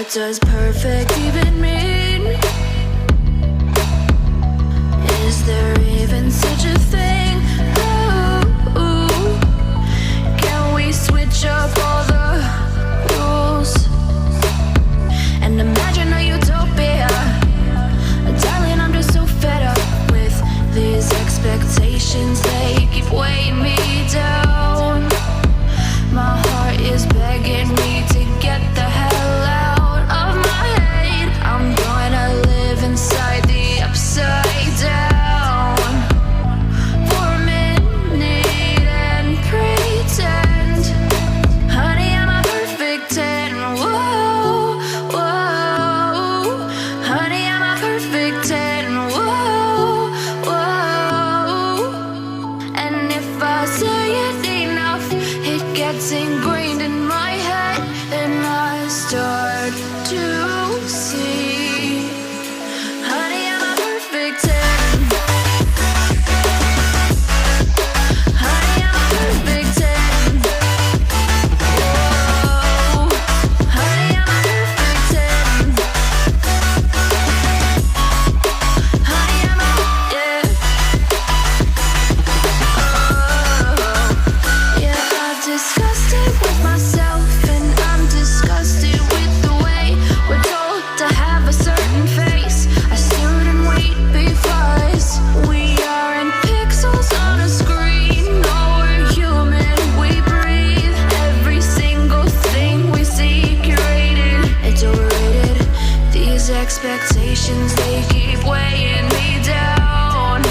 What does perfect even mean? Is there even such a thing? Ooh, can we switch up all the rules and imagine a utopia? Darling, I'm just so fed up with these expectations. They keep weighing me down. My heart is begging me to get the hell out of my head. I'm gonna live inside the upside down for a minute and pretend, honey, I'm a perfect 10. Whoa, whoa, honey, I'm a perfect 10. Whoa, whoa, and if I say it enough, it gets ingrained in my head, and I start to see, honey, I'm a perfect 10. Honey, I'm a perfect 10. Whoa, honey, I'm a perfect 10. Honey, I'm a, yeah. Yeah, I've discussed it with myself, and I'm disgusted with the way we're told to have a certain face, a certain weight, because we aren't pixels on a screen. No, we're human, we breathe. Every single thing we see curated, it's overrated. These expectations, they keep weighing me down.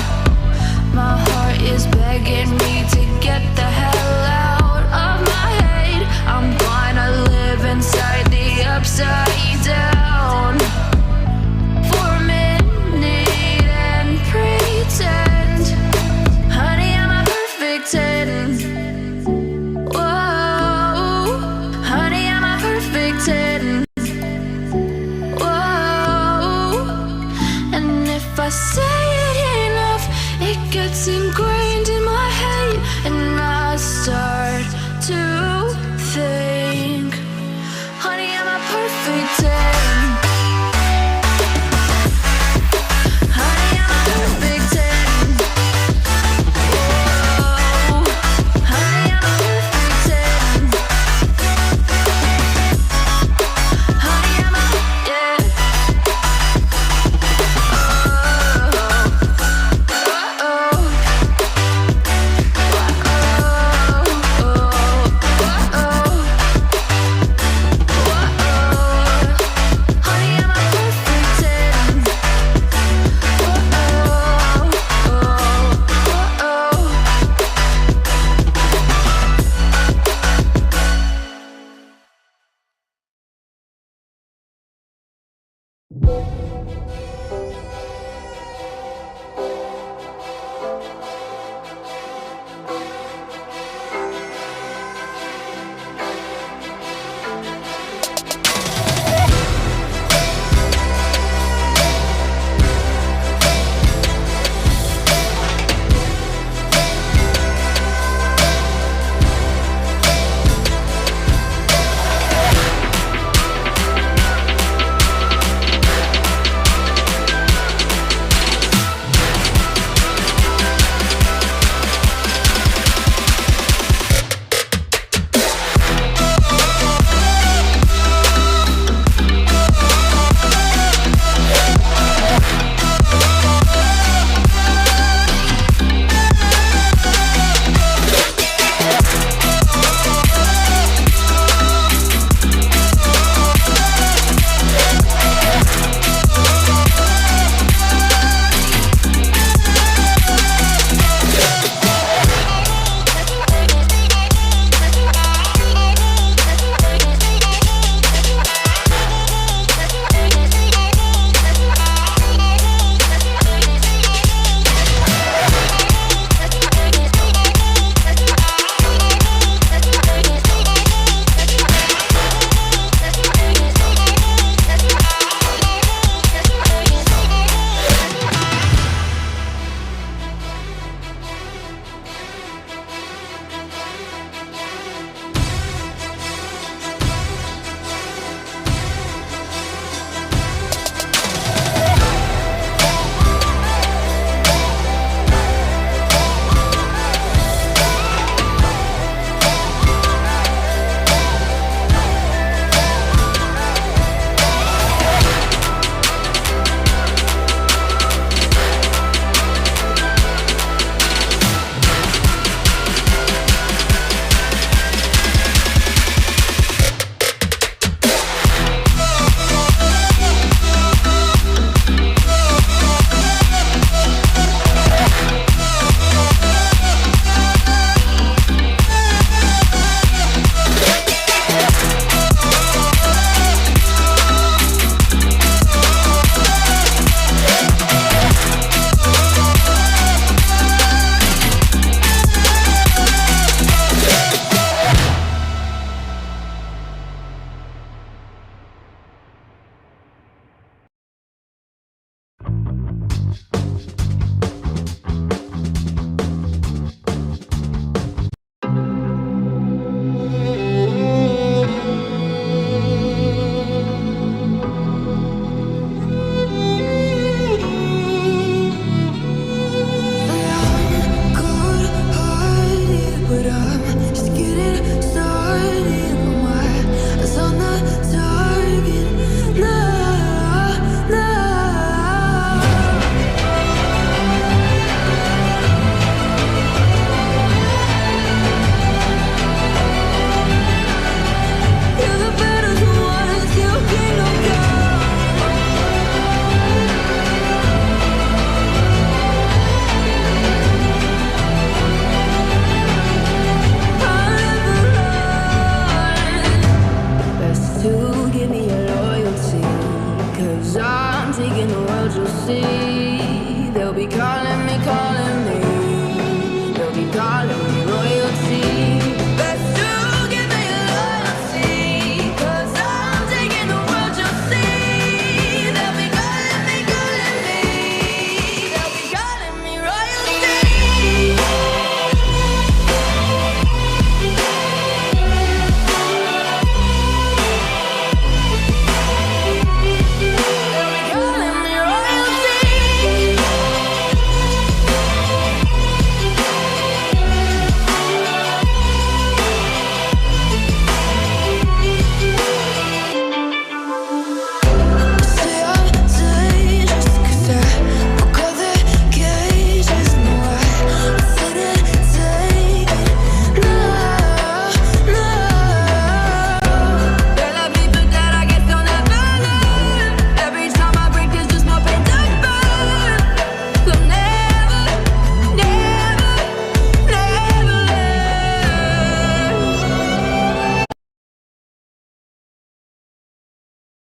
My heart is begging me to get the hell out of my head. I'm gonna live inside the upside down for a minute and pretend, honey, I'm a perfect 10. Whoa, honey, I'm a perfect 10. Whoa, and if I say it enough, it gets ingrained in my head, and I start to think, honey, I'm a perfect 10. Honey, I'm a perfect 10. Whoa, honey, I'm a perfect 10. Honey, I'm a, yeah.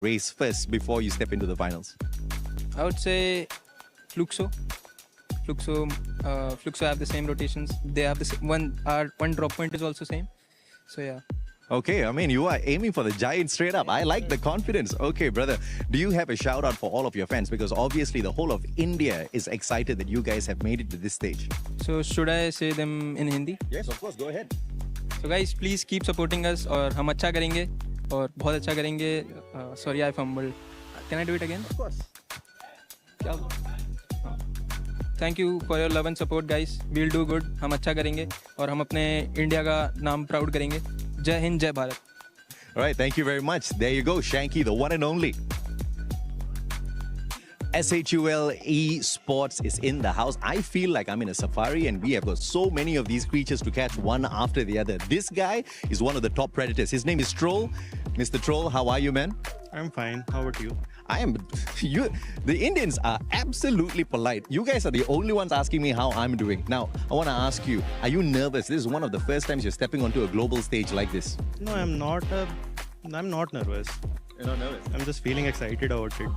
race first before you step into the finals? I would say Fluxo. Fluxo have the same rotations. They have the one drop point is also same. So yeah. Okay, I mean, you are aiming for the giant straight up. I like the confidence. Okay, brother, do you have a shout out for all of your fans? Because obviously the whole of India is excited that you guys have made it to this stage. So should I say them in Hindi? Yes, of course, go ahead. So guys, please keep supporting us और हम अच्छा करेंगे और बहुत अच्छा करेंगे. Sorry, I fumbled. Can I do it again? Of course. Thank you for your love and support, guys. We'll do good. हम अच्छा करेंगे और हम अपने इंडिया का नाम प्राउड करेंगे. जय हिंद, जय Bharat. All right, thank you very much. There you go, Shanky, the one and only. S8UL Esports is in the house. I feel like I'm in a safari and we have got so many of these creatures to catch one after the other. This guy is one of the top predators. His name is Troll. Mr. Troll, how are you, man? I'm fine. How about you? The Indians are absolutely polite. You guys are the only ones asking me how I'm doing. Now, I want to ask you, are you nervous? This is one of the first times you're stepping onto a global stage like this. No, I'm not nervous. You're not nervous? I'm just feeling excited about it.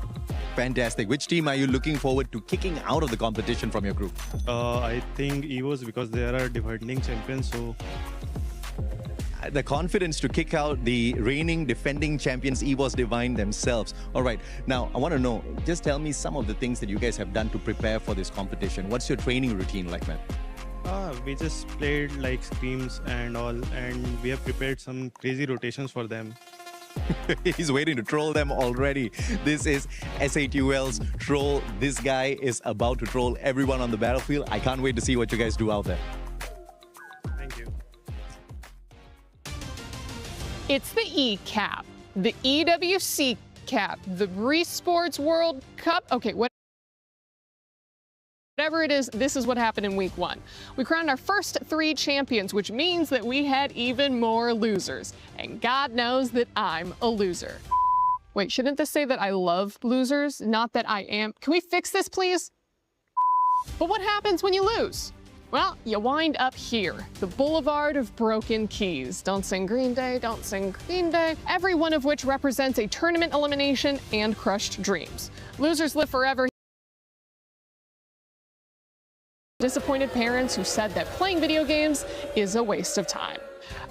Fantastic. Which team are you looking forward to kicking out of the competition from your group? I think EVOS, because they are a defending champion, so... The confidence to kick out the reigning defending champions EVOS Divine themselves. All right, now I want to know, just tell me some of the things that you guys have done to prepare for this competition. What's your training routine like, man? We just played like scrims and all, and we have prepared some crazy rotations for them. He's waiting to troll them already. This is S8UL's troll. This guy is about to troll everyone on the battlefield. I can't wait to see what you guys do out there. Thank you. It's the E cap, the EWC cap, the Esports World Cup. Okay, whatever it is, this is what happened in week 1. We crowned our first 3 champions, which means that we had even more losers. And God knows that I'm a loser. Wait, shouldn't this say that I love losers, not that I am? Can we fix this, please? But what happens when you lose? Well, you wind up here, the Boulevard of Broken Keys. Don't sing Green Day, don't sing Green Day. Every one of which represents a tournament elimination and crushed dreams. Losers live forever. Disappointed parents who said that playing video games is a waste of time.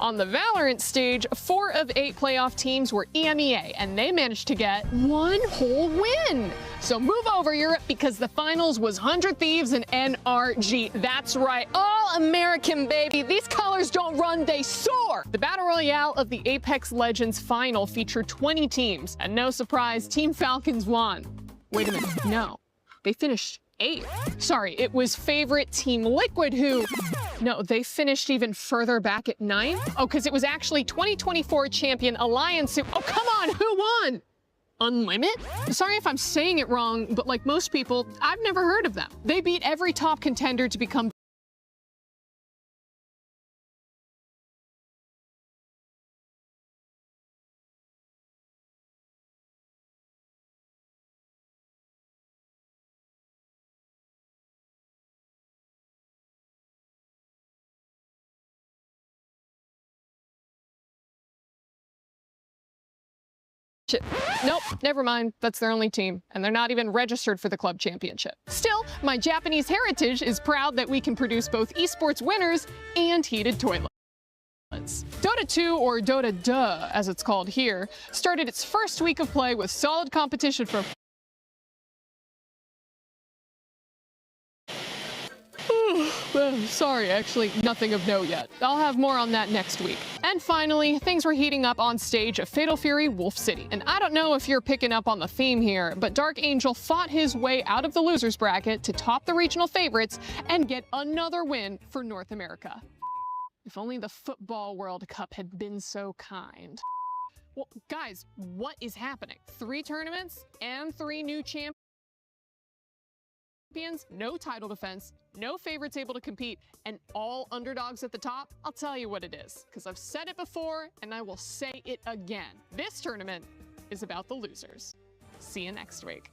On the Valorant stage, 4 of 8 playoff teams were EMEA, and they managed to get 1 whole win. So move over, Europe, because the finals was 100 Thieves and NRG. That's right, all American, baby. These colors don't run, they soar. The Battle Royale of the Apex Legends final featured 20 teams, and no surprise, Team Falcons won. Wait a minute, no, they finished 8th. Sorry, it was favorite Team Liquid who... No, they finished even further back at 9th. Oh, because it was actually 2024 champion Alliance who... Oh, come on, who won? Unlimit? Sorry if I'm saying it wrong, but like most people, I've never heard of them. They beat every top contender to become... Nope, never mind. That's their only team, and they're not even registered for the club championship. Still, my Japanese heritage is proud that we can produce both esports winners and heated toilets. Dota 2, or Dota Duh, as it's called here, started its first week of play with solid competition from... Sorry, actually, nothing of note yet. I'll have more on that next week. And finally, things were heating up on stage at Fatal Fury Wolf City. And I don't know if you're picking up on the theme here, but Dark Angel fought his way out of the losers bracket to top the regional favorites and get another win for North America. If only the Football World Cup had been so kind. Well, guys, what is happening? 3 tournaments and 3 new champions? No title defense, no favorites able to compete, and all underdogs at the top? I'll tell you what it is, because I've said it before and I will say it again. This tournament is about the losers. See you next week.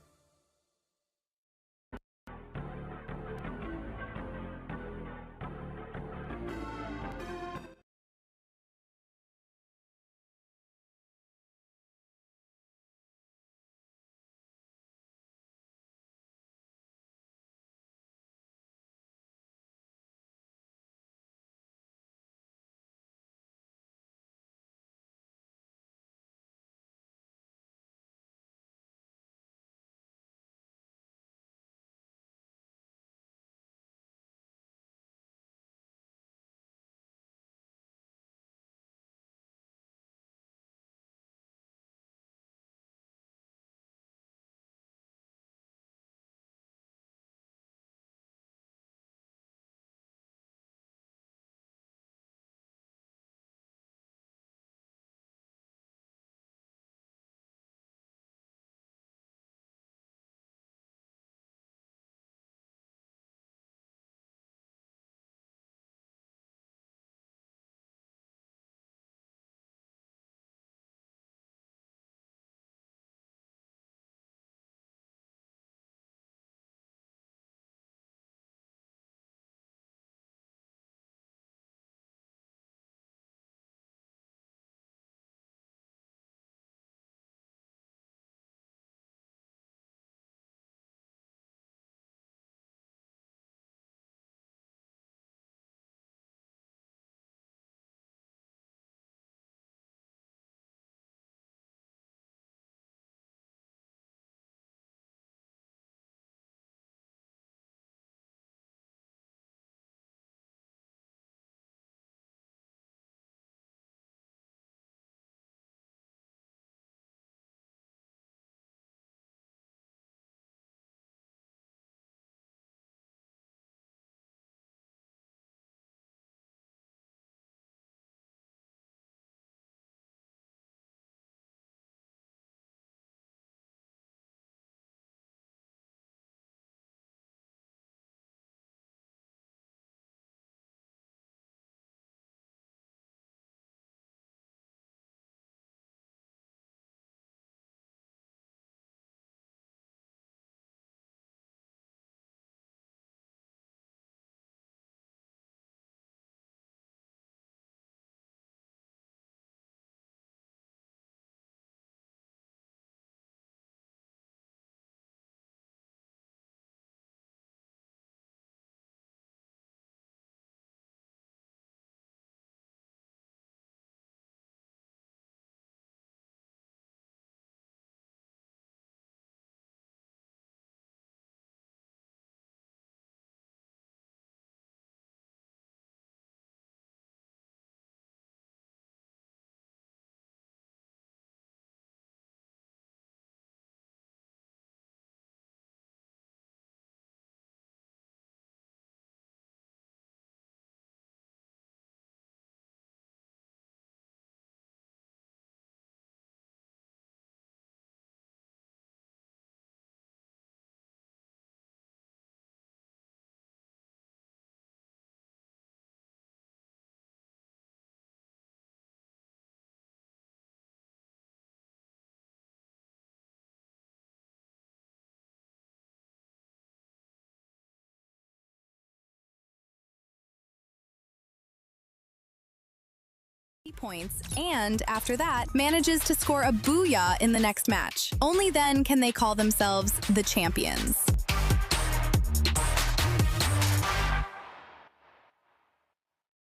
points, and after that, manages to score a booyah in the next match. Only then can they call themselves the champions.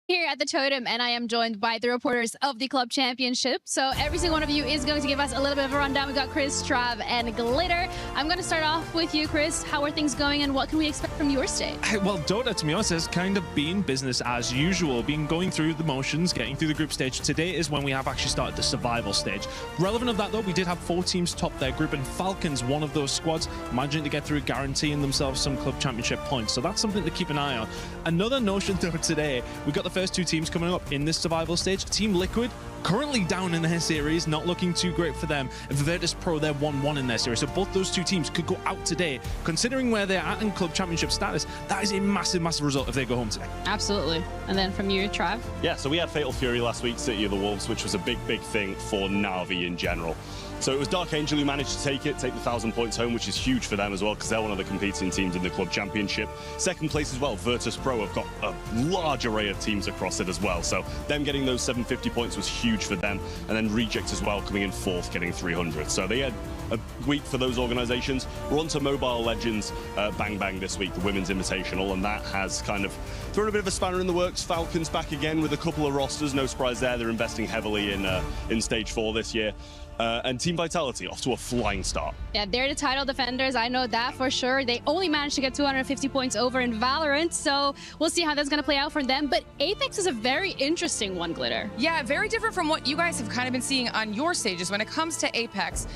Here at the Totem, and I am joined by the reporters of the Club Championship. So every single one of you is going to give us a little bit of a rundown. We got Chris, Trav, and Glitter. I'm going to start off with you, Chris. How are things going, and what can we expect from your stage? Well, Dota, to be honest, has kind of been business as usual, been going through the motions, getting through the group stage. Today is when we have actually started the survival stage. Relevant of that, though, we did have 4 teams top their group, and Falcons, one of those squads, managing to get through, guaranteeing themselves some Club Championship points. So that's something to keep an eye on. Another notion, though, today, we got the first 2 teams coming up in this survival stage. Team Liquid, currently down in their series, not looking too great for them. Virtus Pro, they're 1-1 in their series. So both those 2 teams could go out today. Considering where they're at in Club Championship status, that is a massive, massive result if they go home today. Absolutely. And then from you, Trav? Yeah, so we had Fatal Fury last week, City of the Wolves, which was a big, big thing for Na'Vi in general. So it was Dark Angel who managed to take the 1,000 points home, which is huge for them as well, because they're one of the competing teams in the Club Championship. Second place as well, Virtus Pro have got a large array of teams across it as well. So them getting those 750 points was huge for them. And then Reject as well, coming in 4th, getting 300. So they had a week for those organizations. We're on to Mobile Legends Bang Bang this week, the Women's Invitational, and that has kind of thrown a bit of a spanner in the works. Falcons back again with a couple of rosters, no surprise there. They're investing heavily in Stage 4 this year. And Team Vitality off to a flying start. Yeah, they're the title defenders. I know that for sure. They only managed to get 250 points over in Valorant, so we'll see how that's going to play out for them. But Apex is a very interesting one, Glitter. Yeah, very different from what you guys have kind of been seeing on your stages. When it comes to Apex,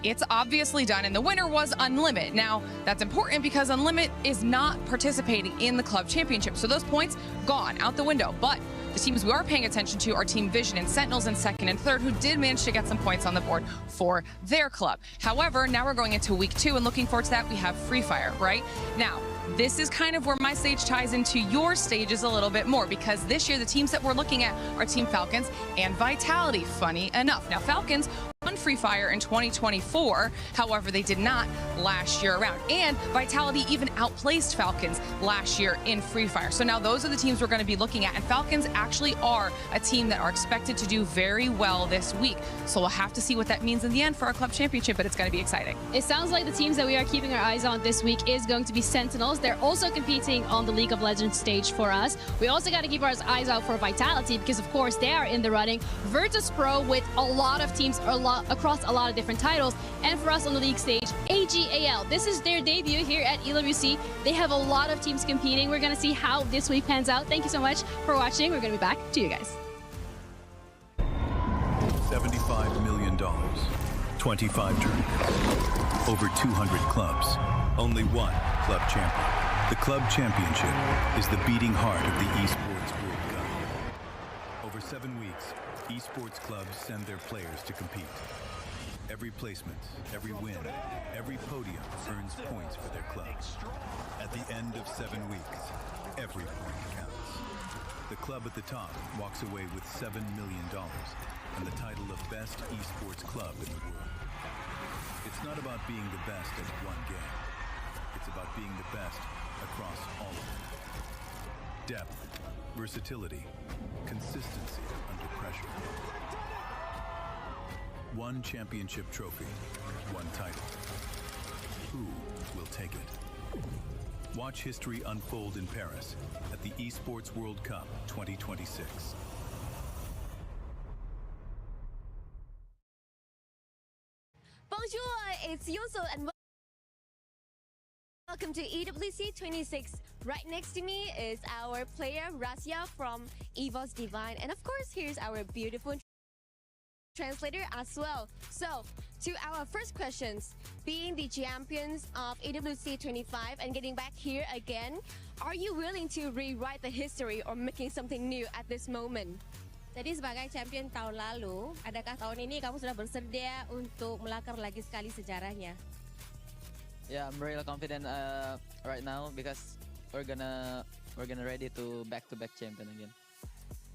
it's obviously done, and the winner was Unlimit. Now, that's important because Unlimit is not participating in the Club Championship, so those points gone out the window. But the teams we are paying attention to are Team Vision and Sentinels in 2nd and 3rd, who did manage to get some points on the board for their club. However, now we're going into week 2, and looking forward to that, we have Free Fire, right? Now, this is kind of where my stage ties into your stages a little bit more, because this year the teams that we're looking at are Team Falcons and Vitality, funny enough. Now, Falcons won Free Fire in 2024, however, they did not last year around. And Vitality even outplaced Falcons last year in Free Fire. So now those are the teams we're going to be looking at, and Falcons actually are a team that are expected to do very well this week. So we'll have to see what that means in the end for our Club Championship, but it's going to be exciting. It sounds like the teams that we are keeping our eyes on this week is going to be Sentinels. They're also competing on the League of Legends stage for us. We also got to keep our eyes out for Vitality, because of course they are in the running. Virtus Pro with a lot of teams across a lot of different titles. And for us on the league stage, AG.AL. This is their debut here at EWC. They have a lot of teams competing. We're going to see how this week pans out. Thank you so much for watching. We're going to be back to you guys. $75 million, 25 tournaments, over 200 clubs, only one club champion. The Club Championship is the beating heart of the Esports World Cup. Over 7 weeks, esports clubs send their players to compete. Every placement, every win, every podium earns points for their club. At the end of 7 weeks, every point counts. The club at the top walks away with $7 million and the title of Best Esports Club in the world. It's not about being the best at one game. It's about being the best across all of them. Depth, versatility, consistency under pressure. One championship trophy, one title. Who will take it? Watch history unfold in Paris at the Esports World Cup 2026. Bonjour, it's Yusul and welcome to EWC26. Right next to me is our player Razia from EVOS Divine, and of course here's our beautiful translator as well. So, to our first questions, being the champions of EWC25 and getting back here again, are you willing to rewrite the history or making something new at this moment? Jadi sebagai champion tahun lalu, adakah tahun ini kamu sudah bersedia untuk melangkah lagi sekali sejarahnya? Yeah, I'm really confident right now because we're gonna ready to back-to-back champion again.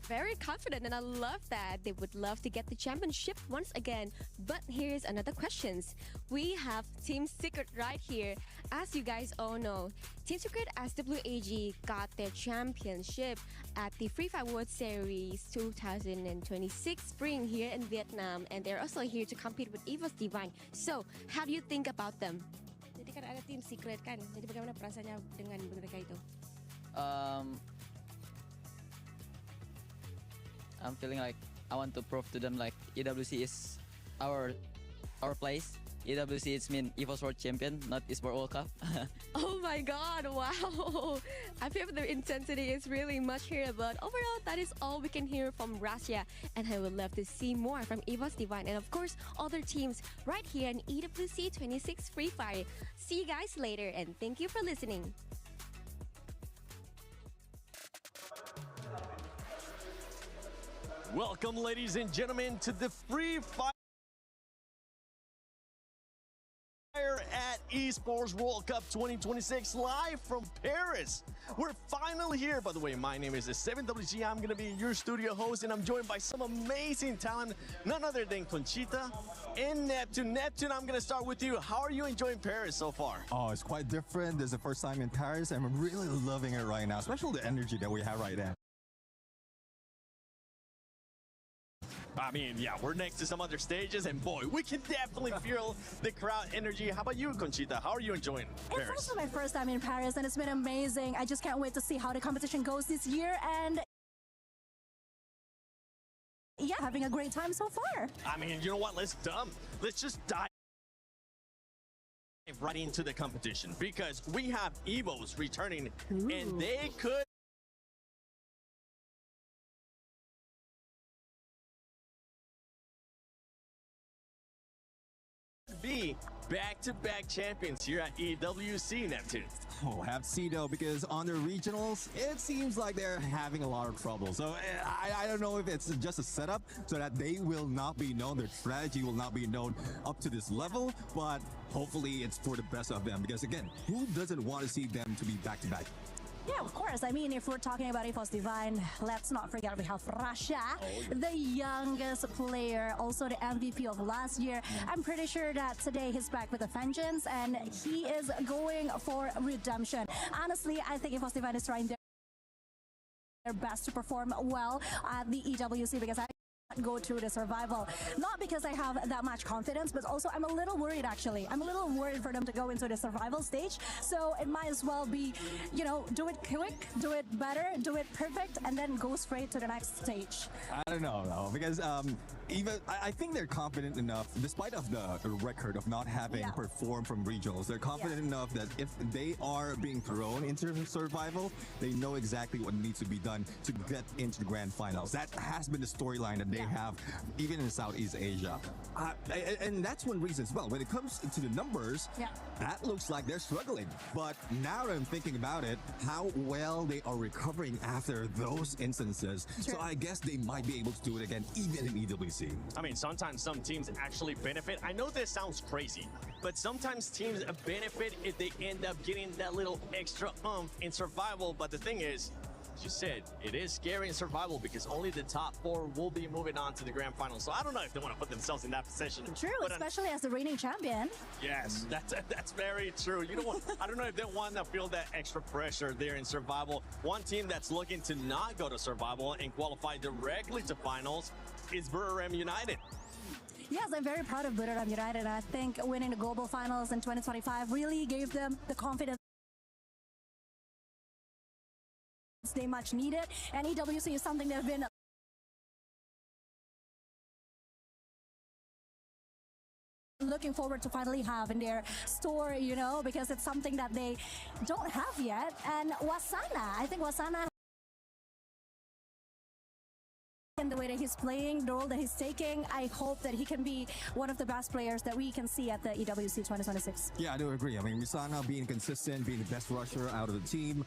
Very confident, and I love that. They would love to get the championship once again. But here's another question. We have Team Secret right here. As you guys all know, Team Secret SWAG got their championship at the Free Fire World Series 2026 Spring here in Vietnam, and they're also here to compete with EVOS Divine. So, how do you think about them? Jadi kan ada tim secret kan. Jadi bagaimana perasaannya dengan mereka itu? I'm feeling like I want to prove to them like EWC is our place. EWC is mean EVOS World Champion, not Esports World Cup. Oh my god, wow! I feel the intensity is really much here, but overall, that is all we can hear from Russia. And I would love to see more from EVOS Divine and, of course, other teams right here in EWC26 Free Fire. See you guys later, and thank you for listening. Welcome, ladies and gentlemen, to the Free Fire at Esports World Cup 2026 live from Paris. We're finally here. By the way, my name is S8UL. I'm going to be your studio host, and I'm joined by some amazing talent, none other than Conchita and Neptune. Neptune, I'm going to start with you. How are you enjoying Paris so far? Oh, it's quite different. This is the first time in Paris. I'm really loving it right now, especially the energy that we have right now. I mean, yeah, we're next to some other stages, and boy, we can definitely feel the crowd energy. How about you, Conchita? How are you enjoying Paris? It's also my first time in Paris, and it's been amazing. I just can't wait to see how the competition goes this year, and yeah, having a great time so far. I mean, you know what? Let's just dive right into the competition, because we have EVOS returning, and they could be back-to-back champions here at EWC, Neptune. Oh, have to see though, because on the regionals, it seems like they're having a lot of trouble. So I don't know if it's just a setup so that they will not be known, their strategy will not be known up to this level, but hopefully it's for the best of them, because again, who doesn't want to see them to be back-to-back? Yeah, of course. I mean, if we're talking about EVOS Divine, let's not forget we have Russia, the youngest player, also the MVP of last year. I'm pretty sure that today he's back with a vengeance, and he is going for redemption. Honestly, I think EVOS Divine is trying their best to perform well at the EWC, because I go through the survival, not because I have that much confidence, but also I'm a little worried. Actually, I'm a little worried for them to go into the survival stage, so it might as well be, you know, do it quick, do it better, do it perfect, and then go straight to the next stage. I don't know though, because even I think they're confident enough, despite of the record of not having performed from regionals, they're confident enough that if they are being thrown into survival, they know exactly what needs to be done to get into the grand finals. That has been the storyline that they have even in Southeast Asia, and that's one reason as well. When it comes to the numbers, that looks like they're struggling, but now that I'm thinking about it, how well they are recovering after those instances, so I guess they might be able to do it again even in EWC. I mean, sometimes some teams actually benefit. I know this sounds crazy, but sometimes teams benefit if they end up getting that little extra oomph in survival. But the thing is, as you said, it is scary in survival because only the top 4 will be moving on to the grand final. So I don't know if they want to put themselves in that position. True, but especially as the reigning champion. Yes, that's very true. You know what? I don't know if they want to feel that extra pressure there in survival. One team that's looking to not go to survival and qualify directly to finals is Buriram United. Yes, I'm very proud of Buriram United. I think winning the global finals in 2025 really gave them the confidence they much needed, and EWC is something they've been looking forward to finally have in their store, you know, because it's something that they don't have yet. And Wasana, I think Wasana, and the way that he's playing, the role that he's taking, I hope that he can be one of the best players that we can see at the EWC 2026. Yeah, I do agree. I mean, Misana being consistent, being the best rusher out of the team,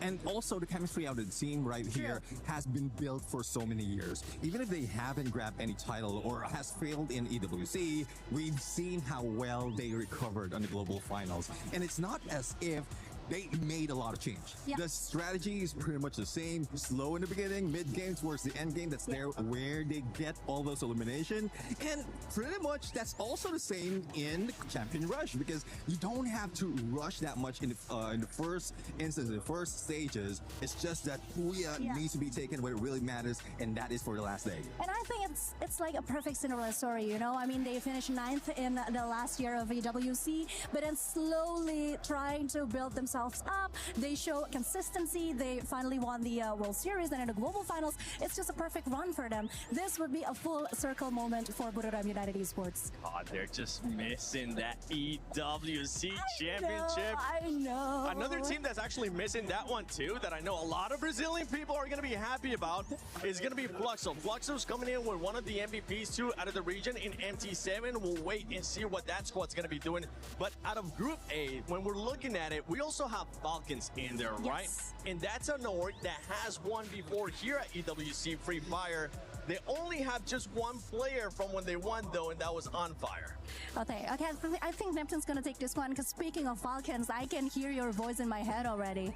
and also the chemistry out of the team right here has been built for so many years. Even if they haven't grabbed any title or has failed in EWC, we've seen how well they recovered on the global finals. And it's not as if they made a lot of change. Yeah. The strategy is pretty much the same. Slow in the beginning, mid game towards the end game. That's there where they get all those elimination. And pretty much that's also the same in Champion Rush, because you don't have to rush that much in the first instance, in the first stages. It's just that Booyah needs to be taken where it really matters, and that is for the last day. And I think it's like a perfect Cinderella story, you know? I mean, they finished 9th in the last year of EWC, but then slowly trying to build themselves up. They show consistency. They finally won the World Series and in the Global Finals. It's just a perfect run for them. This would be a full circle moment for Buriram United Esports. God, they're just missing that EWC championship. I know. Another team that's actually missing that one too, that I know a lot of Brazilian people are going to be happy about, is going to be Fluxo. Fluxo's coming in with one of the MVPs too out of the region in MT7. We'll wait and see what that squad's going to be doing. But out of Group A, when we're looking at it, we also have Falcons in there, right? And that's an org that has won before here at EWC Free Fire. They only have just one player from when they won though, and that was On Fire. Okay, I think Neptune's gonna take this one, because speaking of Falcons, I can hear your voice in my head already.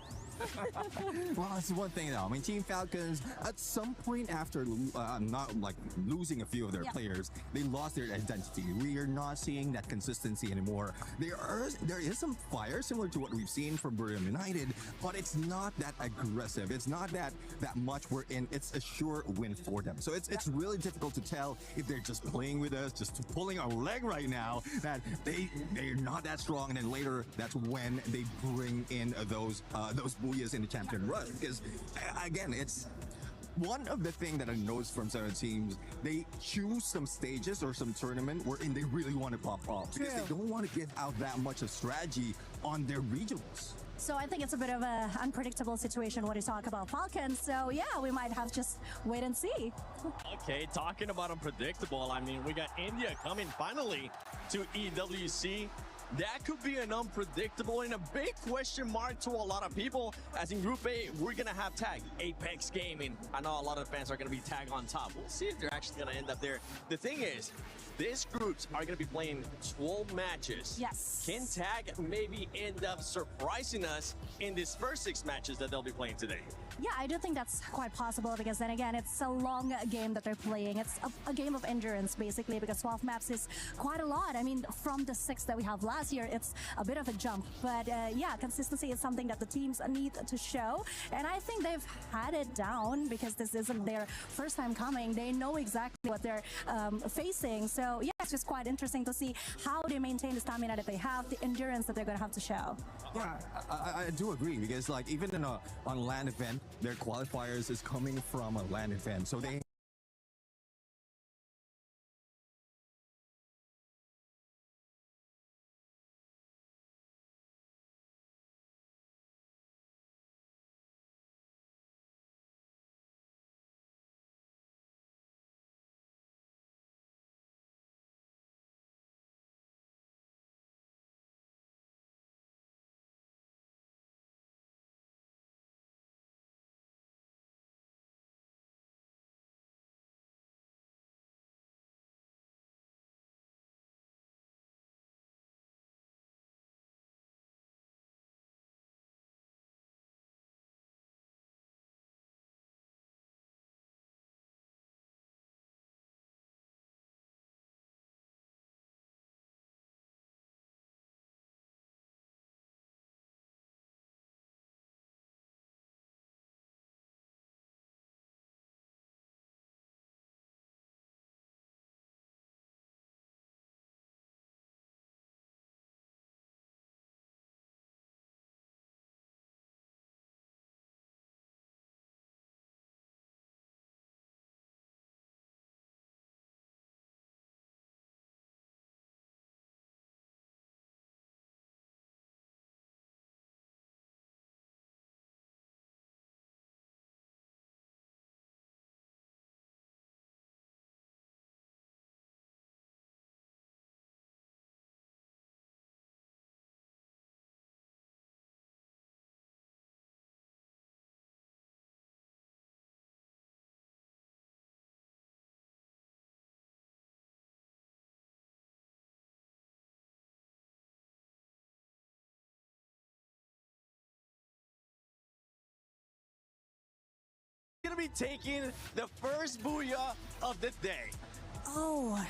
Well, that's one thing though. I mean, Team Falcons, at some point after not like losing a few of their players, they lost their identity. We are not seeing that consistency anymore. There is some fire similar to what we've seen from Buriram United, but it's not that aggressive. It's not that much we're in. It's a sure win for them. So it's really difficult to tell if they're just playing with us, just pulling our leg right now, that they're not that strong, and then later that's when they bring in those Booyahs in the Champion Rush. Because again, it's one of the things that I noticed from some teams, they choose some stages or some tournament wherein they really want to pop off, because they don't want to give out that much of strategy on their regionals. So I think it's a bit of an unpredictable situation when you talk about Falcons. So yeah, we might have to just wait and see. Okay, talking about unpredictable, I mean, we got India coming finally to EWC. That could be an unpredictable and a big question mark to a lot of people, as in Group A, we're going to have tag Apex Gaming. I know a lot of fans are going to be tag on top. We'll see if they're actually going to end up there. The thing is, these groups are going to be playing 12 matches. Yes. Can tag maybe end up surprising us in these first 6 matches that they'll be playing today? Yeah, I do think that's quite possible, because then again, it's a long game that they're playing. It's a game of endurance, basically, because 12 maps is quite a lot. I mean, from the 6 that we have last year, it's a bit of a jump. But yeah, consistency is something that the teams need to show. And I think they've had it down, because this isn't their first time coming. They know exactly what they're facing. So yeah, it's just quite interesting to see how they maintain the stamina that they have, the endurance that they're going to have to show. Yeah, I do agree, because like even in on LAN event, their qualifiers is coming from a LAN event, so they gonna be taking the first booyah of the day. Oh my.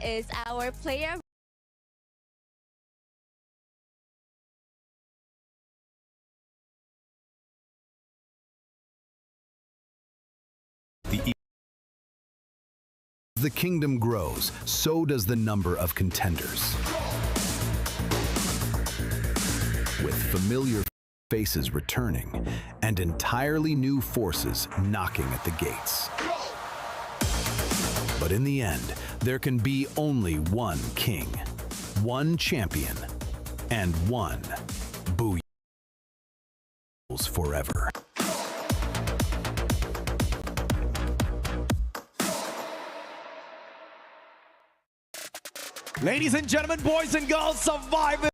Is our player The kingdom grows, so does the number of contenders. With familiar faces returning and entirely new forces knocking at the gates. But in the end, there can be only one king, one champion, and one booyah forever. Ladies and gentlemen, boys and girls, survivors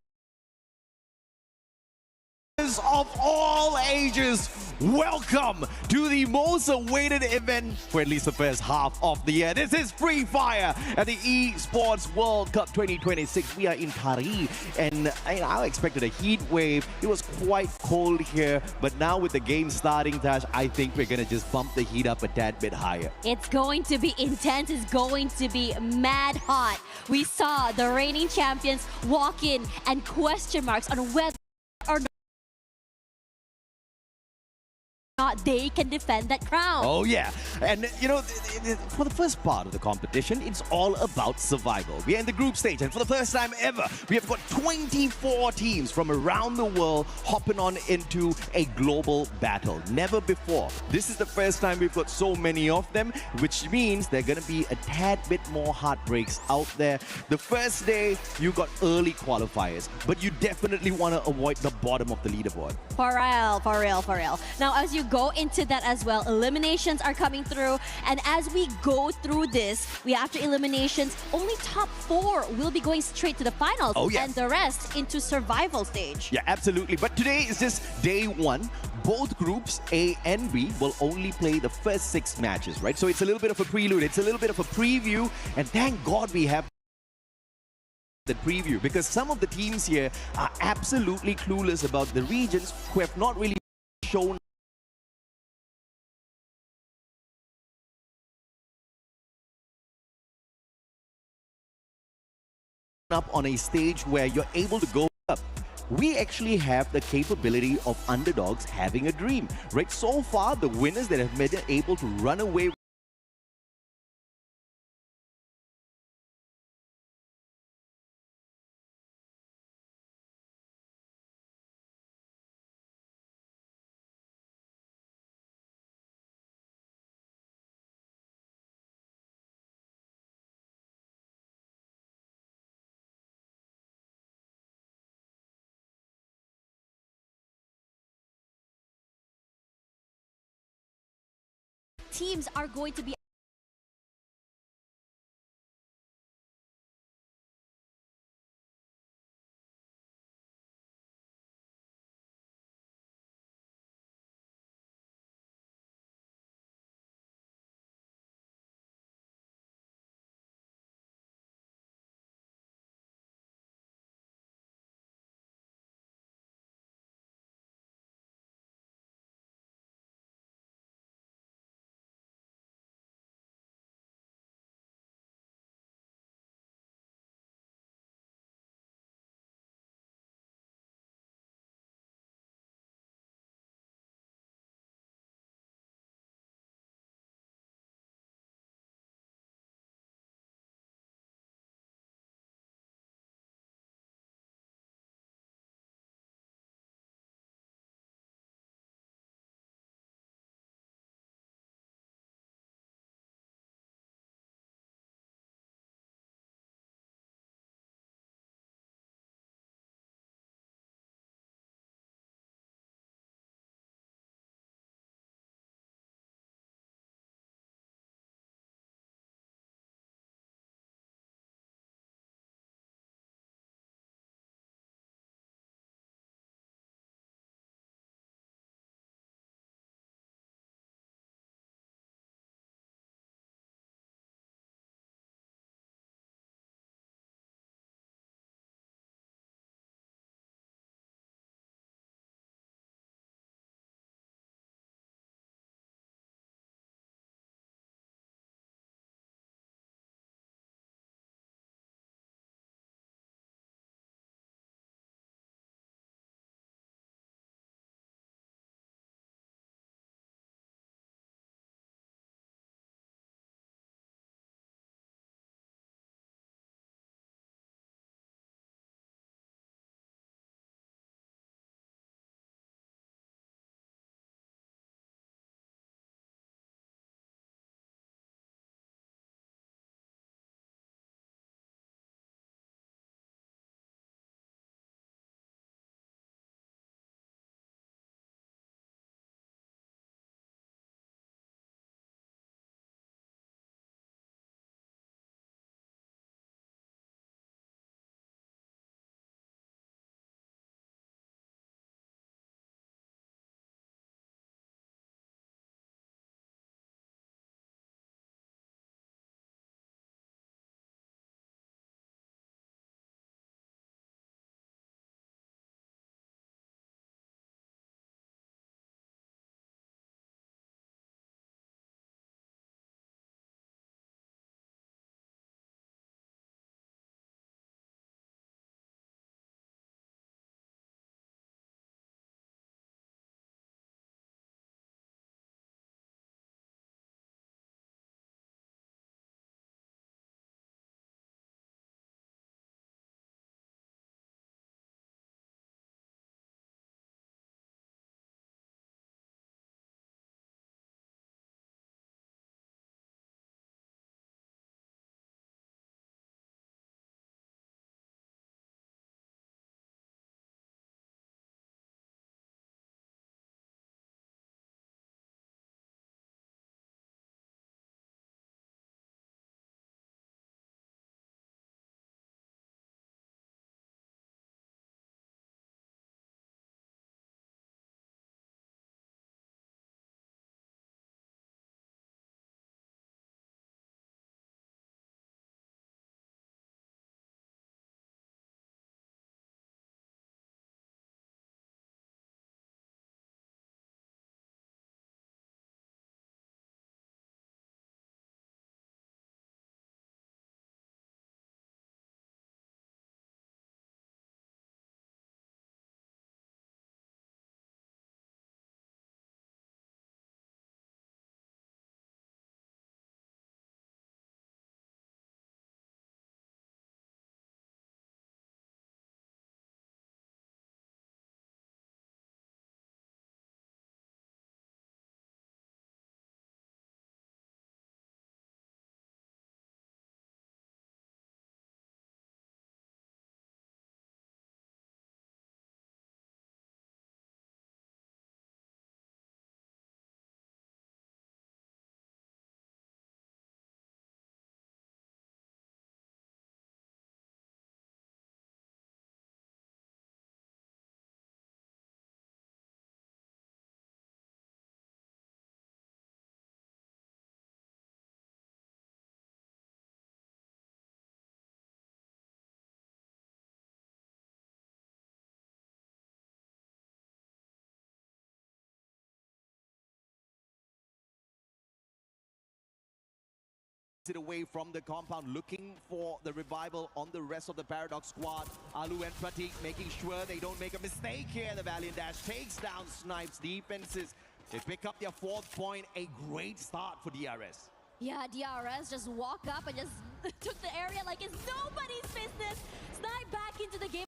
of all ages, welcome to the most awaited event for at least the first half of the year. This is Free Fire at the Esports World Cup 2026. We are in Paris, and I expected a heat wave. It was quite cold here, but now with the game starting, Tash, I think we're going to just bump the heat up a tad bit higher. It's going to be intense. It's going to be mad hot. We saw the reigning champions walk in and question marks on whether or not they can defend that crown. Oh yeah, and you know, for the first part of the competition, it's all about survival. We are in the group stage, and for the first time ever, we have got 24 teams from around the world hopping on into a global battle. Never before. This is the first time we've got so many of them, which means there are going to be a tad bit more heartbreaks out there. The first day, you got early qualifiers, but you definitely want to avoid the bottom of the leaderboard. For real. Now, as you go into that as well, eliminations are coming through, and as we go through this, after eliminations, only top 4 will be going straight to the finals. Oh, yeah. And the rest into survival stage. Yeah, absolutely. But today is just day 1. Both groups, A and B, will only play the first 6 matches, right? So it's a little bit of a prelude, it's a little bit of a preview, and thank God we have the preview, because some of the teams here are absolutely clueless about the regions who have not really shown up on a stage where you're able to go up. we actually have the capability of underdogs having a dream, right? So far, the winners that have been able to run away teams are going to be it away from the compound, looking for the revival on the rest of the Paradox squad. Alu and Pratik making sure they don't make a mistake here. The Valiant Dash takes down Snipes' defenses. They pick up their 4th point. A great start for DRS. Yeah, DRS just walked up and just took the area like it's nobody's business. Snipe back into the game.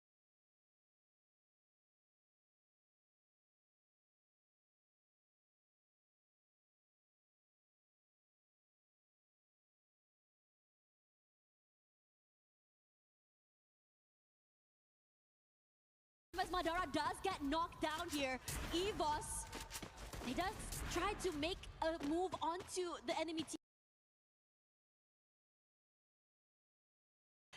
As Madara does get knocked down here, EVOS, he does try to make a move onto the enemy team.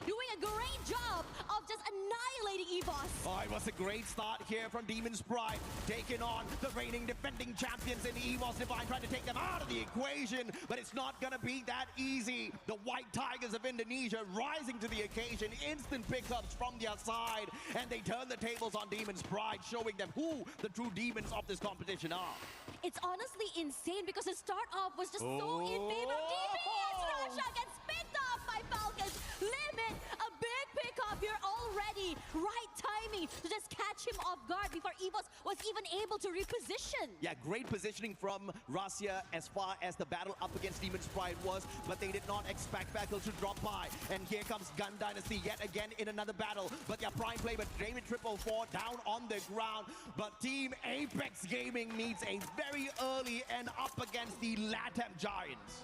Doing a great job of just annihilating EVOS. Oh, it was a great start here from Demon's Pride, taking on the reigning defending champions in EVOS Divine, trying to take them out of the equation, but it's not going to be that easy. The White Tigers of Indonesia rising to the occasion, instant pickups from their side, and they turn the tables on Demon's Pride, showing them who the true demons of this competition are. It's honestly insane because the start off was just so in favor of DPS. Russia gets picked off by Falcons. Limit, a big pickup here already. Right timing to just catch him off guard before EVOS was even able to reposition. Yeah, great positioning from Russia as far as the battle up against Demon's Pride was, but they did not expect Falcons to drop by. And here comes GunDynasty yet again in another battle, but their prime play with David 444 down on the ground. But Team Apex Gaming needs a very early and up against the LATAM Giants.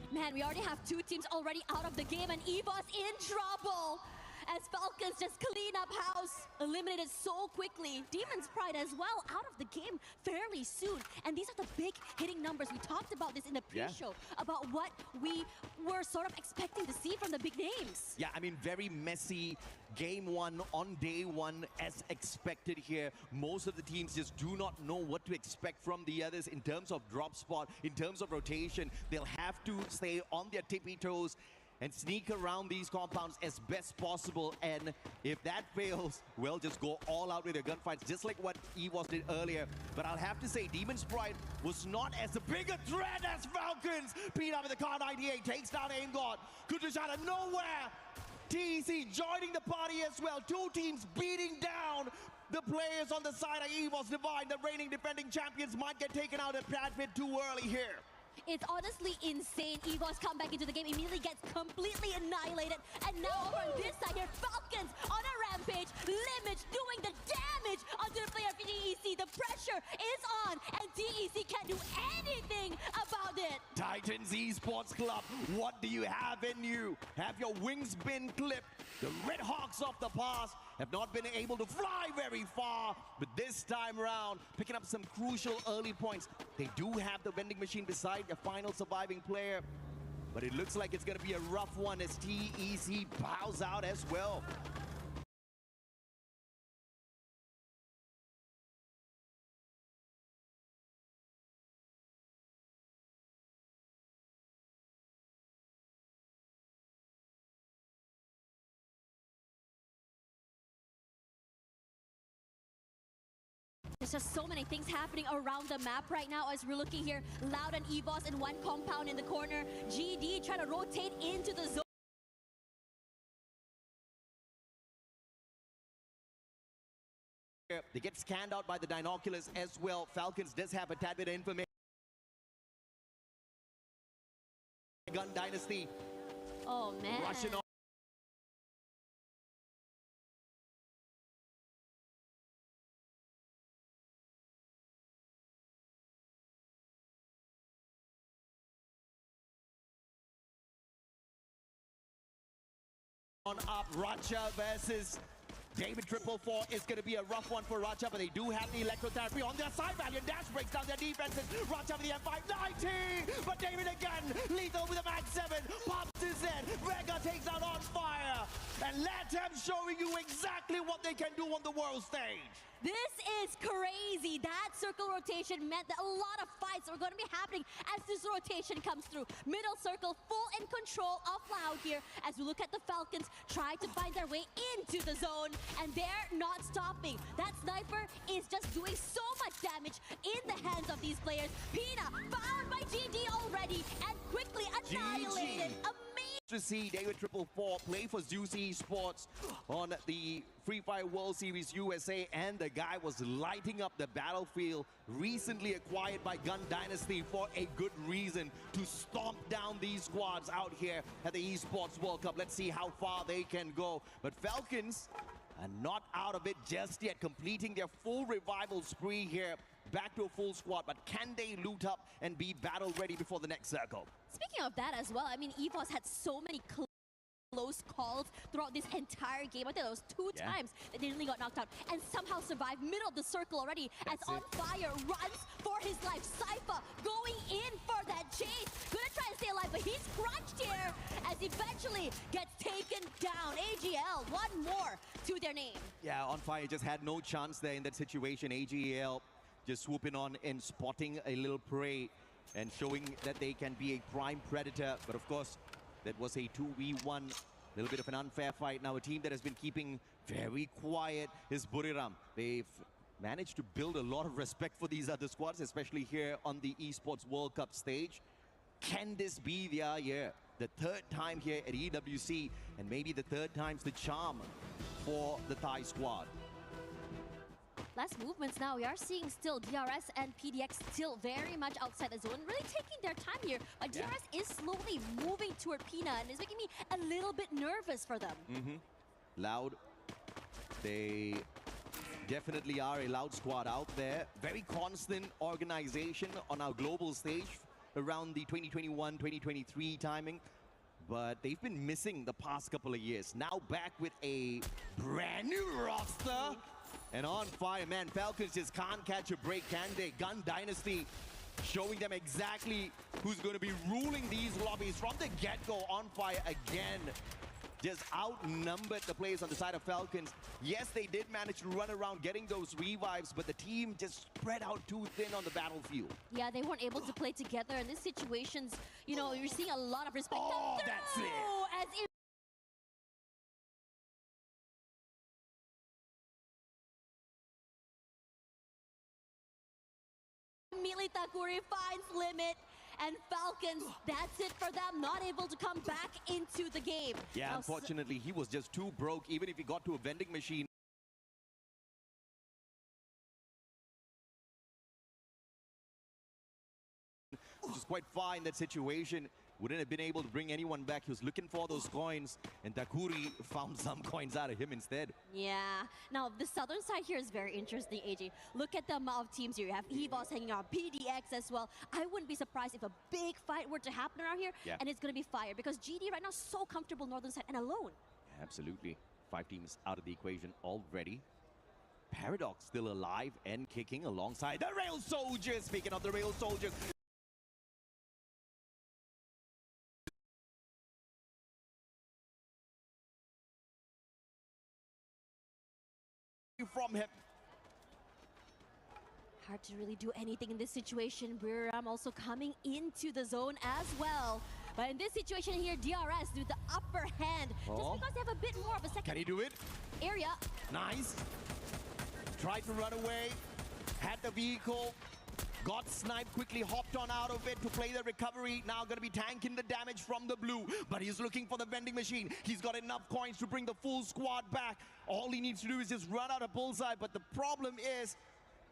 Man, we already have 2 teams already out of the game and EVOS in trouble. As Falcons just clean up house, eliminated so quickly. Demon's Pride as well out of the game fairly soon. And these are the big hitting numbers. We talked about this in the pre-show, about what we were sort of expecting to see from the big names. Yeah, I mean, very messy game 1 on day 1 as expected here. Most of the teams just do not know what to expect from the others in terms of drop spot, in terms of rotation. They'll have to stay on their tippy toes and sneak around these compounds as best possible. And if that fails, well, just go all out with their gunfights, just like what EVOS did earlier. But I'll have to say, Demon's Pride was not as big a threat as Falcons. Pina with the car 98 takes down AimGod. Kutush out of nowhere. TEC joining the party as well. 2 teams beating down the players on the side of EVOS Divine. The reigning defending champions might get taken out a tad bit too early here. It's honestly insane. EVOS come back into the game, immediately gets completely annihilated. And now over on this side here, Falcons on a rampage. Limit doing the damage onto the player of TEC. The pressure is on, and TEC can't do anything about it. Titans Esports Club, what do you have in you? Have your wings been clipped? The Red Hawks of the past have not been able to fly very far, but this time around, picking up some crucial early points. They do have the vending machine beside the final surviving player, but it looks like it's going to be a rough one as TEC bows out as well. There's just so many things happening around the map right now as we're looking here. Loud and EVOS in one compound in the corner. GD trying to rotate into the zone. They get scanned out by the Dinoculus as well. Falcons does have a tad bit of information. GunDynasty. Oh, man. Russian on up. Racha versus David 444 is going to be a rough one for Racha, but they do have the electrotherapy on their side. Valiant Dash breaks down their defenses. Racha with the M590, but David again, lethal with a Max 7, pops his head. Vega takes out on fire, and LATAM showing you exactly what they can do on the world stage. This is crazy. That circle rotation meant that a lot of fights are going to be happening as this rotation comes through. Middle circle full in control of Loud here as we look at the Falcons try to find their way into the zone, and they're not stopping. That sniper is just doing so much damage in the hands of these players. Pina found by GD already and quickly annihilated. to see David 444 play for Juicy Esports on the Free Fire World Series USA, and the guy was lighting up the battlefield, recently acquired by GunDynasty for a good reason, to stomp down these squads out here at the Esports World Cup. Let's see how far they can go. But Falcons are not out of it just yet, completing their full revival spree here. Back to a full squad, but can they loot up and be battle ready before the next circle? Speaking of that as well, I mean, EVOS had so many close calls throughout this entire game. I think there was two times that they nearly got knocked out and somehow survived middle of the circle already. As On Fire runs for his life. Sypha going in for that chase. Gonna try and stay alive, but he's crunched here as eventually gets taken down. AG.AL, one more to their name. Yeah, On Fire just had no chance there in that situation. AG.AL just swooping on and spotting a little prey and showing that they can be a prime predator. But of course, that was a 2v1, a little bit of an unfair fight. Now a team that has been keeping very quiet is Buriram. They've managed to build a lot of respect for these other squads, especially here on the Esports World Cup stage. Can this be their year? The third time here at EWC, and maybe the third time's the charm for the Thai squad. Last movements now, we are seeing still DRS and PDX still very much outside the zone, really taking their time here. But DRS is slowly moving toward Pina, and it's making me a little bit nervous for them. Loud. They definitely are a loud squad out there. Very constant organization on our global stage around the 2021-2023 timing. But they've been missing the past couple of years. Now back with a brand new roster. And On Fire, man, Falcons just can't catch a break, can they? GunDynasty showing them exactly who's going to be ruling these lobbies from the get-go. On Fire again, just outnumbered the players on the side of Falcons. Yes, they did manage to run around getting those revives, but the team just spread out too thin on the battlefield. Yeah, they weren't able to play together in these situations. You know, you're seeing a lot of respect come through. That's it. As if immediately Takuri finds limit, and Falcons, that's it for them, not able to come back into the game. Yeah, now, unfortunately, he was just too broke. Even if he got to a vending machine, which is quite fine, that situation. Wouldn't have been able to bring anyone back. He was looking for those coins, and Takuri found some coins out of him instead. Yeah. Now, the southern side here is very interesting, AJ. Look at the amount of teams here. You have EVOS hanging out, PDX as well. I wouldn't be surprised if a big fight were to happen around here, and it's going to be fire, because GD right now is so comfortable northern side and alone. Absolutely. 5 teams out of the equation already. Paradox still alive and kicking alongside the Rail Soldiers. Speaking of the Rail Soldiers, from him. Hard to really do anything in this situation. Buriram also coming into the zone as well. But in this situation here, DRS with the upper hand. Just because they have a bit more of a second. Can he do it? Area. Nice. Tried to run away. Had the vehicle. Got sniped, quickly hopped on out of it to play the recovery. Now going to be tanking the damage from the blue. But he's looking for the vending machine. He's got enough coins to bring the full squad back. All he needs to do is just run out of bullseye. But the problem is,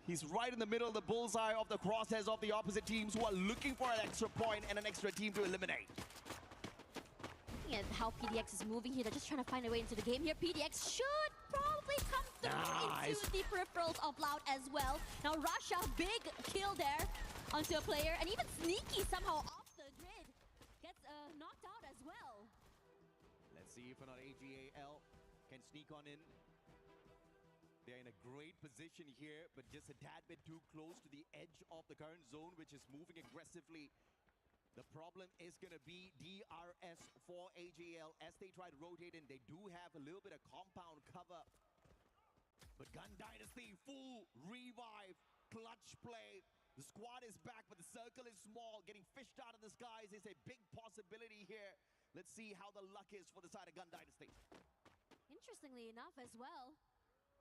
he's right in the middle of the bullseye of the crosshairs of the opposite teams who are looking for an extra point and an extra team to eliminate. Looking at how PDX is moving here, they're just trying to find a way into the game here. PDX should probably come through into the peripherals of Loud as well. Now Russia, big kill there onto a player, and even Sneaky somehow off the grid gets knocked out as well. Let's see if or not AG.AL can sneak on in. They're in a great position here, but just a tad bit too close to the edge of the current zone, which is moving aggressively. The problem is going to be DRS for AG.AL as they try to rotate in. They do have a little bit of compound cover. But GunDynasty, full revive, clutch play. The squad is back, but the circle is small. Getting fished out of the skies is a big possibility here. Let's see how the luck is for the side of GunDynasty. Interestingly enough as well,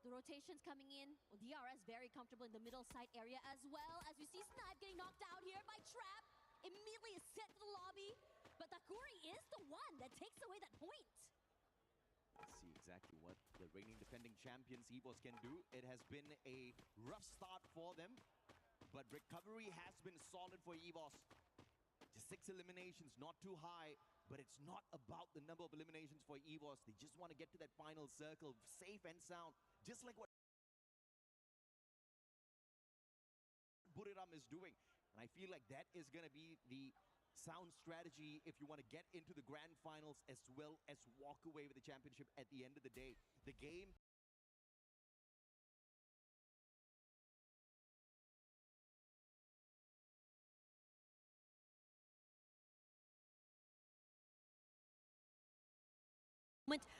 the rotations coming in. DRS very comfortable in the middle side area as well, as we see Snipe getting knocked out here by Trap. Immediately is sent to the lobby, but Takuri is the one that takes away that point. Let's see exactly what the reigning defending champions EVOS can do. It has been a rough start for them, but recovery has been solid for EVOS. Just 6 eliminations, not too high, but it's not about the number of eliminations for EVOS. They just want to get to that final circle, safe and sound, just like what Buriram is doing. And I feel like that is going to be the sound strategy if you want to get into the grand finals as well as walk away with the championship at the end of the day. The game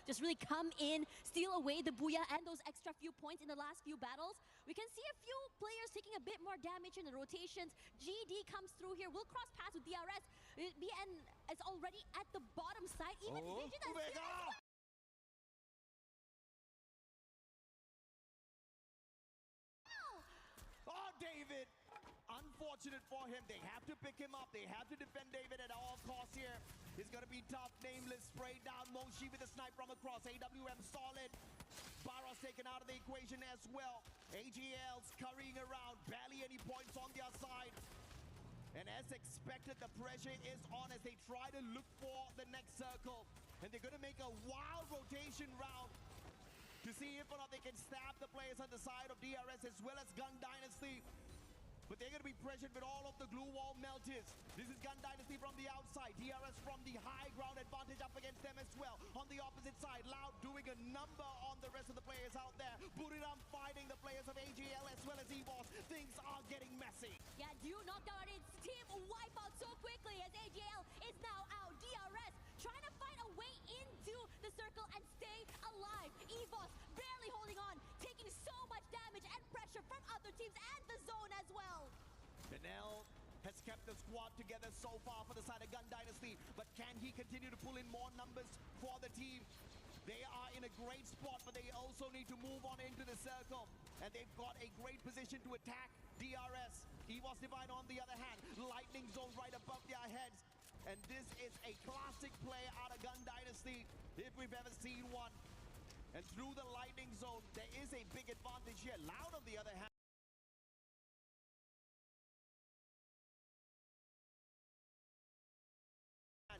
just really come in, steal away the Booyah and those extra few points in the last few battles. We can see a few players taking a bit more damage in the rotations. GD comes through here, will cross paths with DRS. BN is already at the bottom side. Even Vision and Snickers. Oh, David! Unfortunate for him. They have to pick him up. They have to defend David at all costs here. It's going to be tough. Nameless sprayed down. Moshi with a snipe from across. AWM solid. Barros taken out of the equation as well. AG.AL scurrying around. Barely any points on their side. And as expected, the pressure is on as they try to look for the next circle. And they're going to make a wild rotation round to see if or not they can stab the players on the side of DRS as well as GunDynasty. But they're going to be pressured with all of the glue wall melters. This is GunDynasty from the outside. DRS from the high ground advantage up against them as well. On the opposite side, Loud doing a number on the rest of the players out there. Buriram fighting the players of AG.AL as well as EVOS. Things are getting messy. Yeah, do knocked out its team wipe out so quickly as AG.AL is now out. DRS trying to find a way into the circle and stay alive. EVOS barely holding on, taking so much damage and pressure from other teams and the zone as well. Benel has kept the squad together so far for the side of GunDynasty, but can he continue to pull in more numbers for the team? They are in a great spot, but they also need to move on into the circle. And they've got a great position to attack DRS. EVOS Divine on the other hand, lightning zone right above their heads. And this is a classic play out of GunDynasty, if we've ever seen one. And through the lightning zone, there is a big advantage here. Loud on the other hand,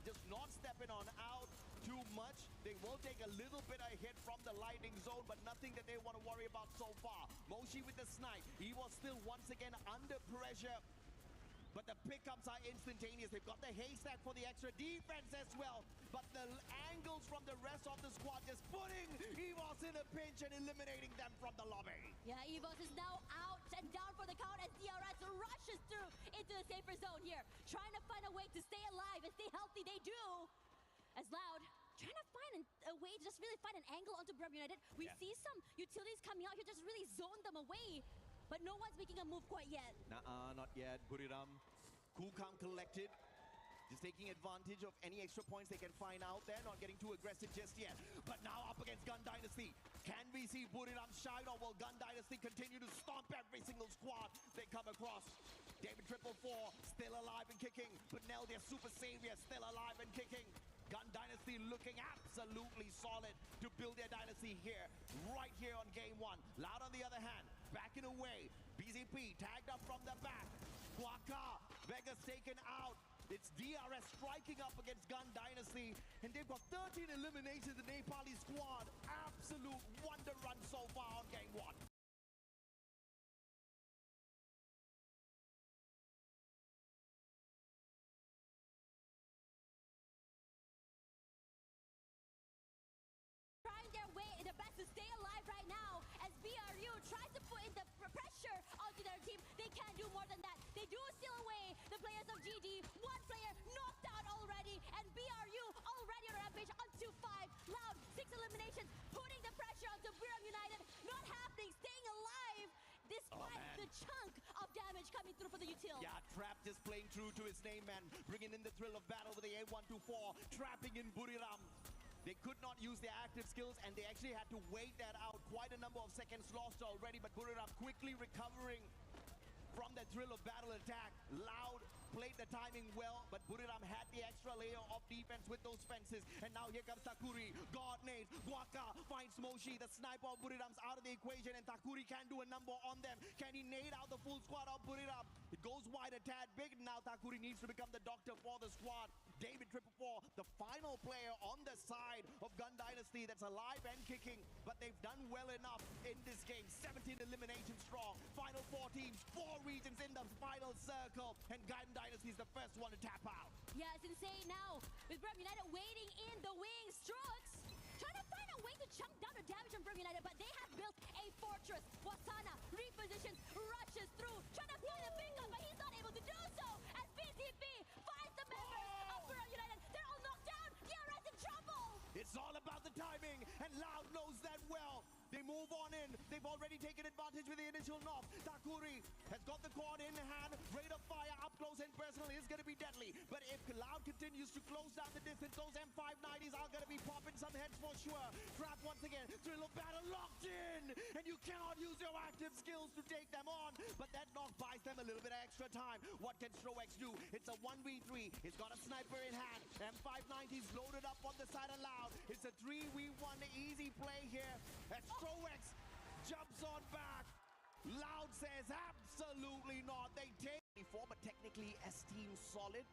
just not stepping on out too much. They will take a little bit of hit from the lightning zone, but nothing that they want to worry about so far. Moshi with the snipe. He was still once again under pressure, but the pickups are instantaneous. They've got the haystack for the extra defense as well, but the angles from the rest of the squad just putting EVOS in a pinch and eliminating them from the lobby. Yeah, EVOS is now out and down for the count as DRS rushes through into the safer zone here, trying to find a way to stay alive and stay healthy. They do. As Loud trying to find a way to just really find an angle onto Buriram United. We see some utilities coming out here, just really zone them away. But no one's making a move quite yet. Not yet. Buriram, cool, calm, collected. Just taking advantage of any extra points they can find out there. Not getting too aggressive just yet. But now up against GunDynasty. Can we see Buriram shine, or will GunDynasty continue to stomp every single squad they come across? David 444 still alive and kicking. But now their super savior still alive and kicking. GunDynasty looking absolutely solid to build their dynasty here, right here on game one. Loud on the other hand, backing away. BZP tagged up from the back. Quaka, Vegas taken out. It's DRS striking up against GunDynasty, and they've got 13 eliminations in the Nepali squad. Absolute wonder run so far on game one. Trying their way in the best to stay alive right now as BRU tries to put in the pressure onto their team. They can't do more than that. They do steal away the players of GD. One player knocked out already, and BRU already on a rampage on 2-5. Loud, 6 eliminations, putting the pressure onto Buriram United. Not happening, staying alive despite the chunk of damage coming through for the util. Yeah, Trap just playing true to his name, man. Bringing in the thrill of battle with the A124, trapping in Buriram. They could not use their active skills, and they actually had to wait that out. Quite a number of seconds lost already, but Buriram quickly recovering from that thrill of battle attack. Loud played played the timing well, but Buriram had the extra layer of defense with those fences. And now here comes Takuri. God nades. Guaka finds Moshi. The sniper of Buriram's out of the equation, and Takuri can do a number on them. Can he nade out the full squad of Buriram? It goes wide a tad big. Now Takuri needs to become the doctor for the squad. David 444, the final player on the side of GunDynasty that's alive and kicking, but they've done well enough in this game. 17 eliminations strong. Final 4 teams, 4 regions in the final circle, and GunDynasty is the first one to tap out. Yeah, it's insane now. With Buriram United waiting in the wings. Strokes trying to find a way to chunk down the damage on Buriram United, but they have built a fortress. Wasana repositions, rushes through, trying to find a pickup, but he's not able to do so. As PTP finds the members of Buriram United. They're all knocked down. DRS in trouble. It's all about the timing, and Loud knows that well. They move on in. They've already taken advantage with the initial knock. Takuri has got the quad in hand. Rate of fire up close and personal is going to be deadly. But if Loud continues to close down the distance, those M590s are going to be popping some heads for sure. Trap once again. Thrill of battle locked in. And you cannot use your active skills to take them on. But that knock buys them a little bit of extra time. What can Strowex do? It's a 1v3. He's got a sniper in hand. M590s loaded up on the side of Loud. It's a 3v1 easy play here. As Strowex jumps on back. Loud says absolutely not. They take 4, but technically S team solid.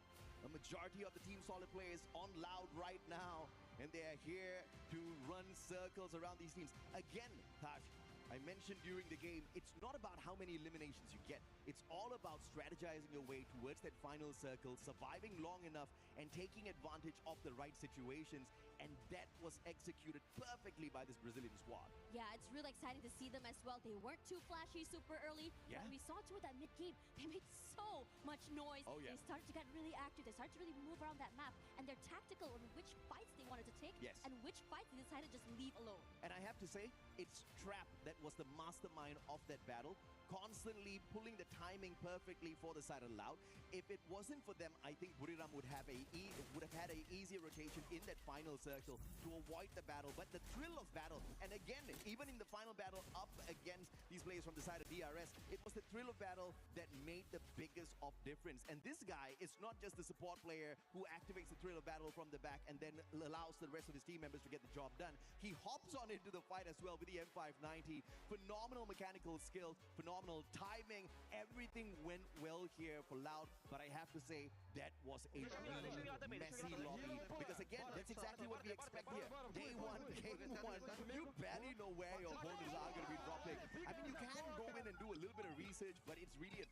A majority of the team solid players on Loud right now, and they are here to run circles around these teams. Again, Tash, I mentioned during the game, it's not about how many eliminations you get. It's all about strategizing your way towards that final circle, surviving long enough, and taking advantage of the right situations. And that was executed perfectly by this Brazilian squad. Yeah, it's really exciting to see them as well. They weren't too flashy super early. Yeah. But we saw toward that mid-game, they made so much noise. Oh, yeah. They started to get really active. They started to really move around that map. And they're tactical on which fights they wanted to take. Yes. And which fights they decided to just leave alone. And I have to say, it's Trap that was the mastermind of that battle, constantly pulling the timing perfectly for the side of Loud. If it wasn't for them, I think Buriram would have had an easier rotation in that final circle to avoid the battle. But the thrill of battle, and again, even in the final battle up against these players from the side of DRS, it was the thrill of battle that made the biggest of difference. And this guy is not just the support player who activates the thrill of battle from the back and then allows the rest of his team members to get the job done. He hops on into the fight as well with the M590. Phenomenal mechanical skills, phenomenal timing. Everything went well here for Loud, but I have to say that was a really messy lobby, because again, that's exactly what we expect here. Day one, game one, you barely know where your opponents are going to be dropping. I mean, you can go in and do a little bit of research, but it's really a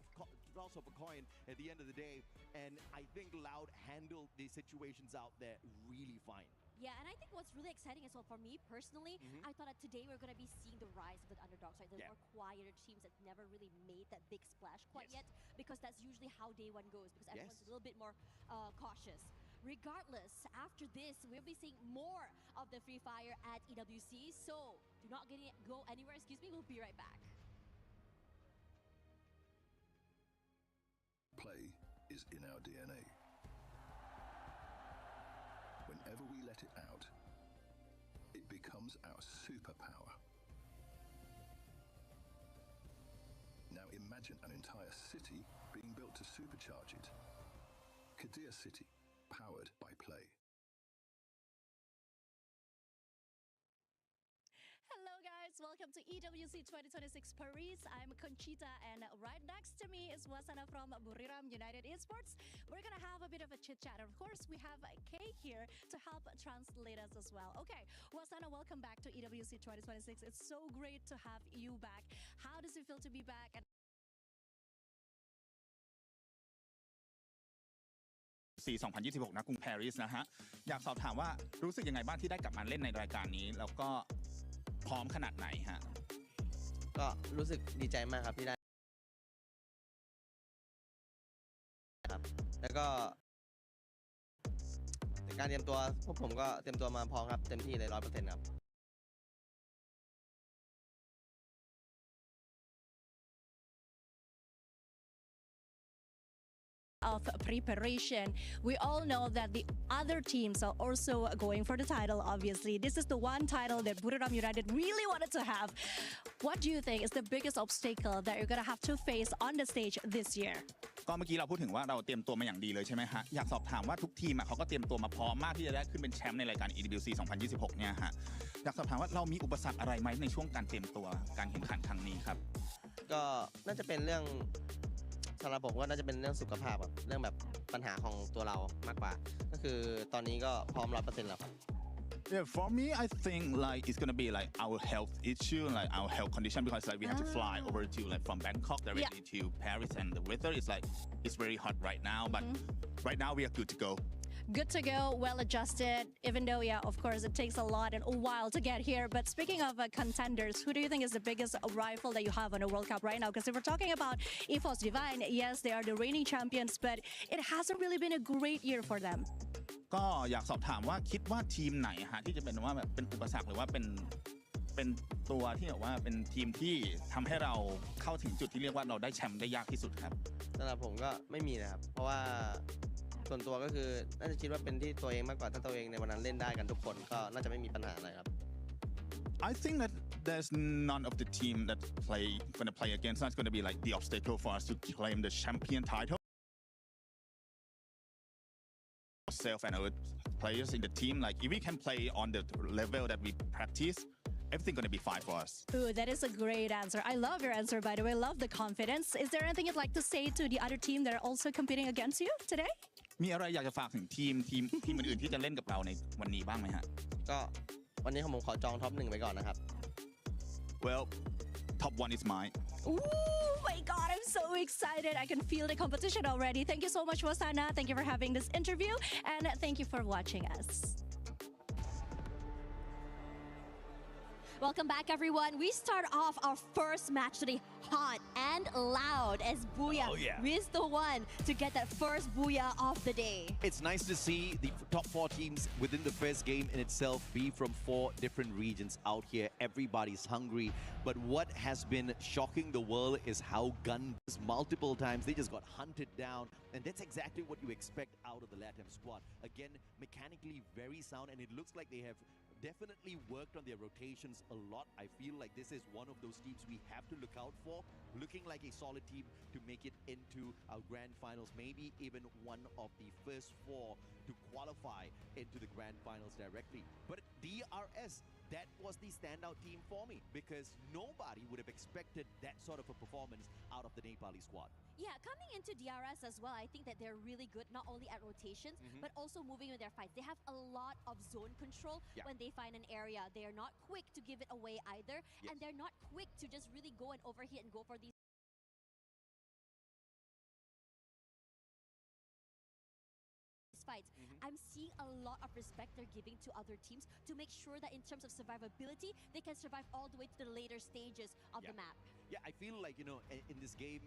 toss of a coin at the end of the day. And I think Loud handled the situations out there really fine. Yeah, and I think what's really exciting as well for me personally, I thought that today we're going to be seeing the rise of the underdogs, right? The more quieter teams that never really made that big splash quite yet, because that's usually how day one goes, because everyone's a little bit more cautious. Regardless, after this, we'll be seeing more of the Free Fire at EWC, so do not go anywhere, we'll be right back. Play is in our DNA. Whenever we let it out, it becomes our superpower. Now imagine an entire city being built to supercharge it. Kadir City, powered by Play. Hello guys, welcome to EWC 2026 Paris. I'm Conchita, and right next to me is Wasana from Buriram United Esports. We're gonna have a bit of a chit chat. Of course, we have Kay here to help translate us as well. Okay, Wasana, welcome back to EWC 2026. It's so great to have you back. How does it feel to be back? And 2026 นะกรุงปารีสนะฮะอยากสอบถามว่ารู้สึกยังไงบ้างที่ได้กลับมาเล่นในรายการนี้แล้วก็พร้อมขนาดไหนฮะก็รู้สึกดีใจมากครับที่ได้ครับแล้วก็การเตรียมตัวพวกผมก็เตรียมตัวมาพร้อมครับเต็มที่เลย 100% ครับ of preparation. We all know that the other teams are also going for the title, obviously. This is the one title that Buriram United really wanted to have. What do you think is the biggest obstacle that you're going to have to face on the stage this year? ก็เมื่อกี้เราพูดถึงว่าเราเตรียมตัวมาอย่างดีเลยใช่ไหมฮะอยากสอบถามว่าทุกทีมเขาก็เตรียมตัวมาพร้อมมากที่จะได้ขึ้นเป็นแชมป์ในรายการ EWC 2026เนี่ยฮะอยากสอบถามว่าเรามีอุปสรรคอะไรไหมในช่วงการเตรียมตัวการแข่งขันครั้งนี้ครับก็น่าจะเป็นเรื่องสำหรับผมก็น่าจะเป็นเรื่องสุขภาพครับเรื่องแบบปัญหาของตัวเรามากกว่าก็คือตอนนี้ก็พร้อม 100% แล้วครับ Yeah, for me, I think like it's gonna be like our health issue, like our health condition, because like we have to fly over to like from Bangkok directly to Paris, and the weather is like it's very hot right now, but right now we are good to go. Good to go, well adjusted, even though, yeah, of course, it takes a lot and a while to get here. But speaking of contenders, who do you think is the biggest rival that you have on the World Cup right now? Because if we're talking about EVOS Divine, yes, they are the reigning champions, but it hasn't really been a great year for them. ก็อยากสอบถามว่าคิดว่าทีมไหนฮะที่จะเป็นว่าแบบเป็นอุปสรรคหรือว่าเป็นตัวที่แบบว่าเป็นทีมที่ทำให้เราเข้าถึงจุดที่เรียกว่าเราได้แชมป์ได้ยากที่สุดครับสำหรับผมก็ไม่มีนะครับเพราะว่าส่วนตัวก็คือน่าจะคิดว่าเป็นที่ตัวเองมากกว่าถ้าตัวเองในวันนั้นเล่นได้กันทุกคนก็น่าจะไม่มีปัญหาอะไรครับ I think that there's none of the team that gonna play against that's gonna be like the obstacle for us to claim the champion title. Self and our players in the team, like if we can play on the level that we practice, everything gonna be fine for us. Ooh, that is a great answer. I love your answer, by the way. Love the confidence. Is there anything you'd like to say to the other team that are also competing against you today? มีอะไรอยากจะฝากถึงทีมอื่นๆที่จะเล่นกับเราในวันนี้บ้างไหมฮะก็วันนี้ผมขอจองท็อป1ไว้ก่อนนะครับ Well, top 1 is mine. Ooh, my God, I'm so excited. I can feel the competition already. Thank you so much, Wasana. Thank you for having this interview, and thank you for watching us. Welcome back, everyone. We start off our first match today hot and loud as Booyah is the one to get that first Booyah of the day. It's nice to see the top 4 teams within the first game in itself be from 4 different regions out here. Everybody's hungry. But what has been shocking the world is how GUN multiple times, they just got hunted down. And that's exactly what you expect out of the LATAM squad. Again, mechanically very sound, and it looks like they have definitely worked on their rotations a lot. I feel like this is one of those teams we have to look out for, looking like a solid team to make it into our grand finals, maybe even one of the first 4 to qualify into the grand finals directly. But DRS, that was the standout team for me because nobody would have expected that sort of a performance out of the Nepali squad. Yeah, coming into DRS as well, I think that they're really good, not only at rotations, but also moving with their fights. They have a lot of zone control when they find an area. They are not quick to give it away either, and they're not quick to just really go and overhit and go for these fights. I'm seeing a lot of respect they're giving to other teams to make sure that in terms of survivability, they can survive all the way to the later stages of the map. Yeah, I feel like, you know, in this game,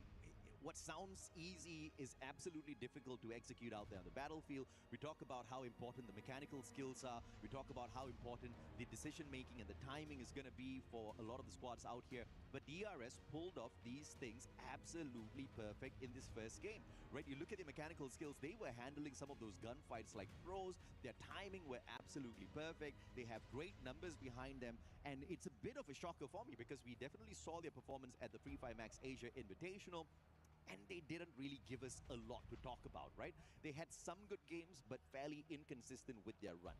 what sounds easy is absolutely difficult to execute out there on the battlefield. We talk about how important the mechanical skills are. We talk about how important the decision making and the timing is going to be for a lot of the squads out here. But DRS pulled off these things absolutely perfect in this first game, right? You look at the mechanical skills, they were handling some of those gunfights like pros. Their timing were absolutely perfect. They have great numbers behind them. And it's a bit of a shocker for me because we definitely saw their performance at the Free Fire Max Asia Invitational. And they didn't really give us a lot to talk about, right? They had some good games, but fairly inconsistent with their run.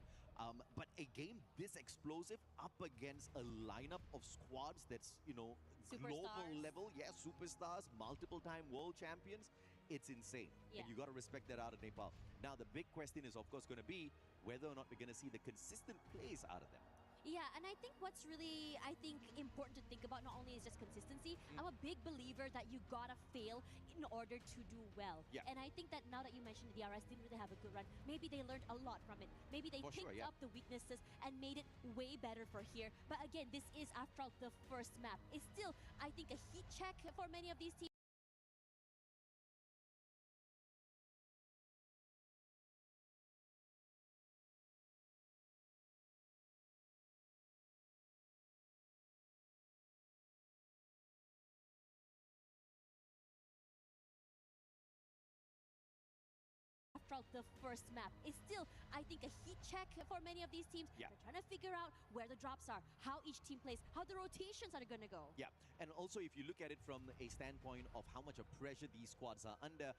But a game this explosive up against a lineup of squads that's, you know, global level, superstars, multiple-time world champions, it's insane. And you got to respect that out of Nepal. Now, the big question is, of course, going to be whether or not we're going to see the consistent plays out of them. Yeah, and I think what's really, important to think about not only is just consistency. I'm a big believer that you gotta fail in order to do well. And I think that now that you mentioned the DRS didn't really have a good run, maybe they learned a lot from it. Maybe they picked up the weaknesses and made it way better for here. But again, this is after all the first map. It's still, I think, a heat check for many of these teams. throughout the first map. It's still, I think, a heat check for many of these teams. Yeah. They're trying to figure out where the drops are, how each team plays, how the rotations are going to go. Yeah, and also if you look at it from a standpoint of how much of pressure these squads are under,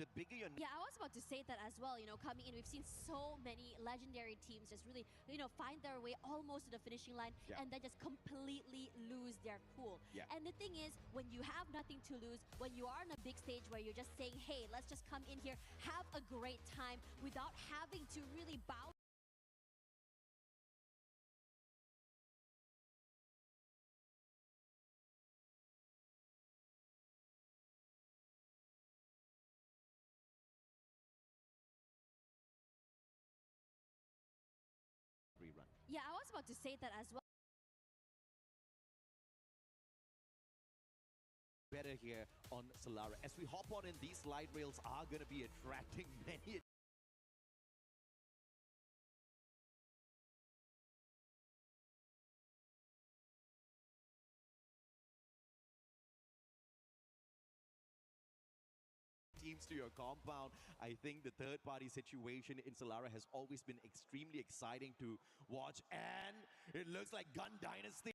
the bigger your... Yeah, I was about to say that as well. You know, coming in, we've seen so many legendary teams just really, you know, find their way almost to the finishing line and then just completely lose their cool. Yeah. And the thing is, when you have nothing to lose, when you are on a big stage where you're just saying, hey, let's just come in here, have a great time without having to really bow rerun. Yeah, I was about to say that as well. Better here on Solara. As we hop on in, these light rails are going to be attracting many teams to your compound. I think the third-party situation in Solara has always been extremely exciting to watch, and it looks like GunDynasty.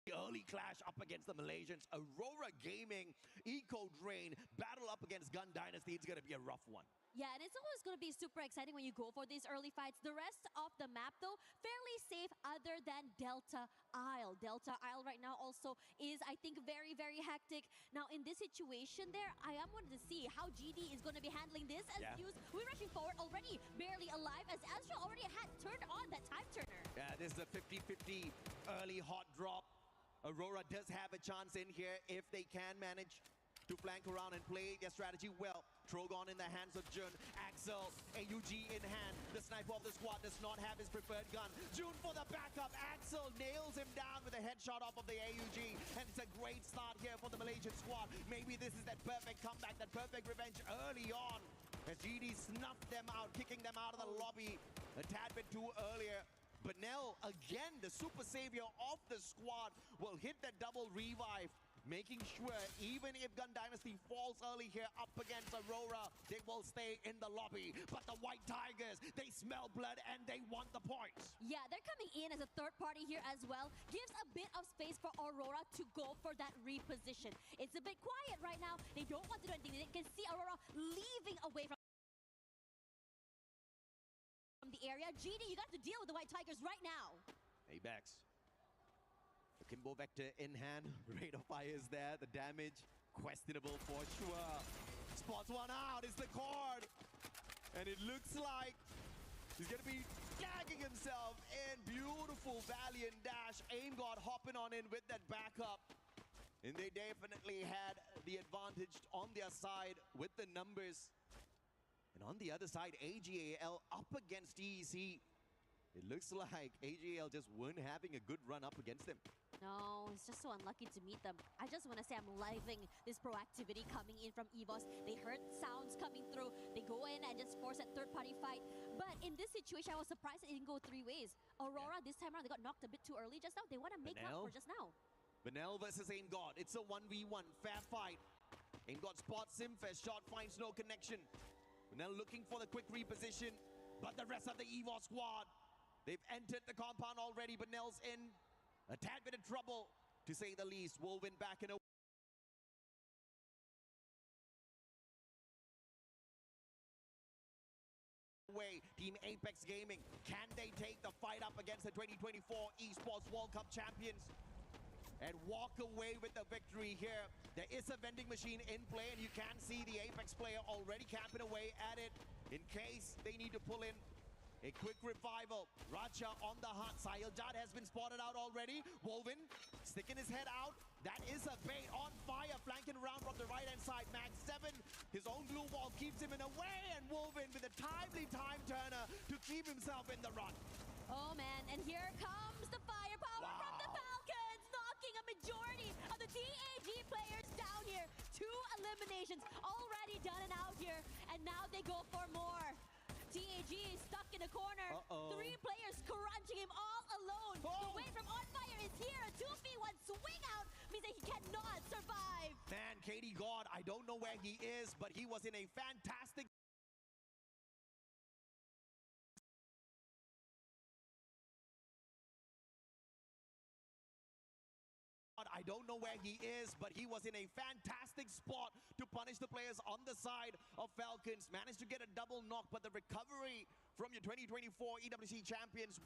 Early clash up against the Malaysians. Aurora Gaming, EQOO Drain, battle up against GunDynasty. It's going to be a rough one. Yeah, and it's always going to be super exciting when you go for these early fights. The rest of the map, though, fairly safe other than AG.AL. AG.AL right now also is, I think, very, very hectic. Now, in this situation there, I am wanting to see how GD is going to be handling this. As we're rushing forward already, barely alive, as Astral already had turned on that time turner. Yeah, this is a 50-50 early hot drop. Aurora does have a chance in here if they can manage to flank around and play their strategy well. Trogon in the hands of Jun. Axel, AUG in hand. The sniper of the squad does not have his preferred gun. Jun for the backup. Axel nails him down with a headshot off of the AUG. And it's a great start here for the Malaysian squad. Maybe this is that perfect comeback, that perfect revenge early on. As GD snuffed them out, kicking them out of the lobby a tad bit too earlier. Benel, again, the super savior of the squad, will hit that double revive, making sure even if GunDynasty falls early here up against Aurora, they will stay in the lobby. But the White Tigers, they smell blood and they want the points. Yeah, they're coming in as a third party here as well. Gives a bit of space for Aurora to go for that reposition. It's a bit quiet right now. They don't want to do anything. They can see Aurora leaving away from the area. GD, you got to deal with the White Tigers right now. Apex. The Kimbo Vector in hand. Rate of fire is there. The damage, questionable for sure. Spots one out. It's the cord. And it looks like he's going to be gagging himself in. Beautiful Valiant dash. AimGod hopping on in with that backup. And they definitely had the advantage on their side with the numbers. And on the other side, AG.AL up against DEC. It looks like AG.AL just weren't having a good run up against them. No, it's just so unlucky to meet them. I just want to say I'm living this proactivity coming in from EVOS. They heard sounds coming through. They go in and just force that third-party fight. But in this situation, I was surprised it didn't go three ways. Aurora, this time around, they got knocked a bit too early just now. They want to make up for just now. Benel versus AimGod. It's a 1v1. Fair fight. AimGod spots him. First shot finds no connection. Benel looking for the quick reposition, but the rest of the EVOS squad, they've entered the compound already. Benel's in a tad bit of trouble, to say the least. Wolven back in a way. Team Apex Gaming, can they take the fight up against the 2024 Esports World Cup champions and walk away with the victory here? There is a vending machine in play, and you can see the Apex player already camping away at it in case they need to pull in a quick revival. Raja on the hunt. Sayuljad has been spotted out already. Wolven sticking his head out. That is a bait on fire, flanking around from the right-hand side. Max 7, his own glue wall keeps him in a way, and Wolven with a timely time turner to keep himself in the run. Oh man, and here comes the firepower from the Falcons, knocking a majority of the DAG players down here. 2 eliminations already done and out here, and now they go for more. TAG is stuck in the corner. Uh-oh. 3 players crunching him all alone. Oh. The wave from On Fire is here. A 2v1 swing out means that he cannot survive. Man, Katie God, I don't know where he is, but he was in a fantastic I don't know where he is, but he was in a fantastic spot to punish the players on the side of Falcons. Managed to get a double knock, but the recovery from your 2024 EWC champions,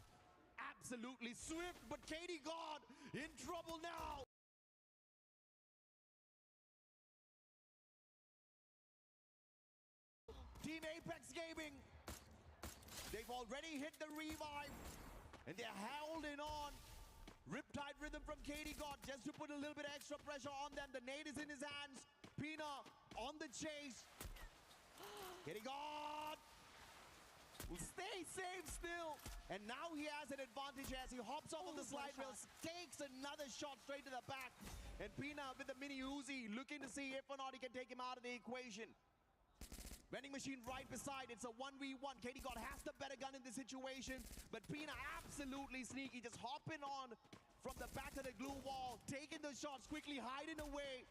absolutely swift, but Katie God in trouble now. Team Apex Gaming, they've already hit the revive, and they're holding on. Riptide rhythm from Katie God just to put a little bit of extra pressure on them. The nade is in his hands. Pina on the chase. Katie God will stay safe still. And now he has an advantage as he hops off of the slide rails, takes another shot straight to the back. And Pina with the mini Uzi looking to see if or not he can take him out of the equation. Vending machine right beside, it's a 1v1. Katie God has the better gun in this situation, but Pina absolutely sneaky, just hopping on from the back of the glue wall, taking the shots, quickly hiding away.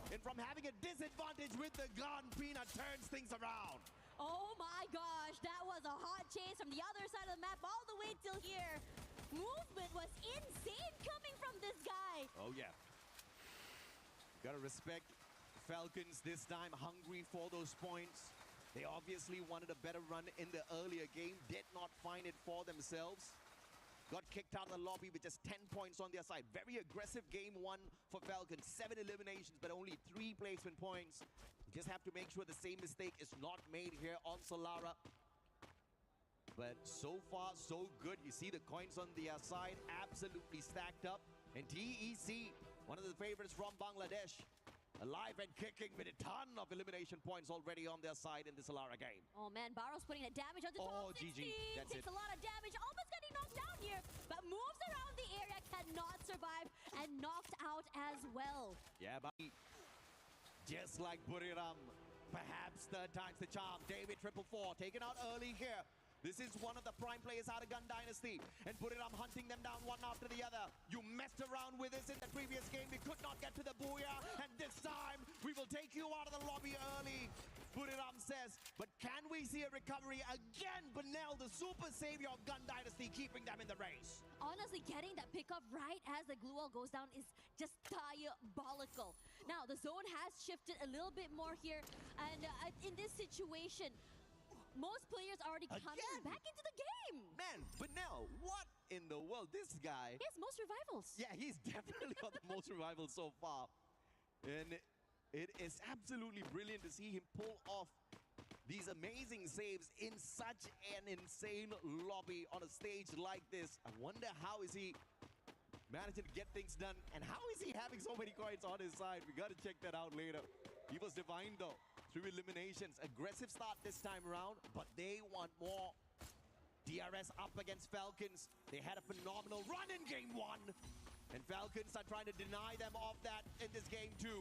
And from having a disadvantage with the gun, Pina turns things around. Oh my gosh, that was a hot chase from the other side of the map all the way till here. Movement was insane coming from this guy. Oh yeah. Gotta respect Falcons this time, hungry for those points. They obviously wanted a better run in the earlier game, did not find it for themselves. Got kicked out of the lobby with just 10 points on their side. Very aggressive game 1 for Falcons. 7 eliminations, but only 3 placement points. You just have to make sure the same mistake is not made here on Solara. But so far, so good. You see the coins on their side absolutely stacked up. And TEC, one of the favorites from Bangladesh, alive and kicking with a ton of elimination points already on their side in this Solara game. Oh man, Barrow's putting the damage on the top 16. GG. That's Takes it. a lot of damage, almost getting knocked down here, but moves around the area, cannot survive, and knocked out as well. Yeah, but just like Buriram, perhaps third time's the charm. David 444 taken out early here. This is one of the prime players out of GunDynasty, and Buriram hunting them down one after the other. You messed around with us in the previous game. We could not get to the Booyah, and this time we will take you out of the lobby early, Buriram says. But can we see a recovery again? Benel, the super savior of GunDynasty, keeping them in the race. Honestly, getting that pickup right as the glue wall goes down is just diabolical. Now, the zone has shifted a little bit more here, and in this situation, most players already coming back into the game. Man, but now, what in the world? This guy... He has most revivals. Yeah, he's definitely got the most revivals so far. And it is absolutely brilliant to see him pull off these amazing saves in such an insane lobby on a stage like this. I wonder how is he managing to get things done, and how is he having so many coins on his side? We got to check that out later. He was divine though. 3 eliminations. Aggressive start this time around, but they want more. DRS up against Falcons. They had a phenomenal run in game 1. And Falcons are trying to deny them of that in this game 2.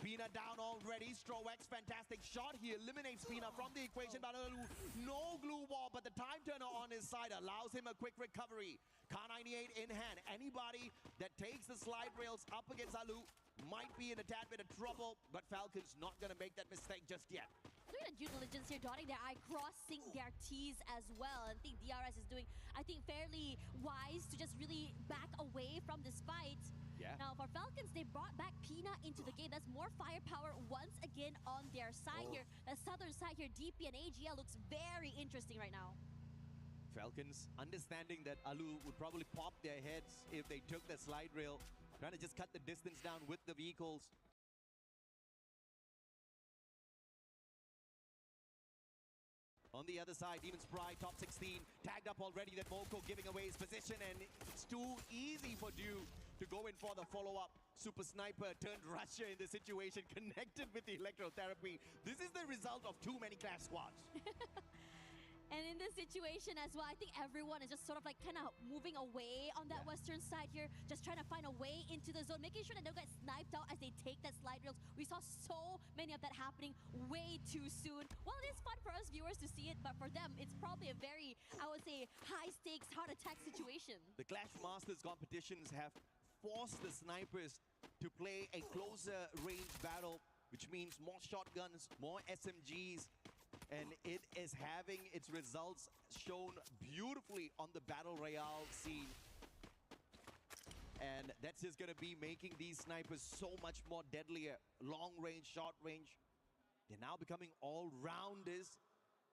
Pina down already. Strowex, fantastic shot. He eliminates Pina from the equation. But no glue wall, but the time turner on his side allows him a quick recovery. K98 in hand. Anybody that takes the slide rails up against Alu might be in a tad bit of trouble, but Falcons not going to make that mistake just yet. Look at the due diligence here, dotting their I, crossing their T's as well. And I think DRS is doing, I think, fairly wise to just really back away from this fight. Yeah. Now, for Falcons, they brought back Pina into the game. That's more firepower once again on their side here. The southern side here, DP and AG.AL looks very interesting right now. Falcons understanding that Alu would probably pop their heads if they took the slide rail, trying to just cut the distance down with the vehicles. On the other side, Demon Sprite, top 16, tagged up already. That Moko giving away his position, and it's too easy for Dew to go in for the follow-up. Super Sniper turned Russia in this situation, connected with the electrotherapy. This is the result of too many clash squads. And in this situation as well, I think everyone is just sort of like kind of moving away on that western side here, just trying to find a way into the zone, making sure that they don't get sniped out as they take that slide rails. We saw so many of that happening way too soon. Well, it is fun for us viewers to see it, but for them, it's probably a very, I would say, high-stakes, heart-attack situation. The Clash Masters competitions have forced the snipers to play a closer range battle, which means more shotguns, more SMGs, and it is having its results shown beautifully on the Battle Royale scene. And that's just going to be making these snipers so much more deadlier. Long range, short range. They're now becoming all-rounders.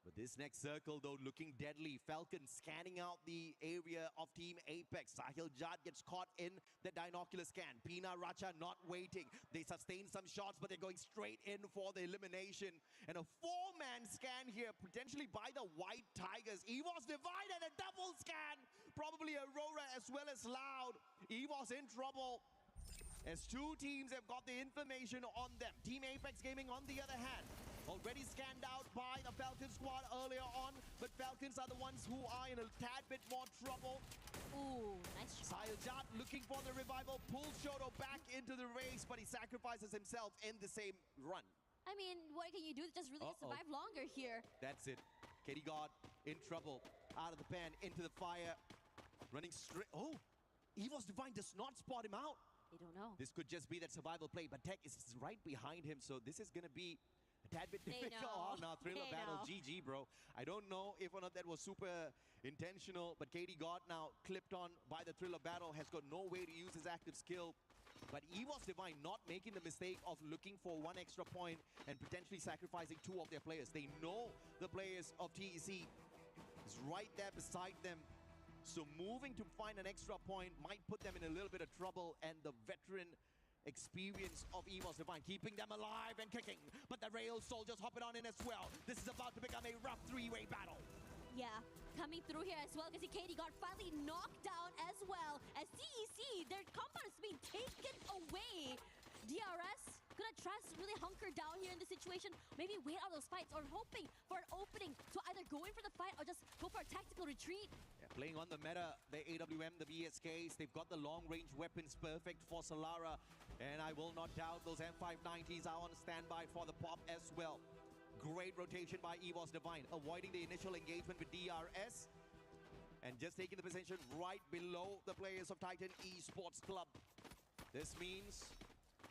But this next circle, though, looking deadly. Falcons scanning out the area of Team Apex. Sahil Jad gets caught in the binocular scan. Pina Racha not waiting. They sustain some shots, but they're going straight in for the elimination. And a four-man scan here, potentially by the White Tigers. EVOS Divine and a double scan. Probably Aurora as well as Loud. EVOS in trouble, as two teams have got the information on them. Team Apex Gaming, on the other hand, already scanned out by the Falcon squad earlier on, but Falcons are the ones who are in a tad bit more trouble. Ooh, nice shot. Sahyajat looking for the revival, pulls Shoto back into the race, but he sacrifices himself in the same run. I mean, what can you do? Just really survive longer here. That's it. Katie God in trouble, out of the pen, into the fire, running straight. Oh, EVOS Divine does not spot him out. They don't know. This could just be that survival play, but Tech is right behind him, so this is going to be a tad bit difficult. Oh, no, Thriller battle, GG, bro. I don't know if or not that was super intentional, but Katie God now clipped on by the Thriller battle, has got no way to use his active skill. But EVOS Divine not making the mistake of looking for one extra point and potentially sacrificing two of their players. They know the players of TEC is right there beside them. So moving to find an extra point might put them in a little bit of trouble, and the veteran experience of EVOS Divine keeping them alive and kicking. But the Rail Soldiers hopping on in as well. This is about to become a rough three-way battle. Yeah, coming through here as well, because Katie got finally knocked down as well. As TEC, their compound is being taken away. DRS gonna try to really hunker down here in this situation. Maybe wait out those fights, or hoping for an opening to either go in for the fight or just go for a tactical retreat. Yeah, playing on the meta, the AWM, the VSKs, they've got the long-range weapons perfect for Solara. And I will not doubt those M590s are on standby for the pop as well. Great rotation by EVOS Divine, avoiding the initial engagement with DRS. And just taking the position right below the players of Titan Esports Club. This means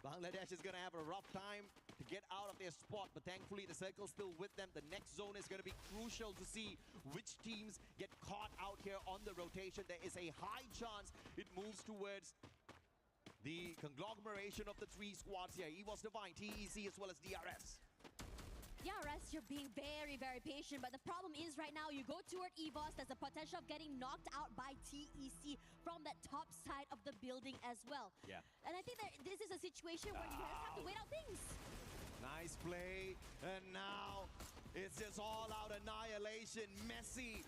Bangladesh is going to have a rough time to get out of their spot, but thankfully the circle's still with them. The next zone is going to be crucial to see which teams get caught out here on the rotation. There is a high chance it moves towards the conglomeration of the three squads here. EVOS Divine, TEC, as well as DRS. DRS, you're being very, very patient, but the problem is right now you go toward EVOS, there's the potential of getting knocked out by TEC from that top side of the building as well. Yeah. And I think that this is a situation where you just have to wait out things. Nice play, and now it's just all-out annihilation. Messy,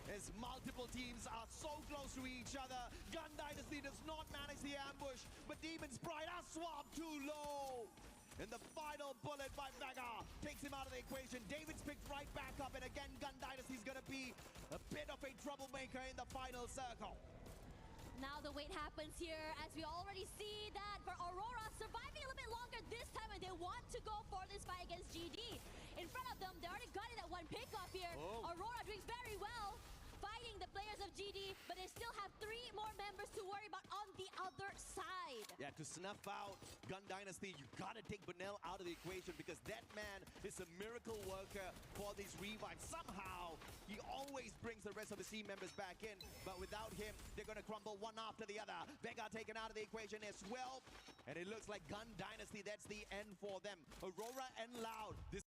as multiple teams are so close to each other. GunDynasty does not manage the ambush, but Demon's Pride are swapped too low. And the final bullet by Vega takes him out of the equation. David's picked right back up, and again, GunDynasty's gonna be a bit of a troublemaker in the final circle. Now the wait happens here, as we already see that for Aurora surviving a little bit longer this time, and they want to go for this fight against GD. In front of them, they already got it at one pickoff here. Oh. Aurora doing very well, fighting the players of GD, but they still have 3 more members to worry about on the other side. Yeah, to snuff out GunDynasty, you gotta take Benel out of the equation, because that man is a miracle worker for these revives. Somehow, he always brings the rest of the team members back in, but without him, they're gonna crumble one after the other. Vega taken out of the equation as well, and it looks like GunDynasty, that's the end for them. Aurora and Loud, this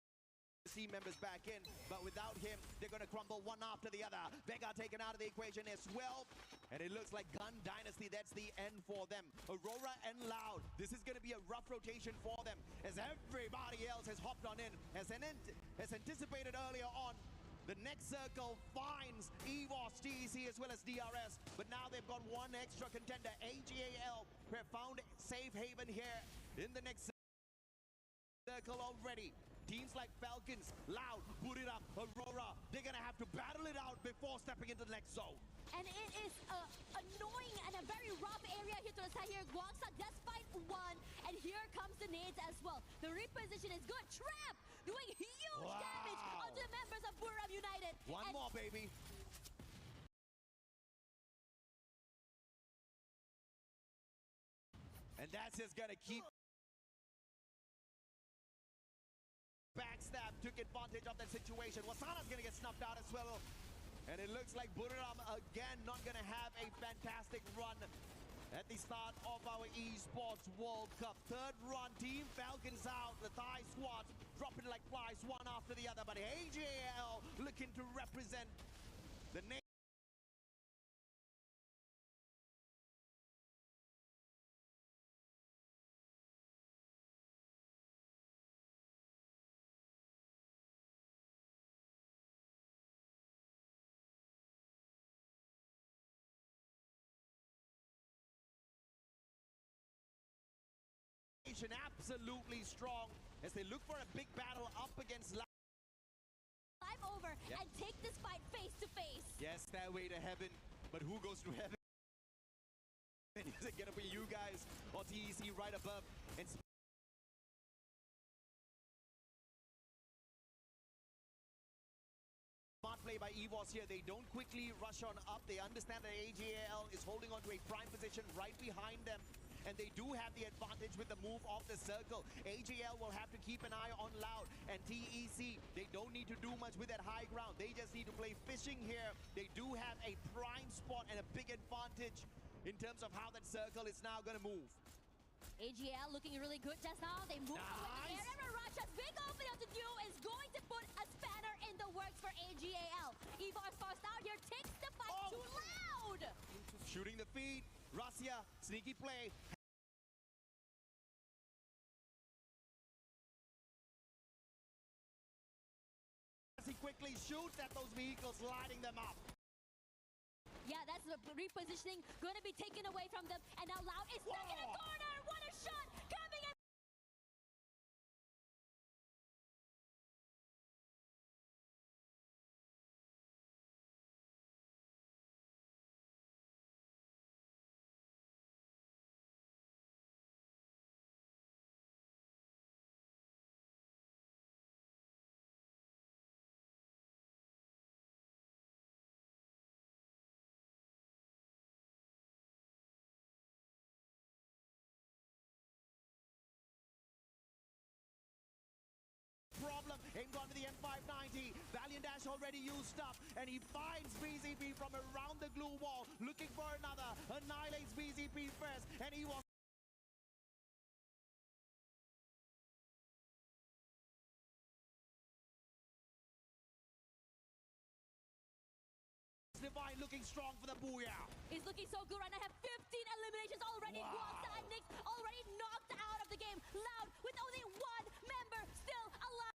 team members back in, but without him, they're going to crumble one after the other. Vega taken out of the equation as well, and it looks like GunDynasty, that's the end for them. Aurora and Loud, this is going to be a rough rotation for them, as everybody else has hopped on in, as anticipated earlier on. The next circle finds EVOS, TEC, as well as DRS, but now they've got one extra contender. AG.AL have found safe haven here in the next circle already. Teams like Falcons, LYON, Buriram, Aurora, they're going to have to battle it out before stepping into the next zone. And it is annoying and a very rough area here to the side here. Guangsa does fight one, and here comes the nades as well. The reposition is good. Trap doing huge damage onto the members of Buriram United. One more, baby. And that's just gonna keep. Backstab took advantage of that situation. Wasana's gonna get snuffed out as well. And it looks like Buriram again not gonna have a fantastic run at the start of our Esports World Cup. Third run, Team Falcons out. The Thai squad dropping like flies one after the other. But AG.AL looking to represent the nation. Absolutely strong as they look for a big battle up against Climb over and take this fight face to face. Yes, stairway to heaven, but who goes to heaven? Is it gonna be you guys or TEC right above? And smart play by EVOS here. They don't quickly rush on up. They understand that AG.AL is holding on to a prime position right behind them. And they do have the advantage with the move off the circle. AG.AL will have to keep an eye on LYON. And TEC, they don't need to do much with that high ground. They just need to play fishing here. They do have a prime spot and a big advantage in terms of how that circle is now going to move. AG.AL looking really good just now. They move away there. And Rasha's big opening to do is going to put a spanner in the works for AG.AL. EVOS forced out here, takes the fight too loud. Shooting the feed. Rasya, sneaky play. He quickly shoots at those vehicles, lighting them up. Yeah, that's the repositioning going to be taken away from them. And now LYON is stuck in a corner. What a shot coming in. Problem. Aim gone to the M590. Valiant Dash already used up. And he finds BZP from around the glue wall. Looking for another. Annihilates BZP first. And he was... Divine looking strong for the Booyah. He's looking so good right now. I have 15 eliminations already. Guangsa and Nix already knocked out of the game. LYON with only one member still alive.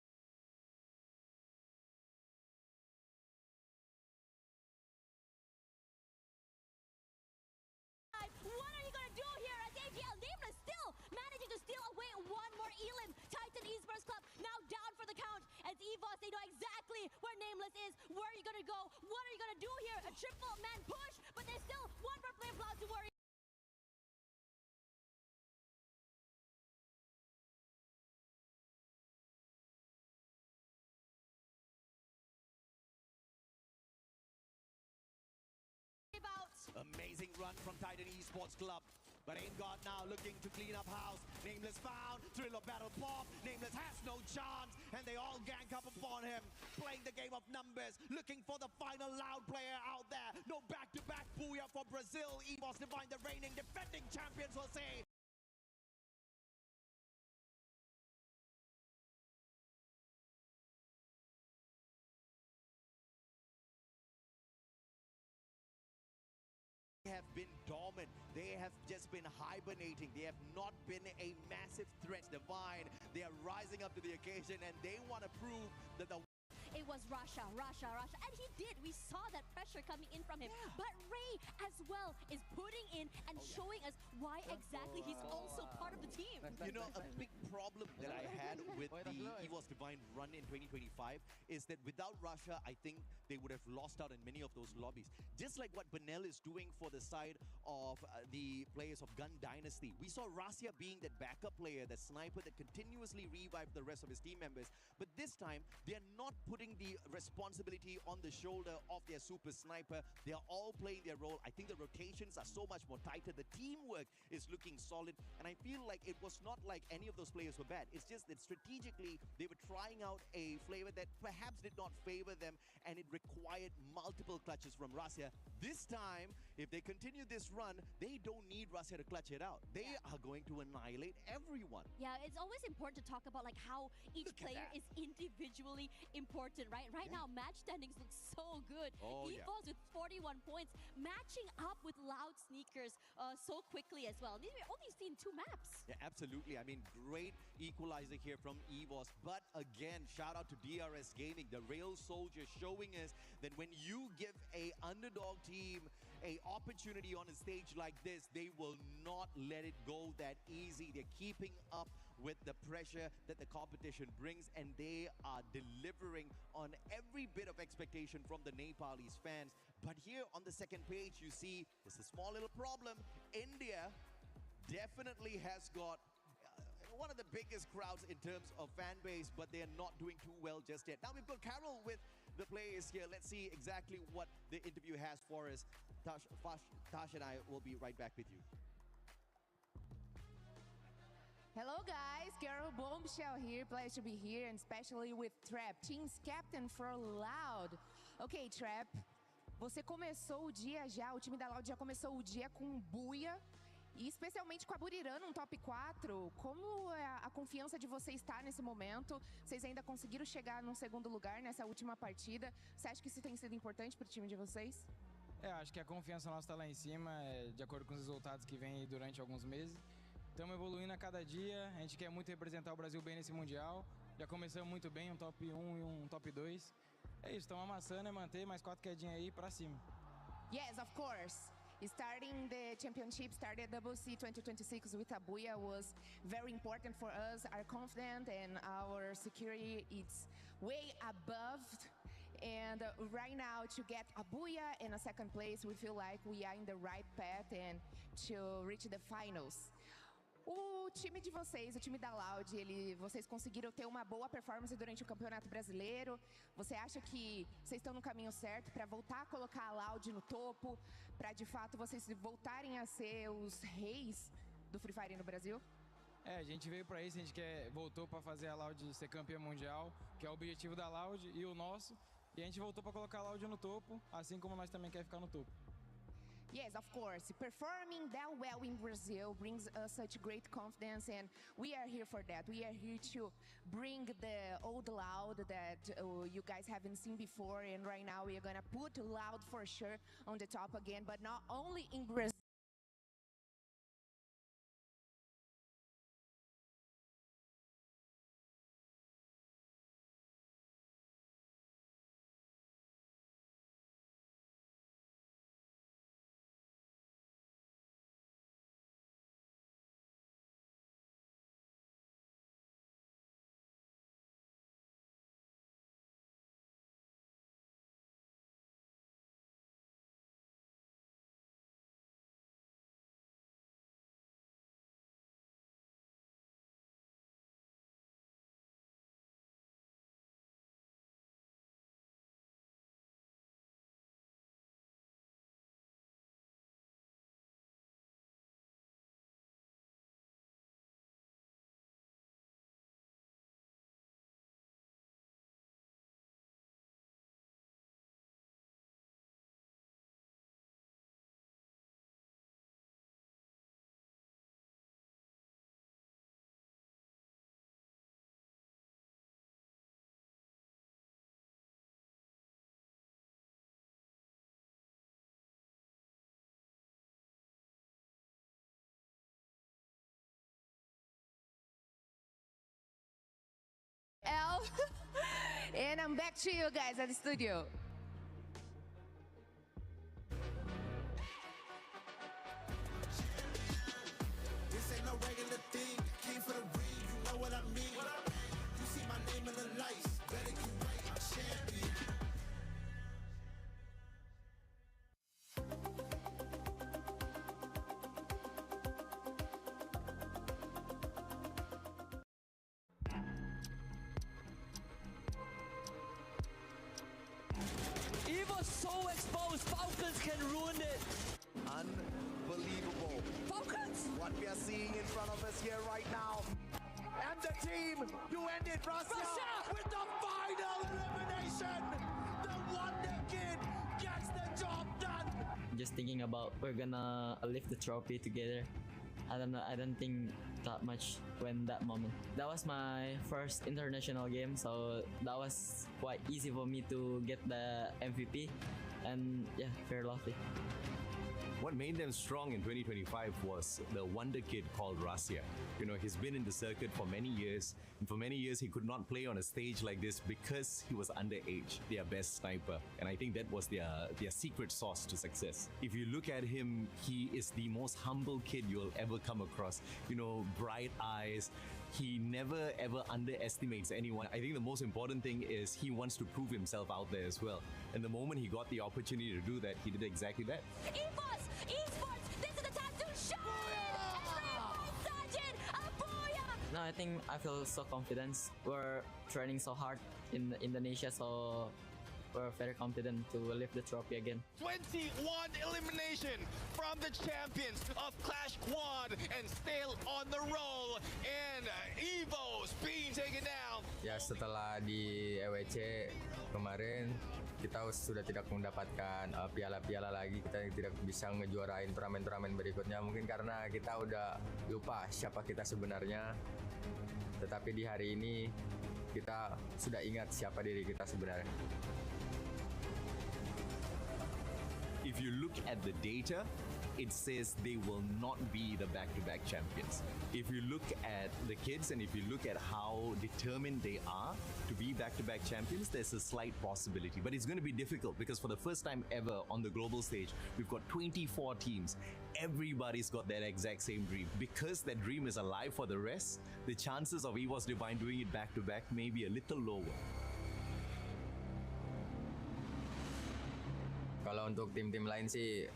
What are you going to do here as AG.AL Nameless still managing to steal away one more elim. Titan Esports Club now down for the count. As EVOS, they know exactly where Nameless is. Where are you going to go? What are you going to do here? A triple man push, but there's still one more player allowed to worry. Amazing run from Titan Esports Club. But AimGod now looking to clean up house. Nameless found. Thriller battle pop. Nameless has no chance. And they all gang up upon him. Playing the game of numbers. Looking for the final LYON player out there. No back-to-back booyah for Brazil. EVOS Divine, the reigning defending champions, will say. Have been dormant. They have just been hibernating. They have not been a massive threat. Divine, they are rising up to the occasion and they want to prove that the... A it was Russia, and he did. We saw that pressure coming in from him. But Ray as well is putting in and showing us why exactly he's also part of the team. You know, a big problem that I had with the EVOS Divine run in 2025 is that without Russia, I think they would have lost out in many of those lobbies. Just like what Benel is doing for the side of the players of GunDynasty. We saw Rasia being that backup player, that sniper that continuously revived the rest of his team members. But this time, they are not putting the responsibility on the shoulder of their super sniper. They are all playing their role. I think the rotations are so much more tighter. The teamwork is looking solid. And I feel like it was not like any of those players were bad. It's just that strategically, they were trying out a flavor that perhaps did not favor them, and it required multiple clutches from Rasia. This time, if they continue this run, they don't need Rasia to clutch it out. They are going to annihilate everyone. Yeah, it's always important to talk about like how each player is individually important, right? Right now, match standings look so good. EVOS with 41 points, matching up with Loud Sneakers so quickly as well. We've only seen 2 maps. Yeah, absolutely. I mean, great equalizer here from EVOS. But again, shout out to DRS Gaming, the Rail Soldier, showing us that when you give a underdog team a opportunity on a stage like this, they will not let it go that easy. They're keeping up with the pressure that the competition brings, and they are delivering on every bit of expectation from the Nepalese fans. But here on the second page, you see there's a small little problem. India definitely has got one of the biggest crowds in terms of fan base, but they're not doing too well just yet. Now we've got Carol with the players here. Let's see exactly what the interview has for us. Tash and I will be right back with you. Hello guys, Carol Bombshell here, pleasure to be here, and especially with Trap, team's captain for Loud. Okay, Trap, você começou o dia já, o time da Loud já começou o dia com buia, e especialmente com a Buriram no top 4. Como é a confiança de você estar nesse momento? Vocês ainda conseguiram chegar num segundo lugar nessa última partida. Você acha que isso tem sido importante para o time de vocês? Acho que a confiança nossa está lá em cima, de acordo com os resultados que vêm durante alguns meses. Estamos evoluindo a cada dia, a gente quer muito representar o Brasil bem nesse Mundial. Já começamos muito bem, um top 1 e um top 2. É isso, estamos amassando, é manter mais 4 quedinhas aí para cima. Yes, of course. Starting the championship, started EWC 2026 with Abuya was very important for us. Our confidence and our security, it's way above. And right now, to get Abuya in a second place, we feel like we are in the right path and to reach the finals. O time de vocês, o time da Loud, vocês conseguiram ter uma boa performance durante o Campeonato Brasileiro. Você acha que vocês estão no caminho certo para voltar a colocar a Loud no topo, para de fato vocês voltarem a ser os reis do Free Fire no Brasil? A gente veio para isso, a gente voltou para fazer a Loud ser campeã mundial, que é o objetivo da Loud e o nosso. E a gente voltou para colocar a Loud no topo, assim como nós também queremos ficar no topo. Yes, of course. Performing that well in Brazil brings us such great confidence, and we are here for that. We are here to bring the old Loud that you guys haven't seen before, and right now we are gonna put Loud for sure on the top again, but not only in Brazil. And I'm back to you guys at the studio. This ain't no regular thing. Came for the ring, you know what I mean. You see my name in the lights. Better get right, I'm champion. EVOS so exposed, Falcons can ruin it. Unbelievable. Falcons! What we are seeing in front of us here right now. And the team to end it, Russia, with the final elimination. The Wonder Kid gets the job done. Just thinking about we're gonna lift the trophy together. I don't know. I don't think that much when that moment. That was my first international game, so that was quite easy for me to get the MVP, and yeah, very lovely. What made them strong in 2025 was the wonder kid called Russia. You know, he's been in the circuit for many years, and for many years he could not play on a stage like this because he was underage, their best sniper. And I think that was their secret sauce to success. If you look at him, he is the most humble kid you'll ever come across. You know, bright eyes. He never ever underestimates anyone. I think the most important thing is he wants to prove himself out there as well. And the moment he got the opportunity to do that, he did exactly that. EVOS Esports, this is the time to shine! Sergeant, Booyah! No, I think I feel so confident. We're training so hard in Indonesia, so we're very confident to lift the trophy again. 21 elimination from the champions of Clash Squad and still on the roll. And EVOS being taken down. Ya, setelah di EWC kemarin kita sudah tidak mendapatkan piala-piala lagi, kita tidak bisa ngejuarain turnamen-turnamen berikutnya mungkin karena kita udah lupa siapa kita sebenarnya. Tetapi di hari ini kita sudah ingat siapa diri kita sebenarnya. If you look at the data, it says they will not be the back-to-back champions. If you look at the kids and if you look at how determined they are to be back-to-back champions, there's a slight possibility. But it's going to be difficult because for the first time ever on the global stage, we've got 24 teams. Everybody's got that exact same dream. Because that dream is alive for the rest, the chances of EVOS Divine doing it back-to-back may be a little lower. Kalau untuk tim-tim lain sih,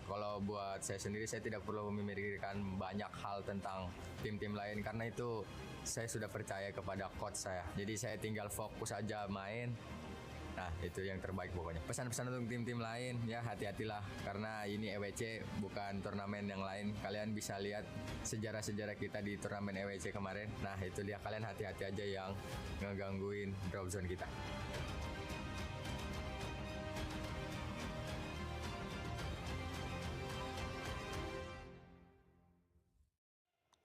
kalau buat saya sendiri saya tidak perlu memikirkan banyak hal tentang tim-tim lain karena itu saya sudah percaya kepada coach saya. Jadi saya tinggal fokus aja main. Nah, itu yang terbaik pokoknya. Pesan-pesan untuk tim-tim lain, ya hati-hatilah karena ini EWC bukan turnamen yang lain. Kalian bisa lihat sejarah-sejarah kita di turnamen EWC kemarin. Nah, itu dia, kalian hati-hati aja yang ngegangguin drop zone kita.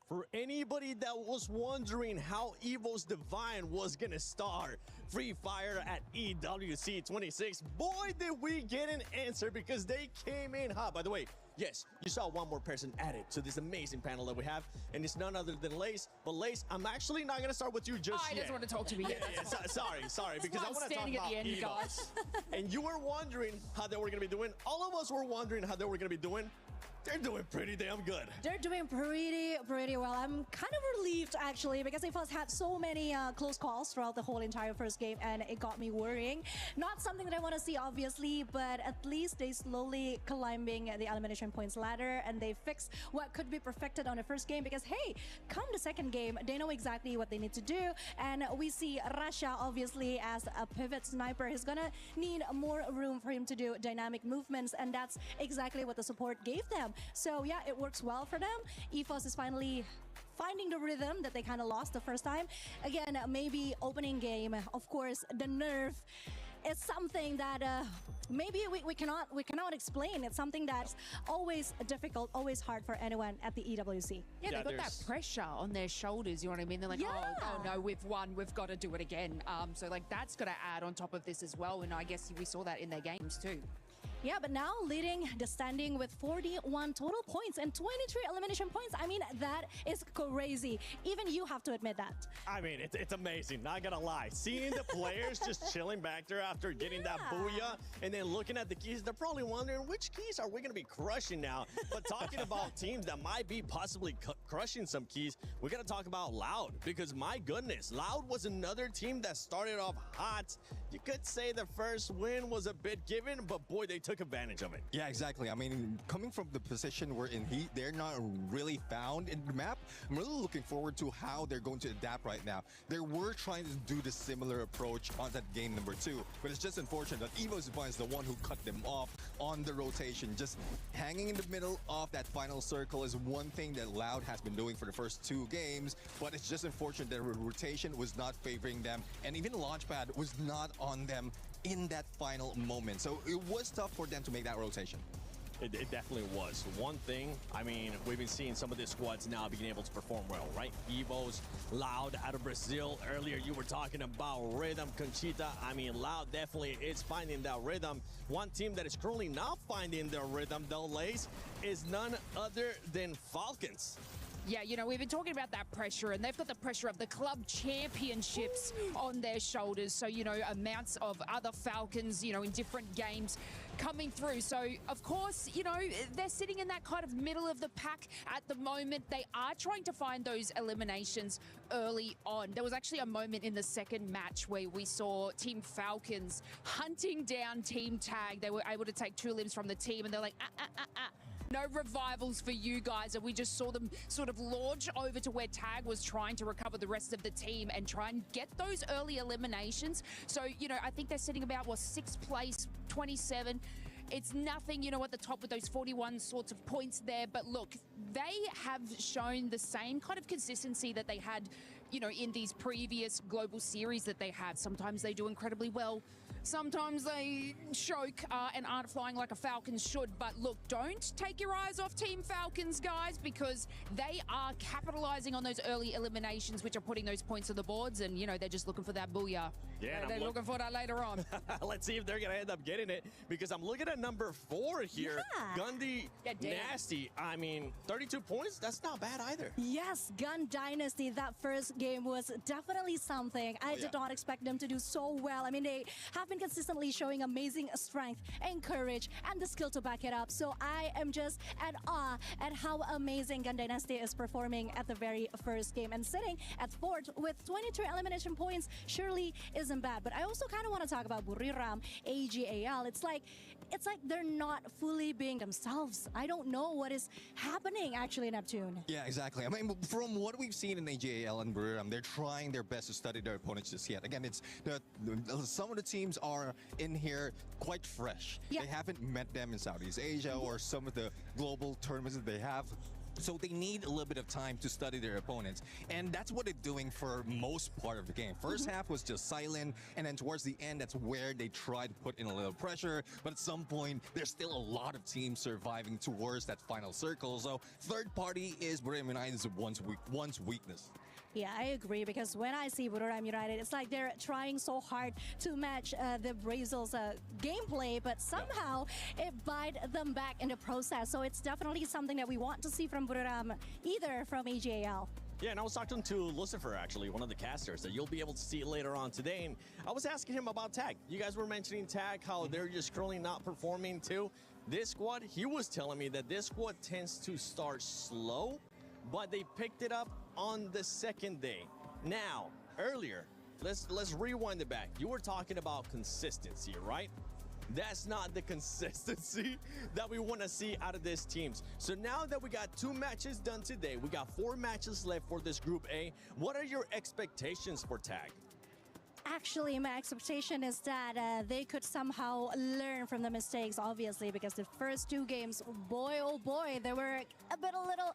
For anybody that was wondering how EVOS Divine was gonna start Free Fire at EWC26, boy did we get an answer because they came in hot. By the way, yes, you saw one more person added to this amazing panel that we have, and it's none other than Lace. But Lace, I'm actually not gonna start with you just yet. I just want to talk to me. Sorry, because I want to talk about end, EVOS. And you were wondering how they were gonna be doing. All of us were wondering how they were gonna be doing. They're doing pretty damn good. They're doing pretty well. I'm kind of relieved actually because EVOS had so many close calls throughout the whole entire first game and it got me worrying. Not something that I want to see obviously, but at least they slowly climbing the elimination points ladder and they fixed what could be perfected on the first game because hey, come the second game, they know exactly what they need to do. And we see Russia obviously as a pivot sniper. He's gonna need more room for him to do dynamic movements and that's exactly what the support gave them. So yeah, it works well for them. EVOS is finally finding the rhythm that they kind of lost the first time. Again, maybe opening game, of course, the nerf is something that maybe we cannot explain. It's something that's always difficult, always hard for anyone at the EWC. Yeah, they've got that pressure on their shoulders, you know what I mean? They're like, oh no, we've won, we've got to do it again. So like that's got to add on top of this as well. And I guess we saw that in their games too. Yeah, but now leading the standing with 41 total points and 23 elimination points. I mean, that is crazy. Even you have to admit that. I mean, it's amazing, not gonna lie. Seeing the players just chilling back there after getting that booyah and then looking at the keys, they're probably wondering which keys are we gonna be crushing now. But talking about teams that might be possibly crushing some keys, we gotta talk about LYON, because my goodness, LYON was another team that started off hot. You could say the first win was a bit given, but boy, they took advantage of it. Yeah, exactly. I mean, coming from the position we're in heat, they're not really found in the map. I'm really looking forward to how they're going to adapt right now. They were trying to do the similar approach on that game number 2, but it's just unfortunate that EVOS Divine is the one who cut them off on the rotation. Just hanging in the middle of that final circle is one thing that LYON has been doing for the first 2 games, but it's just unfortunate that rotation was not favoring them, and even Launchpad was not on them in that final moment. So it was tough for them to make that rotation. It definitely was. One thing, I mean, we've been seeing some of the squads now being able to perform well, right? EVOS, LYON out of Brazil. Earlier, you were talking about rhythm, Conchita. I mean, LYON definitely is finding that rhythm. One team that is currently not finding their rhythm, though, Lace, is none other than Falcons. Yeah, you know, we've been talking about that pressure, and they've got the pressure of the club championships on their shoulders. So, you know, amounts of other Falcons, you know, in different games coming through. So, of course, you know, they're sitting in that kind of middle of the pack at the moment. They are trying to find those eliminations early on. There was actually a moment in the second match where we saw Team Falcons hunting down Team Tag. They were able to take 2 limbs from the team, and they're like, no revivals for you guys. And we just saw them sort of launch over to where Tag was trying to recover the rest of the team and try and get those early eliminations. So, you know, I think they're sitting about, what, 6th place, 27. It's nothing, you know, at the top with those 41 sorts of points there. But look, they have shown the same kind of consistency that they had, you know, in these previous global series that they had. Sometimes they do incredibly well. Sometimes they choke and aren't flying like a Falcon should. But look, don't take your eyes off Team Falcons, guys, because they are capitalizing on those early eliminations, which are putting those points on the boards. And, you know, they're just looking for that booyah. Yeah, they're looking for that later on. Let's see if they're going to end up getting it, because I'm looking at number 4 here. GunDynasty. I mean, 32 points, that's not bad either. Yes, GunDynasty, that first game was definitely something. I did not expect them to do so well. I mean, they have been consistently showing amazing strength and courage and the skill to back it up. So I am just at awe at how amazing GunDynasty is performing at the very first game. And sitting at 4th with 22 elimination points surely isn't bad. But I also kind of want to talk about Buriram, AG.AL. It's like they're not fully being themselves. I don't know what is happening actually, Neptune. Yeah, exactly. I mean, from what we've seen in AG.AL and Buriram, they're trying their best to study their opponents just yet. Again, it's some of the teams are in here quite fresh. Yeah. They haven't met them in Southeast Asia or some of the global tournaments that they have. So they need a little bit of time to study their opponents. And that's what they're doing for most part of the game. First half was just silent, and then towards the end, that's where they tried to put in a little pressure. But at some point, there's still a lot of teams surviving towards that final circle. So third party is Buriram United's one's weakness. Yeah, I agree, because when I see Buriram United, it's like they're trying so hard to match the Brazil's gameplay, but somehow it bite them back in the process. So it's definitely something that we want to see from Buriram, either from AG.AL. Yeah, and I was talking to Lucifer, actually, one of the casters, that you'll be able to see later on today. And I was asking him about Tag. You guys were mentioning Tag, how they're just currently not performing too. This squad, he was telling me that this squad tends to start slow, but they picked it up on the second day. Now, earlier, let's rewind it back. You were talking about consistency, right? That's not the consistency that we want to see out of these teams. So now that we got 2 matches done today, we got 4 matches left for this Group A. What are your expectations for Tag? Actually, my expectation is that they could somehow learn from the mistakes, obviously, because the first 2 games, boy, oh boy, they were a little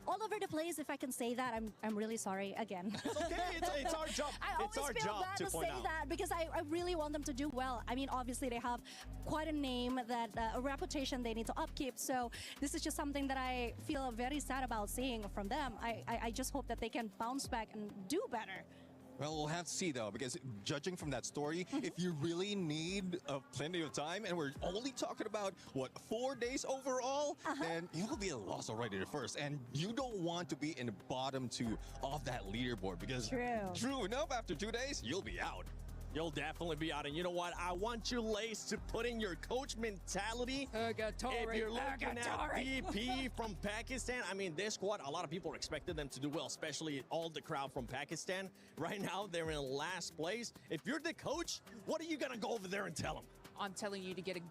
all over the place, if I can say that. I'm really sorry again. It's okay. It's our job. It's our job to say that, because I really want them to do well. I mean, obviously they have quite a name, that a reputation they need to upkeep. So this is just something that I feel very sad about seeing from them. I just hope that they can bounce back and do better. Well, we'll have to see though, because judging from that story, if you really need plenty of time, and we're only talking about what 4 days overall, then you'll be lost already at first, and you don't want to be in the bottom two of that leaderboard because true enough, after 2 days, you'll be out. You'll definitely be out. And you know what? I want you, Lace, to put in your coach mentality. Purgatory. If you're looking at VP from Pakistan, I mean, this squad, a lot of people expected them to do well, especially all the crowd from Pakistan. Right now, they're in last place. If you're the coach, what are you going to go over there and tell them? I'm telling you to get a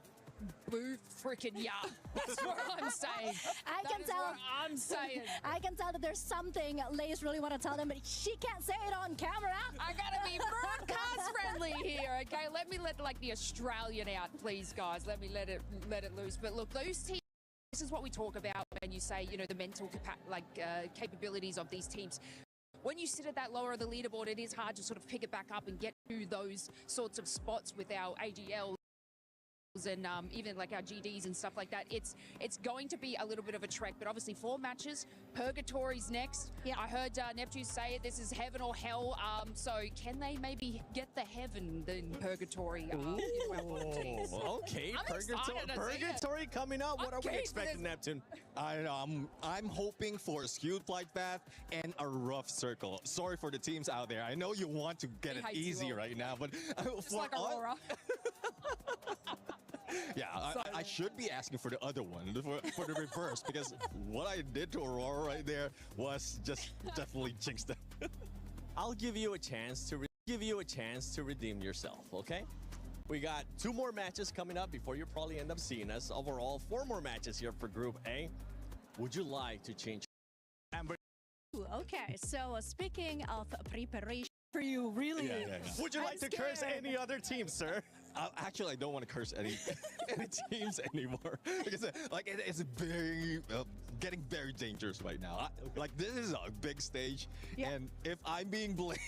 boo freaking yeah. That's what I'm saying. I can tell. What I'm saying. I can tell that there's something Lace really want to tell them, but she can't say it on camera. I gotta be broadcast friendly here, okay? Let me let like the Australian out, please, guys. Let me let it loose. But look, those teams. This is what we talk about when you say, you know, the mental capabilities of these teams. When you sit at that lower of the leaderboard, it is hard to sort of pick it back up and get to those sorts of spots with our AG.AL and even like our GDs and stuff like that. It's going to be a little bit of a trek, but obviously 4 matches. Purgatory's next. Yeah. I heard Neptune say it. This is heaven or hell. So can they maybe get the heaven in Purgatory? Okay, Purgatory coming up. What are we expecting, Neptune? I'm hoping for a skewed flight path and a rough circle. Sorry for the teams out there. I know you want to get it easy right now, but just like Aurora. Yeah, I should be asking for the other one, for the reverse, because what I did to Aurora right there was just definitely jinxed them. I'll give you a chance to redeem yourself, okay? We got 2 more matches coming up before you probably end up seeing us. Overall, 4 more matches here for Group A. Would you like to change? Okay, so speaking of preparation for you, really? Would you like to curse any other team, sir? Actually, I don't want to curse any teams anymore because it's very getting very dangerous right now. Like this is a big stage, and if I'm being blamed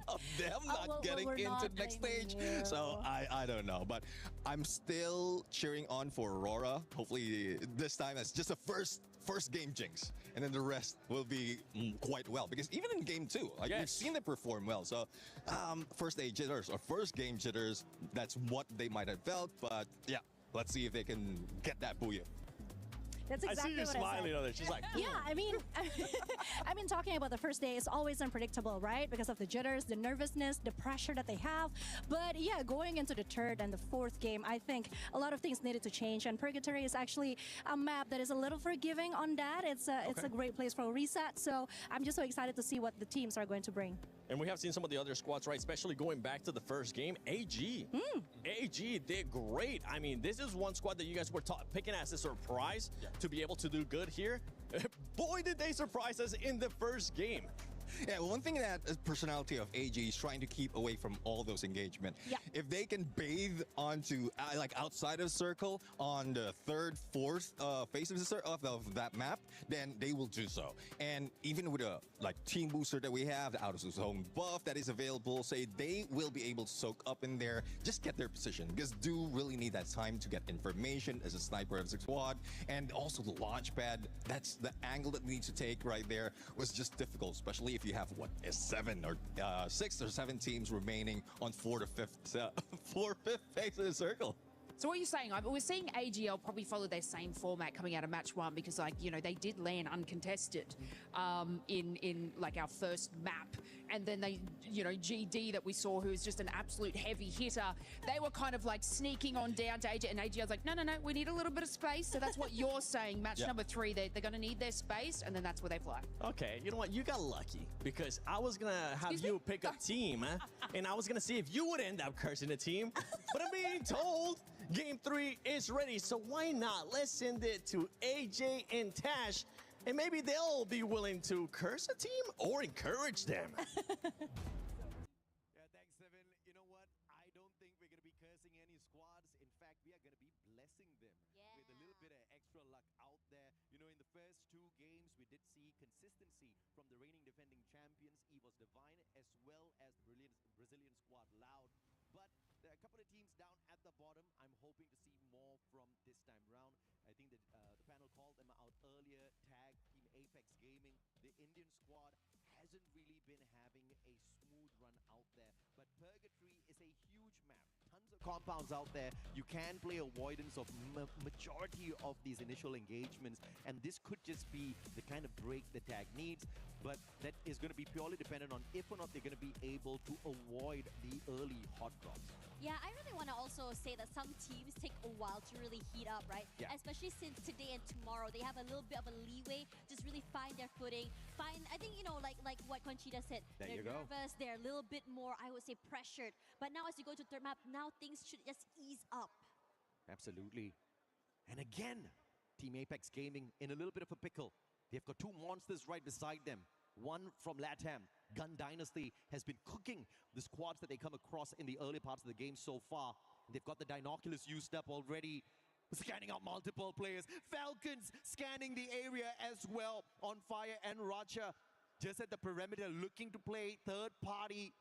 of them not getting into the next stage, so I don't know. But I'm still cheering on for Aurora. Hopefully this time it's just a first game jinx, and then the rest will be quite well, because even in game 2, like we've seen them perform well. So first day jitters or first game jitters, that's what they might have felt. But yeah, let's see if they can get that booyah. That's exactly what I see you smiling on it. She's like, yeah, I mean, talking about the first day is always unpredictable, right? Because of the jitters, the nervousness, the pressure that they have. But yeah, going into the 3rd and the 4th game, I think a lot of things needed to change. And Purgatory is actually a map that is a little forgiving on that. It's a great place for a reset. So I'm just so excited to see what the teams are going to bring. And we have seen some of the other squads, right? Especially going back to the first game, AG. AG did great. I mean, this is one squad that you guys were picking as a surprise to be able to do good here. Boy, did they surprise us in the first game. Yeah, one thing that personality of AG is trying to keep away from all those engagement. Yeah. If they can bathe onto like outside of the circle on the 3rd, 4th phase of that map, then they will do so. And even with a team booster that we have, the out of zone buff that is available, say they will be able to soak up in there, just get their position, because do really need that time to get information as a sniper of the squad, and also the launch pad. That's the angle that we need to take right there was just difficult, especially if you have 7 or 6 or 7 teams remaining on 4th to 5th phase of the circle. So what you're saying, we're seeing AG.AL probably follow their same format coming out of match 1, because they did land uncontested in like our first map, and then they, GD that we saw, who is just an absolute heavy hitter, they were kind of like sneaking on down to AG, and AG.AL's like, no, we need a little bit of space. So that's what you're saying. Match number 3, they're going to need their space, and then that's where they fly. Okay, you know what? You got lucky, because I was going to have you pick a team, and I was going to see if you would end up cursing a team, but I'm being told Game 3 is ready, so why not? Let's send it to AJ and Tash, and maybe they'll be willing to curse a team or encourage them. Thanks, Seven. You know what? I don't think we're going to be cursing any squads. In fact, we are going to be blessing them with a little bit of extra luck out there. You know, in the first 2 games, we did see consistency from the reigning defending champions, EVOS Divine, as well as Brazilian squad LYON. But there are a couple of teams down at the bottom. I'm hoping to see more from this time round. I think that the panel called them out earlier. Tag, Team Apex Gaming, the Indian squad has hasn't really been having a smooth run out there. But Purgatory is a huge map. Tons of compounds out there. You can play avoidance of majority of these initial engagements, and this could just be the kind of break the tag needs, but that is going to be purely dependent on if or not they're going to be able to avoid the early hot drops. Yeah, I really want to also say that some teams take a while to really heat up, right? Yeah. Especially since today and tomorrow, they have a little bit of a leeway, just really find their footing. I think, you know, like what Conchita said, they're nervous, they're a little bit more, I would say, pressured. But now as you go to third map, now things should just ease up. Absolutely. And again, Team Apex Gaming in a little bit of a pickle. They've got two monsters right beside them. One from LATAM. GunDynasty has been cooking the squads that they come across in the early parts of the game so far. They've got the Dinoculus used up already, scanning out multiple players. Falcons scanning the area as well. On fire and Racha just at the perimeter looking to play third party.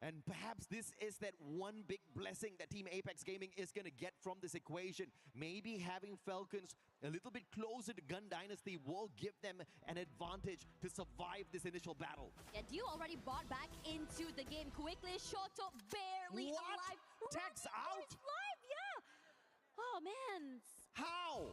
And perhaps this is that one big blessing that Team Apex Gaming is going to get from this equation. Maybe having Falcons a little bit closer to GunDynasty will give them an advantage to survive this initial battle. Yeah, Dio already brought back into the game quickly. Shoto barely alive. Tags out? Live, yeah. Oh, man. How?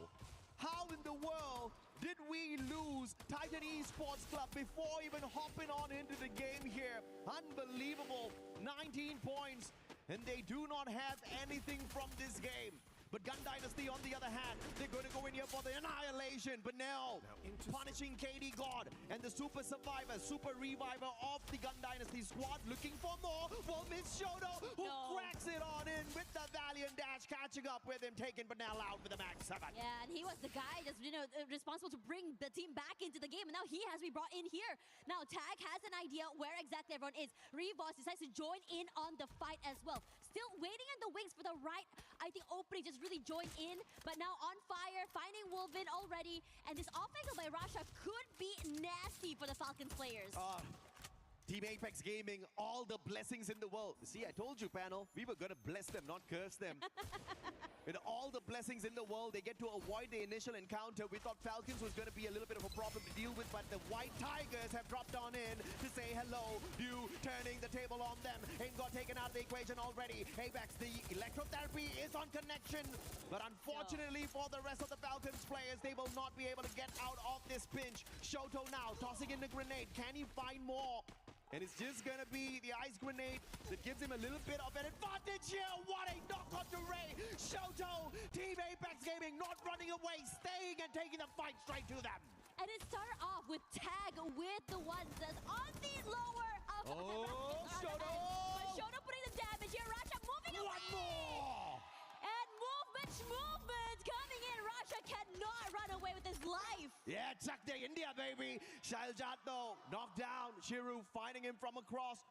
How in the world did we lose Titan Esports Club before even hopping on into the game here? Unbelievable. 19 points, and they do not have anything from this game. But GunDynasty, on the other hand, they're going to go in here for the annihilation. But now punishing KD God and the super survivor, super reviver of the GunDynasty squad, looking for more. Well, Miss Shoto, who cracks it on in with the Valiant dash, catching up with him, taking Banel out with the Max 7. Yeah, and he was the guy that's, you know, responsible to bring the team back into the game, and now he has to be brought in here. Now, Tag has an idea where exactly everyone is. EVOS decides to join in on the fight as well. Still waiting in the wings for the right, I think, opening, just really join in, but now on fire, finding Wolvin already, and this offensive by Rasha could be nasty for the Falcons players. Team Apex Gaming, all the blessings in the world. See, I told you, panel, we were going to bless them, not curse them. With all the blessings in the world, they get to avoid the initial encounter. We thought Falcons was going to be a little bit of a problem to deal with, but the White Tigers have dropped on in to say hello. You turning the table on them. Ain't got taken out of the equation already. Apex, the electrotherapy is on connection, but unfortunately for the rest of the Falcons players, they will not be able to get out of this pinch. Shoto now tossing in the grenade. Can he find more? And it's just going to be the ice grenade that gives him a little bit of an advantage here. What a knock on to Ray. Shoto, Team Apex Gaming not running away, staying and taking the fight straight to them. And it started off with Tag with the ones that's on the lower of Shoto! But Shoto putting the damage here. Rasha moving away. One more! And movement coming in. Rasha cannot run away with his life. Yeah, Chuck the India, baby. Shailjaat, though, knocked down. Shiru finding him from across.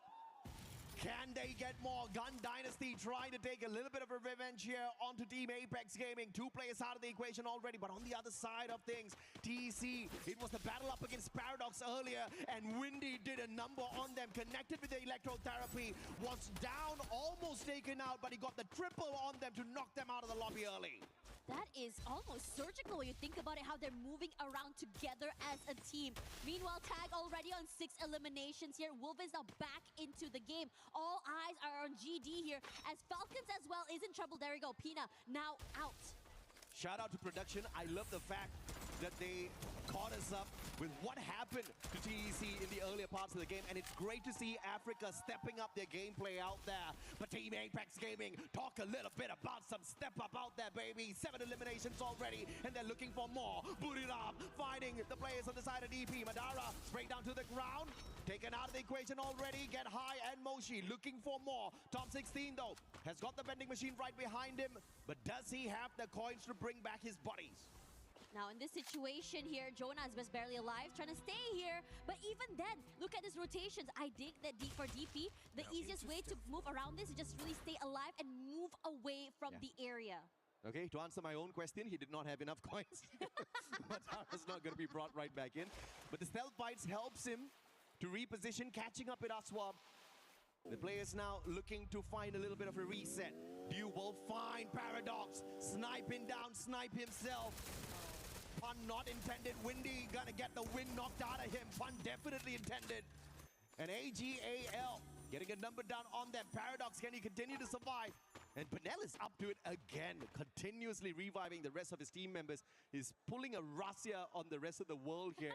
Can they get more? GunDynasty trying to take a little bit of a revenge here onto Team Apex Gaming. Two players out of the equation already, but on the other side of things, TEC, it was the battle up against Paradox earlier, and Windy did a number on them, connected with the electrotherapy, was down, almost taken out, but he got the triple on them to knock them out of the lobby early. That is almost surgical when you think about it, how they're moving around together as a team. Meanwhile, Tag already on 6 eliminations here. Wolvin's now back into the game. All eyes are on GD here, as Falcons as well is in trouble. There we go, Pina now out. Shout out to production. I love the fact that they caught us up with what happened to TEC in the earlier parts of the game, and it's great to see Africa stepping up their gameplay out there. But Team Apex Gaming, talk a little bit about some step up out there, baby. 7 eliminations already, and they're looking for more. Buriram finding the players on the side of DP. Madara straight down to the ground, taken out of the equation already. Get High and Moshi looking for more. Top 16 though has got the vending machine right behind him, but does he have the coins to bring back his buddies? Now in this situation here, Jonah is just barely alive, trying to stay here. But even then, look at his rotations. I think that for DP, the easiest way to move around this is just really stay alive and move away from the area. Okay, to answer my own question, he did not have enough coins. Madara's not going to be brought right back in. But the stealth bites helps him to reposition, catching up with Aswab. The players now looking to find a little bit of a reset. You will find Paradox, sniping down, snipe himself. Pun not intended. Windy gonna get the wind knocked out of him. Pun definitely intended. And AG.AL getting a number down on them. Paradox, can he continue to survive? And Benel is up to it again, continuously reviving the rest of his team members. He's pulling a Russia on the rest of the world here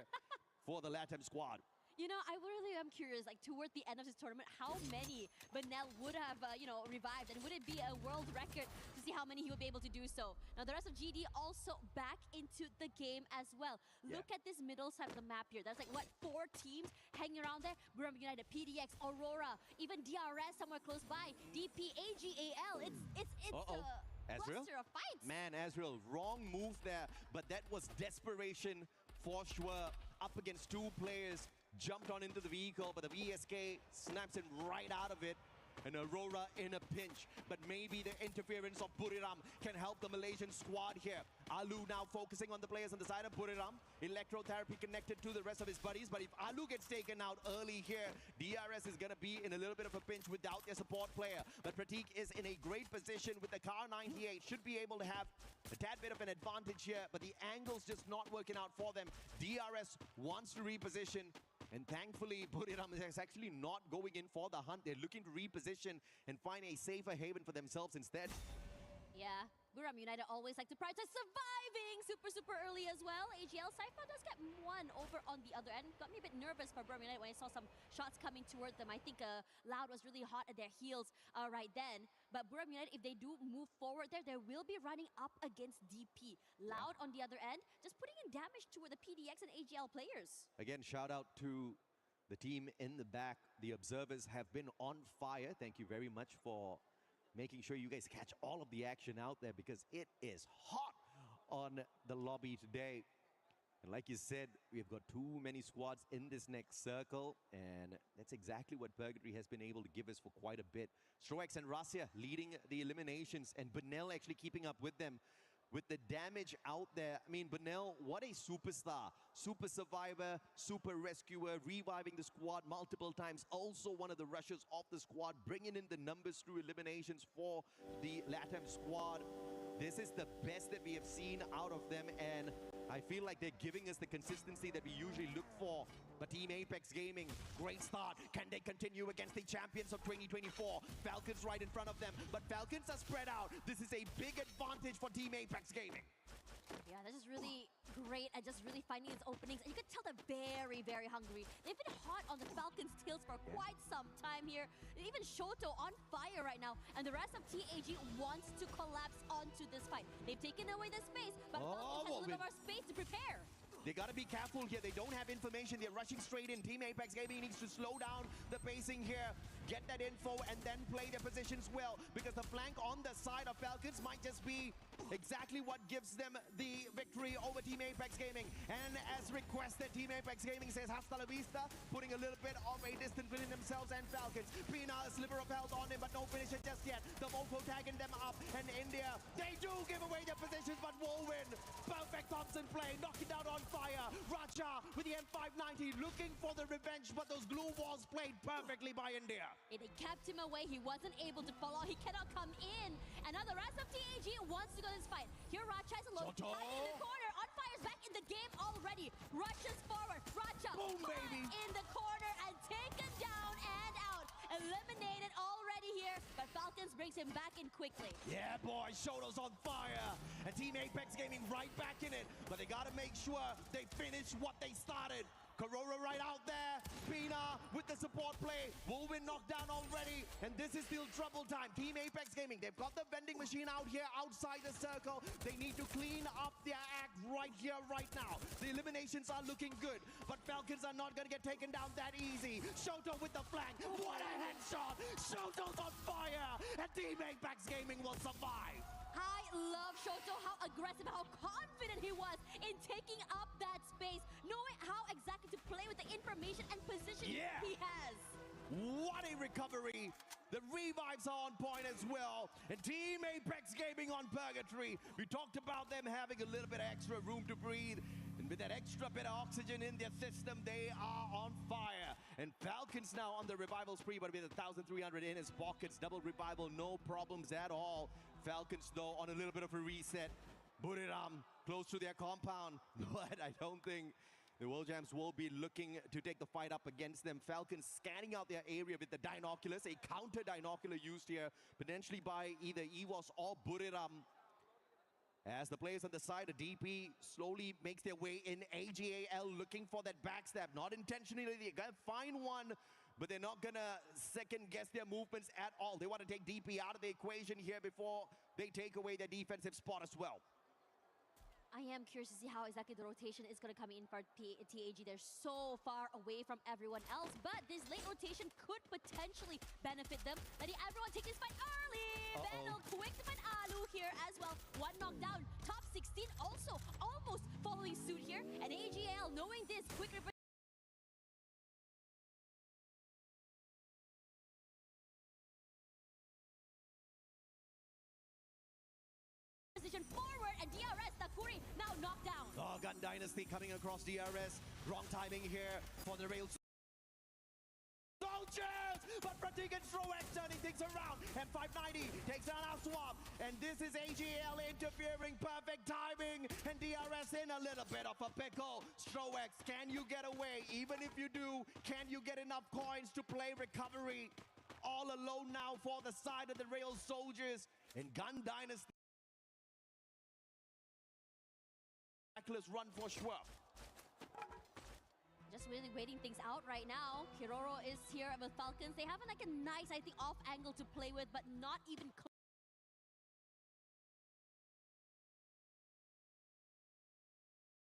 for the LATAM squad. You know, I really am curious, like, toward the end of this tournament, how many Benel would have, you know, revived, and would it be a world record to see how many he would be able to do so? Now, the rest of GD also back into the game as well. Look at this middle side of the map here. That's like, what, 4 teams hanging around there? Buriram United, PDX, Aurora, even DRS somewhere close by, DP, AG.AL. It's a cluster of fights. Man, Azrael, wrong move there, but that was desperation for sure. Up against 2 players. Jumped on into the vehicle, but the VSK snaps him right out of it. And Aurora in a pinch. But maybe the interference of Buriram can help the Malaysian squad here. Alu now focusing on the players on the side of Buriram. Electrotherapy connected to the rest of his buddies. But if Alu gets taken out early here, DRS is going to be in a little bit of a pinch without their support player. But Pratik is in a great position with the Car 98. Should be able to have a tad bit of an advantage here. But the angle's just not working out for them. DRS wants to reposition. And thankfully, Buriram is actually not going in for the hunt. They're looking to reposition and find a safer haven for themselves instead. Yeah, Buriram United always like to prioritize surviving super early as well. AG.AL Cypher does get one over on the other end. Got me a bit nervous for Buriram United when I saw some shots coming toward them. I think Loud was really hot at their heels right then. But Buriram United, if they do move forward there, they will be running up against DP. Loud on the other end, just putting in damage toward the PDX and AG.AL players. Again, shout out to the team in the back. The observers have been on fire. Thank you very much for making sure you guys catch all of the action out there, because it is hot on the lobby today. And like you said, we've got too many squads in this next circle, and that's exactly what Purgatory has been able to give us for quite a bit. Stroex and Rasya leading the eliminations, and Benel actually keeping up with them. With the damage out there, I mean, Benel, what a superstar. Super survivor, super rescuer, reviving the squad multiple times. Also one of the rushers of the squad, bringing in the numbers through eliminations for the LATAM squad. This is the best that we have seen out of them, and I feel like they're giving us the consistency that we usually look for. But Team Apex Gaming, great start. Can they continue against the champions of 2024? Falcons right in front of them, but Falcons are spread out. This is a big advantage for Team Apex Gaming. Yeah, this is really great at just really finding its openings. And you can tell they're very hungry. They've been hot on the Falcons' tails for quite some time here. Even Shoto on fire right now. And the rest of TAG wants to collapse onto this fight. They've taken away the space, but Falcons has a little more space to prepare. They got to be careful here. They don't have information. They're rushing straight in. Team Apex Gaming needs to slow down the pacing here, get that info, and then play their positions well, because the flank on the side of Falcons might just be exactly what gives them the victory over Team Apex Gaming. And as requested, Team Apex Gaming says hasta la vista, putting a little bit of a distance between themselves and Falcons. Pina, a sliver of health on him, but no finisher just yet. The Mofo tagging them up, and India, they do give away their positions, but will win. Perfect Thompson play, knocking down on fire. Raja with the M590 looking for the revenge, but those glue walls played perfectly by India. They kept him away. He wasn't able to follow. He cannot come in. And now the rest of TAG wants to go to this fight. Here Raja is alone. Hiding in the corner. On fire's back in the game already. Rushes forward. Raja in the corner and taken down and out. Eliminated already here, but Falcons brings him back in quickly. Yeah, boy, Shoto's on fire. And Team Apex Gaming right back in it. But they got to make sure they finish what they started. Corora right out there. Pina with the support play. Wolvin knocked down already. And this is still trouble time. Team Apex Gaming, they've got the vending machine out here outside the circle. They need to clean up their act right here, right now. The eliminations are looking good, but Falcons are not going to get taken down that easy. Shoto with the flank. What a headshot. Shoto's on fire. And Team Apex Gaming will survive. I love Shoto, how aggressive, how confident he was in taking up that space, knowing how exactly to play with the information and position he has. What a recovery. The revives are on point as well. And Team Apex Gaming on Purgatory. We talked about them having a little bit of extra room to breathe. And with that extra bit of oxygen in their system, they are on fire. And Falcons now on the revival spree, but with 1,300 in his pockets. Double revival, no problems at all. Falcons, though, on a little bit of a reset. Buriram close to their compound, but I don't think the World Champs will be looking to take the fight up against them. Falcons scanning out their area with the Dinoculars, a counter Dinocular used here, potentially by either EVOS or Buriram. As the players on the side of DP slowly makes their way in, AG.AL looking for that backstab. Not intentionally, they're gonna find one, but they're not gonna second guess their movements at all. They want to take DP out of the equation here before they take away their defensive spot as well. I am curious to see how exactly the rotation is going to come in for TAG. They're so far away from everyone else, but this late rotation could potentially benefit them. Letting everyone take this fight early. Benno quick to find Alu here as well. One knockdown. Top 16 also almost following suit here. And AG.AL knowing this, quick forward, and DRS Takuri now knocked down. Oh, GunDynasty coming across DRS. Wrong timing here for the Rail Soldiers! But Pratik and Stroex turning things around. And 590 takes down our swap. And this is AG.AL interfering. Perfect timing. And DRS in a little bit of a pickle. Stroex, can you get away? Even if you do, can you get enough coins to play recovery? All alone now for the side of the Rail Soldiers. And GunDynasty run for sure. Just really waiting things out right now. Kiroro is here with Falcons. They have like a nice, I think, off angle to play with, but not even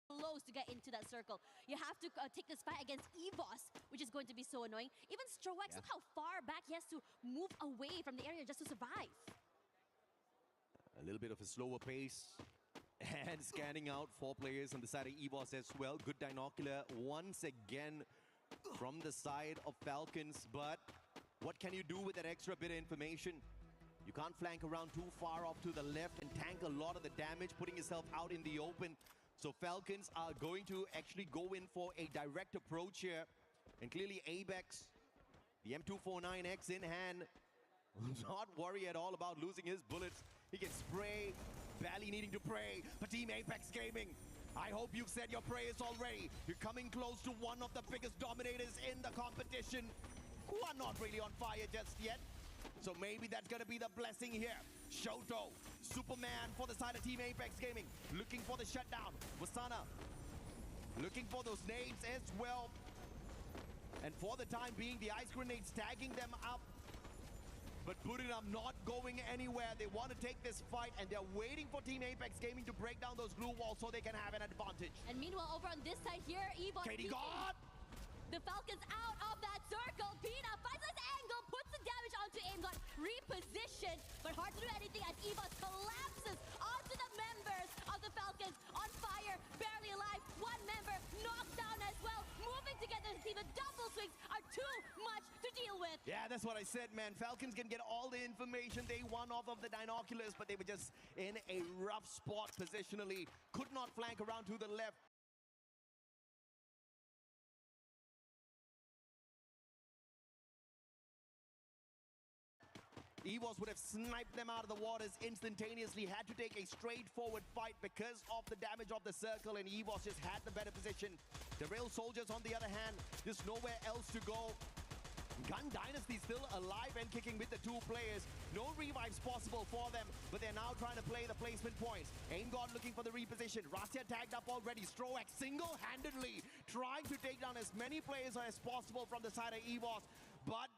close to get into that circle. You have to take this fight against EVOS, which is going to be so annoying. Even Stroex, look how far back he has to move away from the area just to survive. A little bit of a slower pace. And scanning out 4 players on the side of EVOS as well. Good Dinocular once again from the side of Falcons. But what can you do with that extra bit of information? You can't flank around too far off to the left and tank a lot of the damage, putting yourself out in the open. So Falcons are going to actually go in for a direct approach here. And clearly Abex, the M249X in hand, will not worry at all about losing his bullets. He can spray, barely needing to pray. But Team Apex Gaming, I hope you've said your prayers already. You're coming close to one of the biggest dominators in the competition, who are not really on fire just yet. So maybe that's gonna be the blessing here. Shoto, Superman for the side of Team Apex Gaming, looking for the shutdown. Wasana, looking for those nades as well. And for the time being, the ice grenades tagging them up. But Buriram not going anywhere. They want to take this fight, and they're waiting for Team Apex Gaming to break down those glue walls so they can have an advantage. And meanwhile, over on this side here, EVOS Katie God! The Falcons out of that circle. Pina finds this angle, puts the damage onto AimGod, repositioned, but hard to do anything as EVOS collapses onto the members of the Falcons. On fire, barely alive. One member knocked down as well. Moving together as a team, the double swings are too much to deal with. Yeah, that's what I said, man. Falcons can get all the information they want off of the Dinoculars, but they were just in a rough spot positionally. Could not flank around to the left. EVOS would have sniped them out of the waters instantaneously, had to take a straightforward fight because of the damage of the circle, and EVOS just had the better position. The Rail Soldiers, on the other hand, there's nowhere else to go. GunDynasty still alive and kicking with the 2 players. No revives possible for them, but they're now trying to play the placement points. AimGod looking for the reposition. Rasya tagged up already. Stroex single-handedly trying to take down as many players as possible from the side of EVOS, but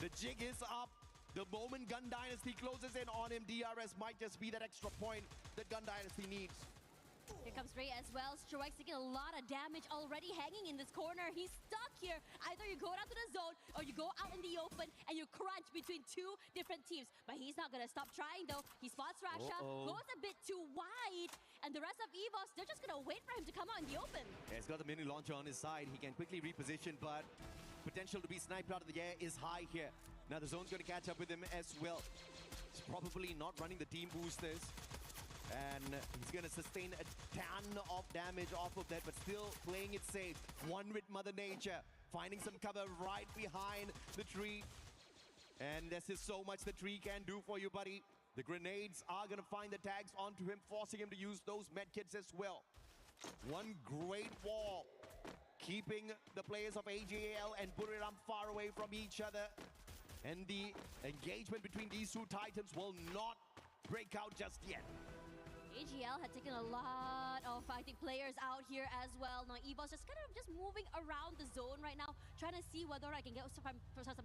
the jig is up. The moment GunDynasty closes in on him, DRS might just be that extra point that GunDynasty needs. Here comes Ray as well. Stroex taking a lot of damage already hanging in this corner. He's stuck here. Either you go down to the zone or you go out in the open and you crunch between 2 different teams. But he's not going to stop trying though. He spots Rasha, goes a bit too wide, and the rest of EVOS, they're just going to wait for him to come out in the open. Yeah, he's got the mini launcher on his side. He can quickly reposition, but potential to be sniped out of the air is high here. Now the zone's going to catch up with him as well. He's probably not running the team boosters. And he's going to sustain a ton of damage off of that, but still playing it safe. One with Mother Nature, finding some cover right behind the tree. And this is so much the tree can do for you, buddy. The grenades are going to find the tags onto him, forcing him to use those medkits as well. One great wall, keeping the players of AG.AL and Buriram far away from each other. And the engagement between these two titans will not break out just yet. AG.AL had taken a lot of fighting players out here as well. Now EVOS just kind of moving around the zone right now, trying to see whether I can get some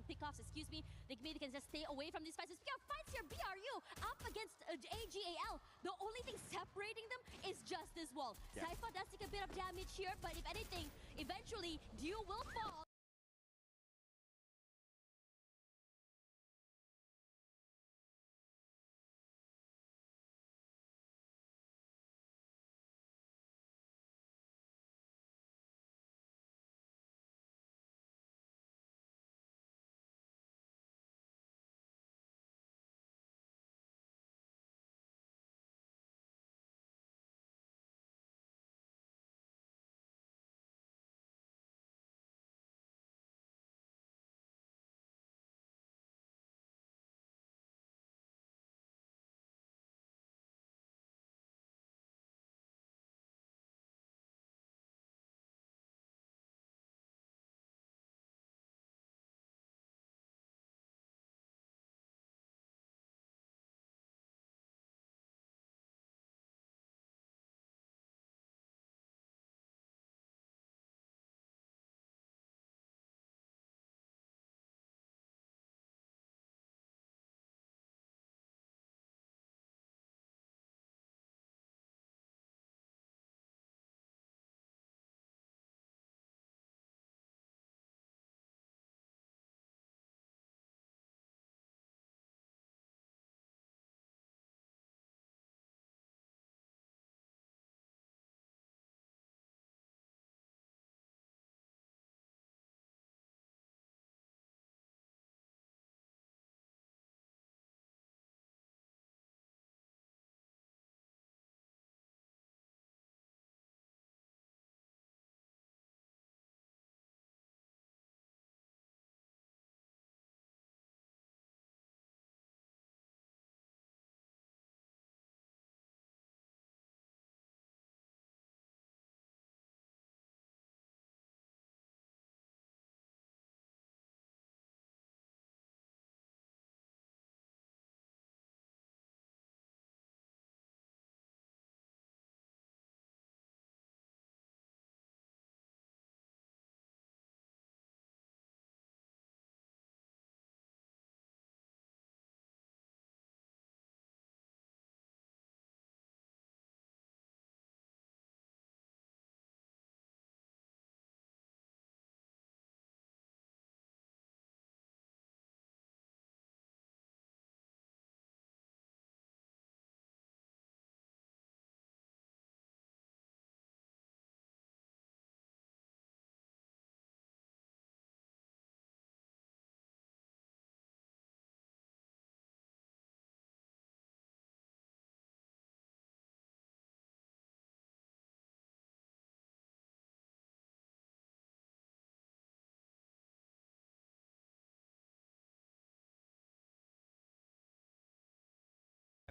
pickoffs. Excuse me. Maybe they can just stay away from these fights. Speaking of fights here, BRU up against AG.AL. The only thing separating them is just this wall. Yeah. Cypher does take a bit of damage here, but if anything, eventually Dew will fall.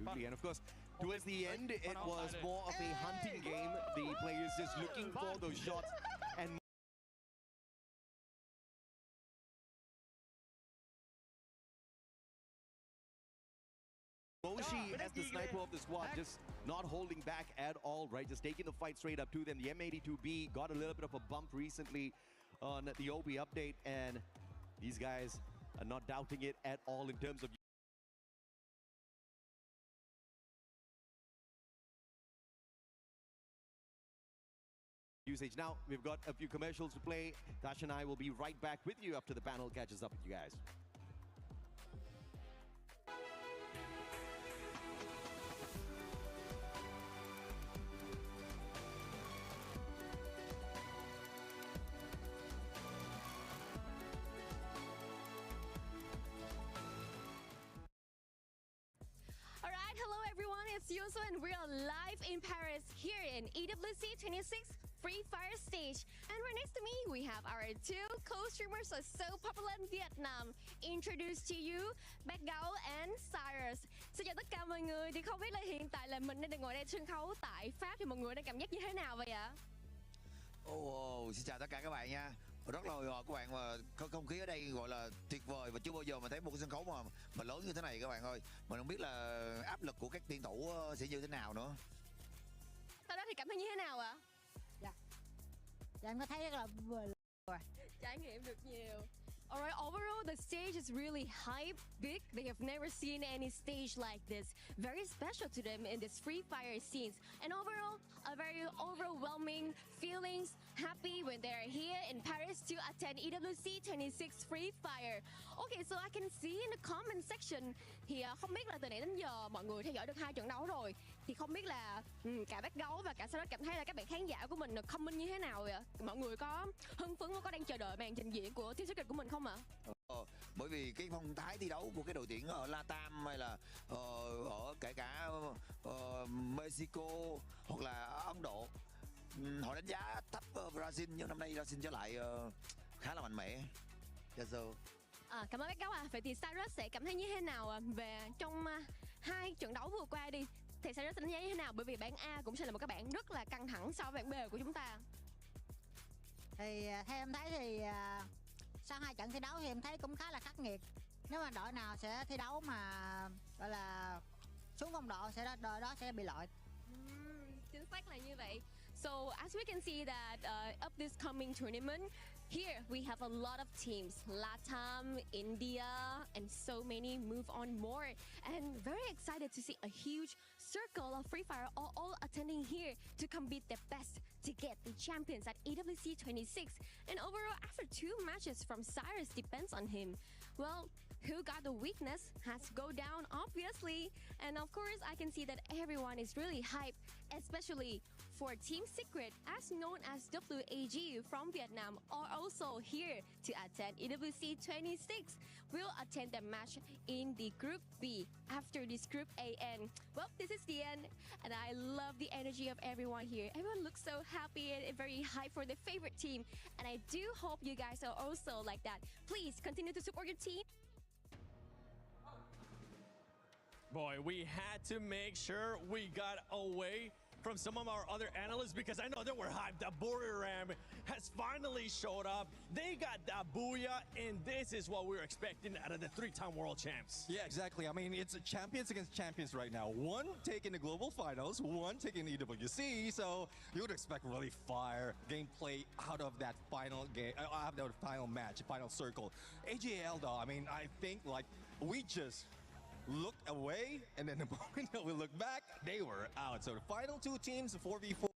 And of course, towards the end, it was more of a hunting game. The players just looking for those shots. And Moshi, as the sniper of the squad, just not holding back at all, right? Just taking the fight straight up to them. The M82B got a little bit of a bump recently on the OB update, and these guys are not doubting it at all in terms of usage. Now, we've got a few commercials to play. Tash and I will be right back with you after the panel catches up with you guys. Yuso, and we are live in Paris here in EWC26 Free Fire stage. And right next to me, we have our two co-streamers who are so popular in Vietnam. Introduce to you, AG.AL and Cyrus. Xin chào tất cả mọi người. Thì không biết là hiện tại là mình đang ngồi đây sân khấu tại Pháp thì mọi người đang cảm giác như thế nào vậy ạ? Xin chào tất cả các bạn nha. Rất là hồi hộp các bạn, mà không khí ở đây gọi là tuyệt vời và chưa bao giờ mà thấy một cái sân khấu mà lớn như thế này các bạn ơi. Mình không biết là áp lực của các tuyển thủ sẽ như thế nào nữa. Sau đó thì cảm thấy như thế nào ạ? Dạ em có thấy rất là vừa rồi. Trải nghiệm được nhiều. Alright, overall the stage is really hype, big. They have never seen any stage like this. Very special to them in this Free Fire scenes. And overall, a very overwhelming feelings, happy when they're here in Paris to attend EWC26 Free Fire. Okay, so I can see in the comment section thì không biết là từ nãy đến giờ mọi người theo dõi được 2 trận đấu rồi. Thì không biết là cả bác gấu và cả sau đó cảm thấy là các bạn khán giả của mình comment như thế nào vậy ạ? Mọi người có hưng phấn và có đang chờ đợi màn trình diễn của team Snickers của mình không ạ? Bởi vì cái phong thái thi đấu của cái đội tuyển ở Latam hay là ở kể cả Mexico hoặc là Ấn Độ, họ đánh giá thấp Brazil, nhưng năm nay Brazil trở lại khá là mạnh mẽ. Cảm ơn bác gấu ạ. Vậy thì Cyrus sẽ cảm thấy như thế nào về trong 2 trận đấu vừa qua đi? Thì Cyrus đánh giá như thế nào? Bởi vì bảng A cũng sẽ là một cái bảng rất là căng thẳng so với bảng B của chúng ta. Thì theo em thấy thì sau 2 trận thi đấu thì em thấy cũng khá là khắc nghiệt. Nếu mà đội nào sẽ thi đấu mà gọi là xuống phong độ sẽ đội đó sẽ bị loại. Chính xác là như vậy. So as we can see that of this coming tournament, here we have a lot of teams, Latam, India, and so many move on more. And very excited to see a huge circle of Free Fire all attending here to compete their best to get the champions at EWC26. And overall, after 2 matches from Cyrus depends on him. Well, who got the weakness has to go down, obviously. And of course, I can see that everyone is really hyped, especially for Team Secret, as known as WAG from Vietnam, are also here to attend EWC26. We'll attend the match in the Group B after this Group A end. Well, this is the end, and I love the energy of everyone here. Everyone looks so happy and very hyped for their favorite team, and I do hope you guys are also like that. Please continue to support your team. Boy, we had to make sure we got away from some of our other analysts because I know they were hyped. The Buriram has finally showed up. They got that booyah, and this is what we were expecting out of the 3-time world champs. Yeah, exactly. I mean, it's champions against champions right now. One taking the global finals, one taking the EWC. So you would expect really fire gameplay out of that final game, out of the final match, final circle. AG.AL though, I mean, I think like we just looked away, and then the moment that we look back, they were out. So the final 2 teams, 4v4.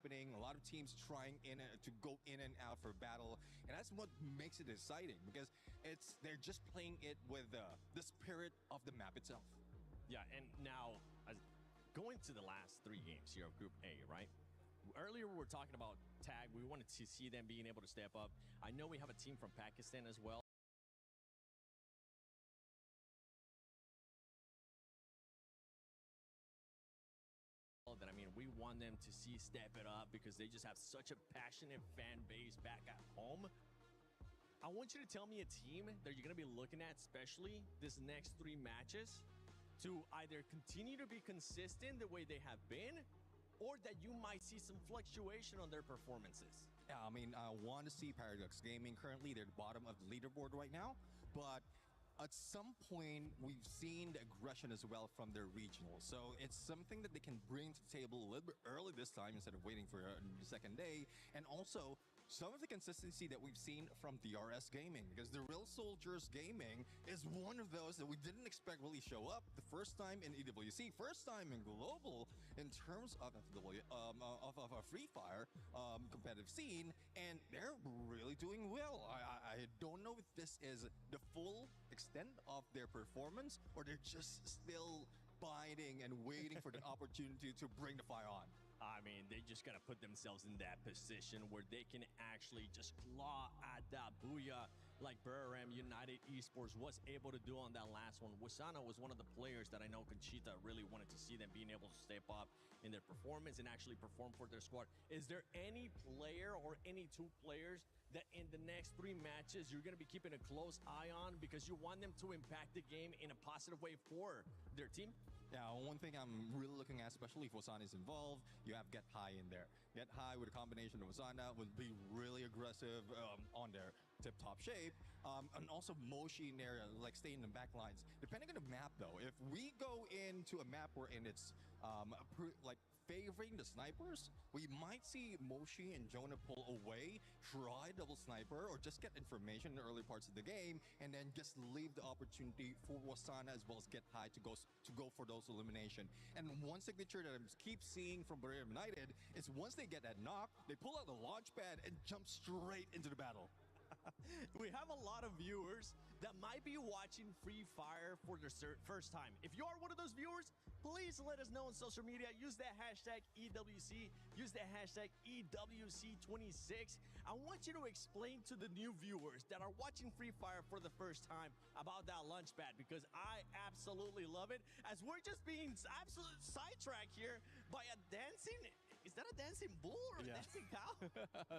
happening. A lot of teams trying to go in and out for battle, and that's what makes it exciting because they're just playing it with the spirit of the map itself. Yeah, and now going to the last 3 games here of Group A, right? Earlier we were talking about tag. We wanted to see them being able to step up. I know we have a team from Pakistan as well. That, I mean, we want them to see step it up because they just have such a passionate fan base back at home. I want you to tell me a team that you're going to be looking at, especially this next 3 matches, to either continue to be consistent the way they have been, or that you might see some fluctuation on their performances. Yeah, I mean, I want to see Paradox Gaming. Currently, they're the bottom of the leaderboard right now, but at some point, we've seen the aggression as well from their regional. So it's something that they can bring to the table a little bit early this time instead of waiting for the second day. And also, some of the consistency that we've seen from DRS Gaming, because the Real Soldiers Gaming is one of those that we didn't expect really show up the first time in EWC, first time in global in terms of a Free Fire competitive scene, and they're really doing well. I don't know if this is the full extent of their performance or they're just still biding and waiting for the opportunity to bring the fire on. I mean, they just got to put themselves in that position where they can actually just claw at that booyah like Buriram United Esports was able to do on that last one. Wasana was one of the players that I know Conchita really wanted to see them being able to step up in their performance and actually perform for their squad. Is there any player or any 2 players that in the next 3 matches you're going to be keeping a close eye on because you want them to impact the game in a positive way for their team? Yeah, one thing I'm really looking at, especially if Wasana is involved, you have Get High in there. Get High with a combination of Wasana would be really aggressive on their tip-top shape. And also Moshi in there, like staying in the back lines. Depending on the map, though, if we go into a map wherein it's like favoring the snipers, we might see Moshi and Jonah pull away, try double sniper, or just get information in the early parts of the game, and then just leave the opportunity for Wasana as well as Get High to go for those elimination. And one signature that I keep seeing from Buriram United is once they get that knock, they pull out the launch pad and jump straight into the battle. We have a lot of viewers that might be watching Free Fire for their first time. If you are one of those viewers, please let us know on social media. Use that hashtag EWC. Use that hashtag EWC26. I want you to explain to the new viewers that are watching Free Fire for the first time about that launch pad, because I absolutely love it, as we're just being absolutely sidetracked here by a dancing... Is that a dancing bull or a dancing cow?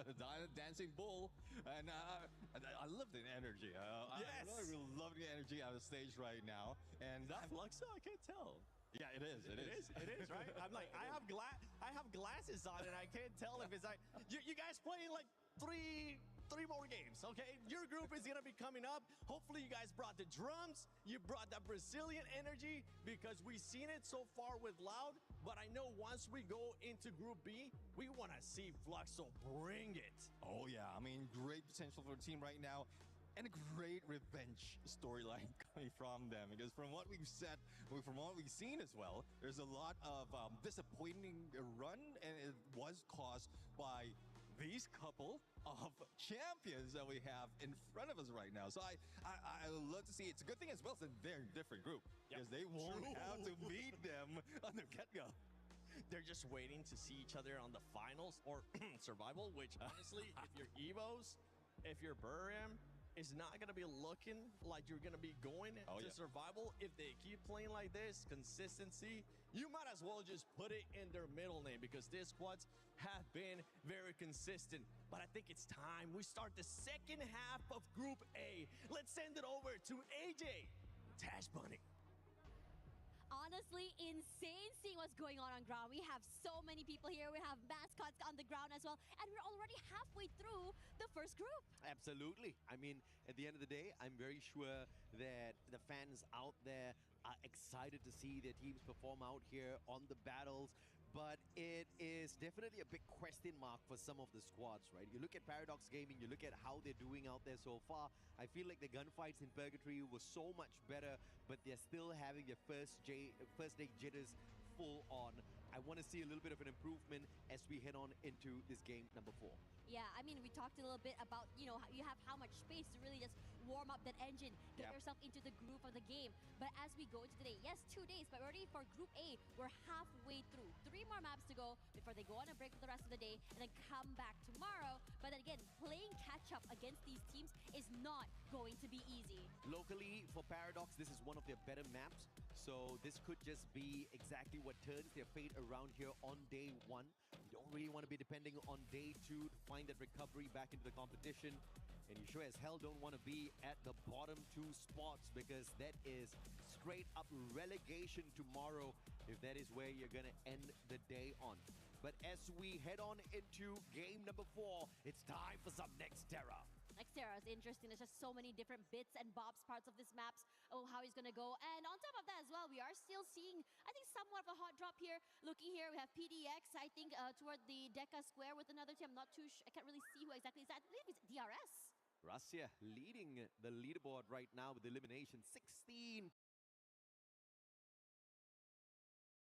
A dancing bull. And I love the energy. Yes. I really love the energy on the stage right now. And that Fluxo? I can't tell. Yeah, it is. It is, right? I'm like, I have glasses on and I can't tell if it's like, you guys playing like three more games, okay? Your group is gonna be coming up. Hopefully you guys brought the drums, you brought that Brazilian energy, because we've seen it so far with Loud, but I know once we go into Group B, we wanna see Fluxo bring it. Oh yeah, I mean, great potential for the team right now. And a great revenge storyline coming from them, because from what we've said, from what we've seen as well, there's a lot of disappointing run, and it was caused by these couple of champions that we have in front of us right now. So I love to see it. It's a good thing as well, it's a very different group, because they won't have to meet them on the get-go. They're just waiting to see each other on the finals or survival, which honestly, if you're EVOS, if you're Buriram, it's not going to be looking like you're going to be going to survival. If they keep playing like this, consistency, you might as well just put it in their middle name, because these squads have been very consistent. But I think it's time we start the second half of Group A. Let's send it over to AJ Tash Bunny. Honestly, insane seeing what's going on ground. We have so many people here. We have mascots on the ground as well. And we're already halfway through the first group. Absolutely. I mean, at the end of the day, I'm very sure that the fans out there are excited to see their teams perform out here on the battles. But it is definitely a big question mark for some of the squads, right? You look at Paradox Gaming, you look at how they're doing out there so far. I feel like the gunfights in Purgatory were so much better, but they're still having their first day jitters full on. I want to see a little bit of an improvement, we head on into this game number 4? Yeah, I mean, we talked a little bit about, you know, you have how much space to really just warm up that engine, get yourself into the groove of the game. But as we go into today, yes, 2 days, but already for Group A, we're halfway through. 3 more maps to go before they go on a break for the rest of the day and then come back tomorrow. But then again, playing catch-up against these teams is not going to be easy. Locally, for Paradox, this is one of their better maps. So this could just be exactly what turns their fate around here on day 1. You don't really want to be depending on day 2 to find that recovery back into the competition. And you sure as hell don't want to be at the bottom 2 spots, because that is straight up relegation tomorrow if that is where you're going to end the day on. But as we head on into game number 4, it's time for some Next Terra. Next Terra is interesting. There's just so many different bits and bobs parts of this maps. Oh, how he's gonna go. And on top of that as well, we are still seeing, I think, somewhat of a hot drop here. Looking here, we have PDX, I think, toward the Deca Square with another team. I'm not too sure. I can't really see who exactly is that. I believe it's DRS. Russia leading the leaderboard right now with elimination 16.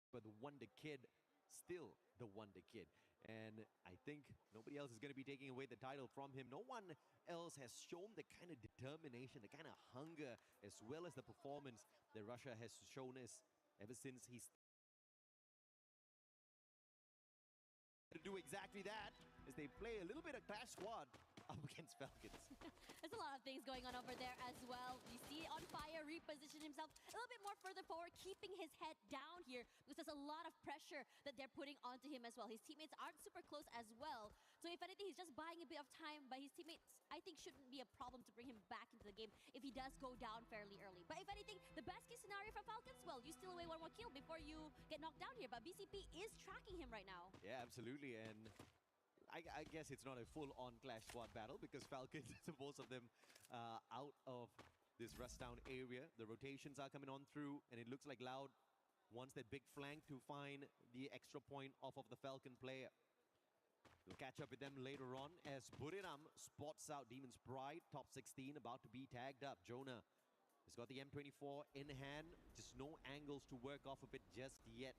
But the Wonder Kid, still the Wonder Kid. And I think nobody else is going to be taking away the title from him. No one else has shown the kind of determination, the kind of hunger, as well as the performance that Russia has shown us ever since he's to do exactly that as they play a little bit of Clash Squad up against Falcons. There's a lot of things going on over there as well. You see On Fire reposition himself a little bit more further forward, keeping his head down here because there's a lot of pressure that they're putting onto him as well. His teammates aren't super close as well. So if anything, he's just buying a bit of time, but his teammates, I think, shouldn't be a problem to bring him back into the game if he does go down fairly early. But if anything, the best case scenario for Falcons, well, you steal away 1 more kill before you get knocked down here. But BCP is tracking him right now. Yeah, absolutely. And I guess it's not a full-on Clash Squad battle because Falcons, most of them out of this Rushdown area. The rotations are coming on through, and it looks like Loud wants that big flank to find the extra point off of the Falcon player. We'll catch up with them later on as Buriram spots out Demon's Pride, top 16, about to be tagged up. Jonah has got the M24 in hand, just no angles to work off of it just yet.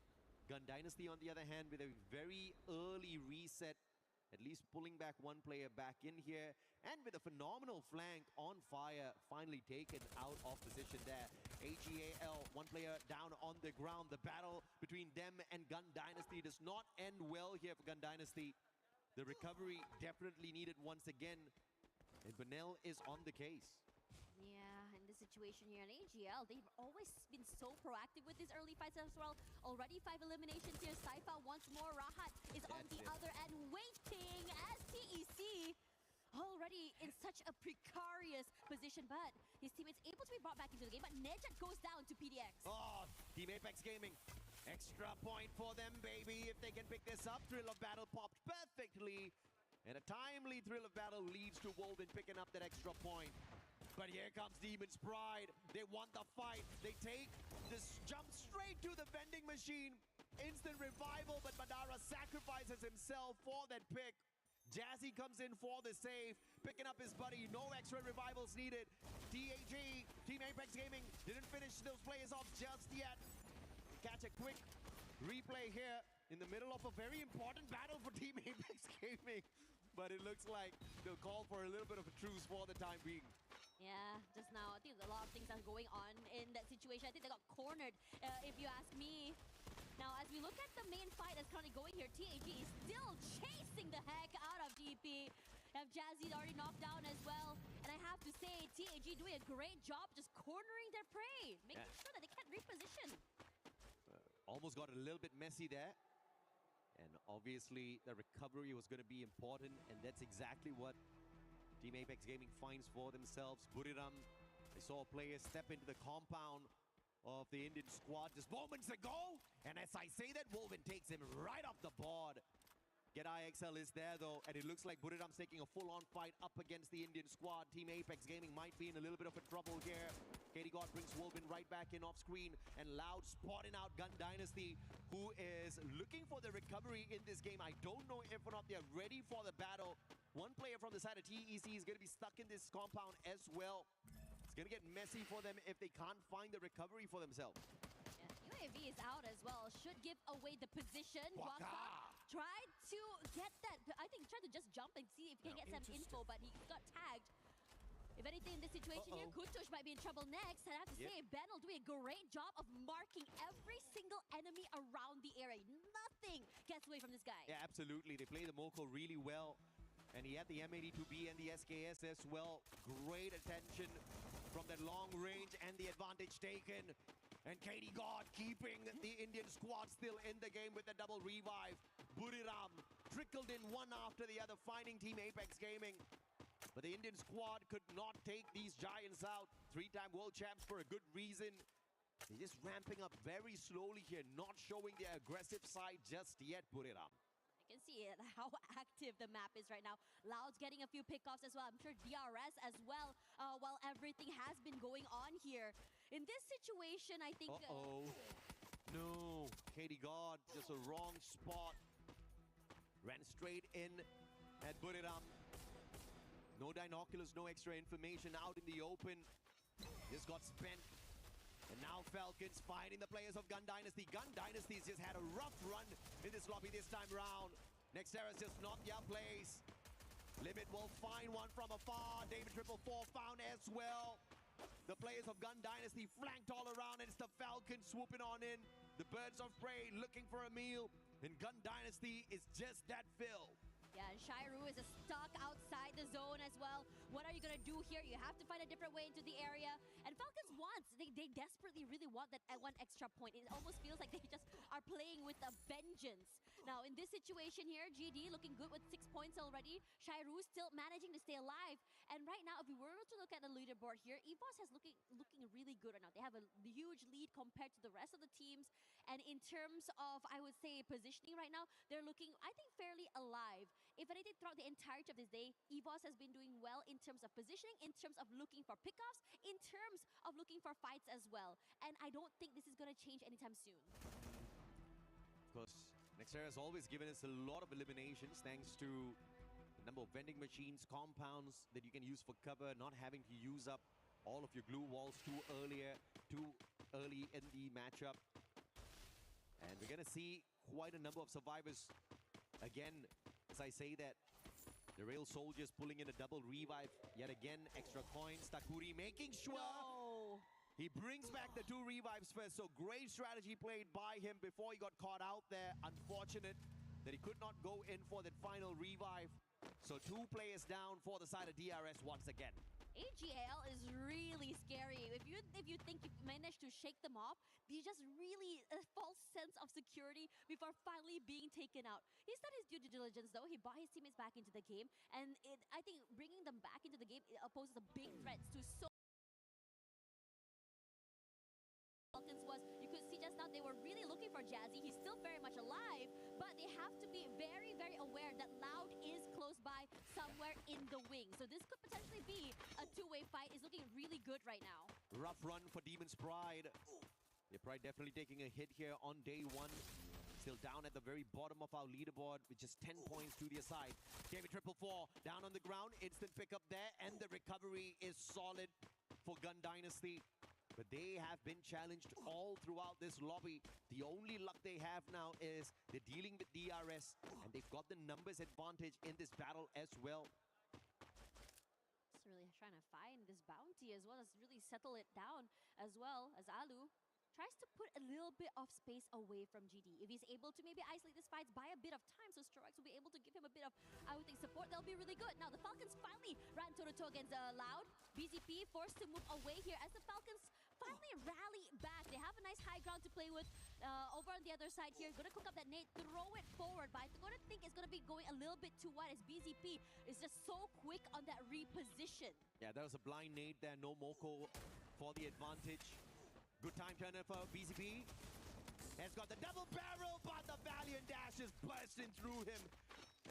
GunDynasty, on the other hand, with a very early reset, at least pulling back 1 player back in here, and with a phenomenal flank. On Fire finally taken out of position there. AG.AL, 1 player down on the ground. The battle between them and GunDynasty does not end well here for GunDynasty. The recovery definitely needed once again, and Benel is on the case. Yeah, in this situation here in AG.AL, they've always been so proactive with these early fights as well. Already 5 eliminations here. Saifa once more. Rahat is on the other end waiting as TEC already in such a precarious position, but his teammates able to be brought back into the game, but Nejat goes down to PDX. Oh, Team Apex Gaming. Extra point for them, baby, if they can pick this up. Thrill of Battle popped perfectly, and a timely Thrill of Battle leads to Wolven picking up that extra point. But here comes Demon's Pride. They want the fight. They take this jump straight to the vending machine. Instant revival, but Madara sacrifices himself for that pick. Jazzy comes in for the save, picking up his buddy. No extra revivals needed. TAG, Team Apex Gaming, didn't finish those players off just yet. Catch a quick replay here in the middle of a very important battle for Team Apex Gaming. But it looks like they'll call for a little bit of a truce for the time being. Yeah, just now, I think a lot of things are going on in that situation. I think they got cornered, if you ask me. Now, as we look at the main fight that's currently going here, TAG is still chasing the heck out of GP. Have Jazzy already knocked down as well. And I have to say, TAG doing a great job just cornering their prey, making sure that they can't reposition. Almost got a little bit messy there. And obviously, the recovery was going to be important, and that's exactly what Team Apex Gaming finds for themselves. Buriram, I saw a player step into the compound of the Indian squad just moments ago, and as I say that, Wolven takes him right off the board. GunDynasty is there though, and it looks like Buriram's taking a full-on fight up against the Indian squad. Team Apex Gaming might be in a little bit of a trouble here. Katie God brings Wolven right back in off screen, and Loud spotting out GunDynasty, who is looking for the recovery in this game. I don't know if or not they're ready for the battle. 1 player from the side of TEC is going to be stuck in this compound as well. It's going to get messy for them if they can't find the recovery for themselves. UAV is out as well. Should give away the position. Waka tried to get that. I think he tried to just jump and see if he can get some info, but he got tagged. If anything, in this situation here, Kutush might be in trouble next. And I have to say, Ben.L doing a great job of marking every single enemy around the area. Nothing gets away from this guy. Yeah, absolutely. They play the Moko really well. And he had the M82B and the SKS as well. Great attention from that long range and the advantage taken. And Katie God keeping the Indian squad still in the game with the double revive. Buriram trickled in one after the other, finding Team Apex Gaming. But the Indian squad could not take these giants out. Three-time world champs for a good reason. They're just ramping up very slowly here, not showing their aggressive side just yet, Buriram. You can see how active the map is right now. Loud's getting a few pickoffs as well. I'm sure DRS as well, while everything has been going on here. In this situation, I think... No, Katie God, just a wrong spot. Ran straight in at Buriram. No binoculars, no extra information out in the open. Just got spent. And now Falcons finding the players of GunDynasty. GunDynasty's just had a rough run in this lobby this time round. Nextera's just not their place. Limit will find one from afar. David 444 found as well. The players of GunDynasty flanked all around, and it's the Falcons swooping on in. The birds of prey looking for a meal. And GunDynasty is just that Phil. Yeah, and Shairu is stuck outside the zone as well. What are you going to do here? You have to find a different way into the area. And Falcons wants, they desperately really want that one extra point. It almost feels like they just are playing with a vengeance. Now, in this situation here, GD looking good with 6 points already. Shairu still managing to stay alive. And right now, if we were to look at the leaderboard here, EVOS has looking really good right now. They have a huge lead compared to the rest of the teams. And in terms of, I would say, positioning right now, they're looking, I think, fairly alive. If anything, throughout the entirety of this day, EVOS has been doing well in terms of positioning, in terms of looking for pickoffs, in terms of looking for fights as well. And I don't think this is going to change anytime soon. Of course, Nextera has always given us a lot of eliminations thanks to the number of vending machines, compounds that you can use for cover, not having to use up all of your glue walls too early in the matchup. And we're going to see quite a number of survivors again. As I say that, the Rail Soldiers pulling in a double revive. Yet again, extra coins. Takuri making sure he brings back the 2 revives first. So great strategy played by him before he got caught out there. Unfortunate that he could not go in for that final revive. So 2 players down for the side of DRS once again. AG.AL is really scary. If you think you managed to shake them off, they just really a false sense of security before finally being taken out. He's done his due diligence though. He brought his teammates back into the game, and I think bringing them back into the game poses a big threat to so. Falcons was, you could see just now they were really looking for Jazzy. He's still very much alive, but they have to be very, very aware that Loud is close by somewhere in the wing. So this could potentially be a 2-way fight. It's looking really good right now. Rough run for Demon's Pride. Yeah, Pride definitely taking a hit here on day 1. Still down at the very bottom of our leaderboard with just 10 points to their side. David 444 down on the ground. Instant pickup there, and the recovery is solid for GunDynasty. But they have been challenged all throughout this lobby. The only luck they have now is they're dealing with DRS, and they've got the numbers advantage in this battle as well. Just really trying to find this bounty as well as really settle it down as well as Alu tries to put a little bit of space away from GD. If he's able to maybe isolate this fight, buy a bit of time, so Stroix will be able to give him a bit of, I would think, support. That'll be really good. Now, the Falcons finally ran toe-to-toe against Loud. BZP forced to move away here as the Falcons finally rally back. They have a nice high ground to play with. Over on the other side here, gonna cook up that nade, throw it forward, but I'm gonna think it's gonna be going a little bit too wide as BZP is just so quick on that reposition. Yeah, that was a blind nade there. No Moko for the advantage. Good time turner for BZP. Has got the double barrel, but the Valiant dash is bursting through him.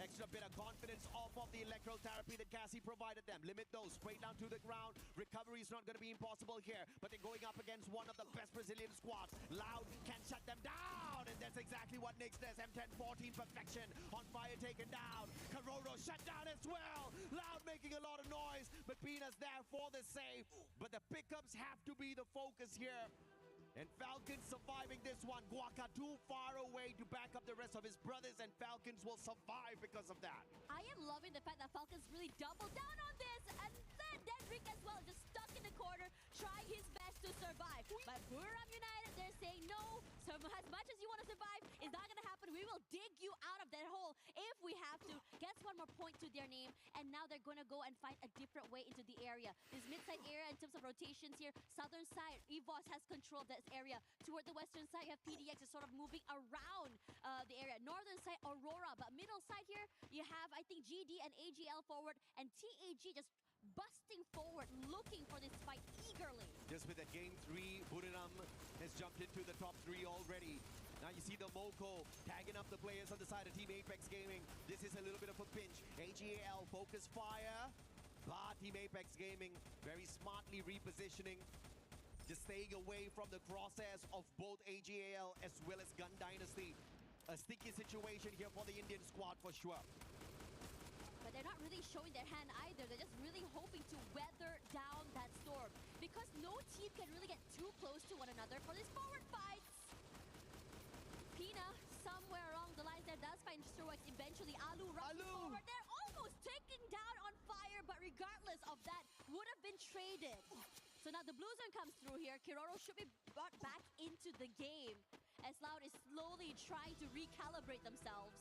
Extra bit of confidence off of the electrotherapy that Cassie provided them. Limit those straight down to the ground. Recovery is not going to be impossible here, but they're going up against one of the best Brazilian squads. Loud can shut them down, and that's exactly what Nyx does. M10-14 perfection on fire taken down. Karoro shut down as well. Loud making a lot of noise, but Pina's there for the save. But the pickups have to be the focus here. And Falcons surviving this one. Guaca too far away to back up the rest of his brothers, and Falcons will survive because of that. I am loving the fact that Falcons really doubled down on this, and then Dedrick as well just stuck in the corner, trying his best to survive. But Buriram United, they're saying no. So as much as you want to survive, it's not going to happen. We will dig you out of that hole if we have to. Gets one more point to their name, and now they're going to go and find a different way into the area. This mid-side area in terms of rotations here, southern side, EVOS has control of this area. Toward the western side, you have PDX is sort of moving around the area. Northern side, Aurora, but middle side here, you have, I think, GD and AG.AL forward, and TAG just busting forward, looking for this fight eagerly. Just with that game 3, Buriram has jumped into the top 3 already. Now you see the Moko tagging up the players on the side of Team Apex Gaming. This is a little bit of a pinch. AG.AL focus fire, but Team Apex Gaming very smartly repositioning, just staying away from the crosshairs of both AG.AL as well as GunDynasty. A sticky situation here for the Indian squad for sure. But they're not really showing their hand either. They're just really hoping to weather down that storm, because no team can really get too close to one another for these forward fights. Pina, somewhere along the lines there, does find Sturwax eventually. Alu running forward. They're almost taking down on fire, but regardless of that, would have been traded. So now the blue zone comes through here. Kiroro should be brought back into the game, as Loud is slowly trying to recalibrate themselves.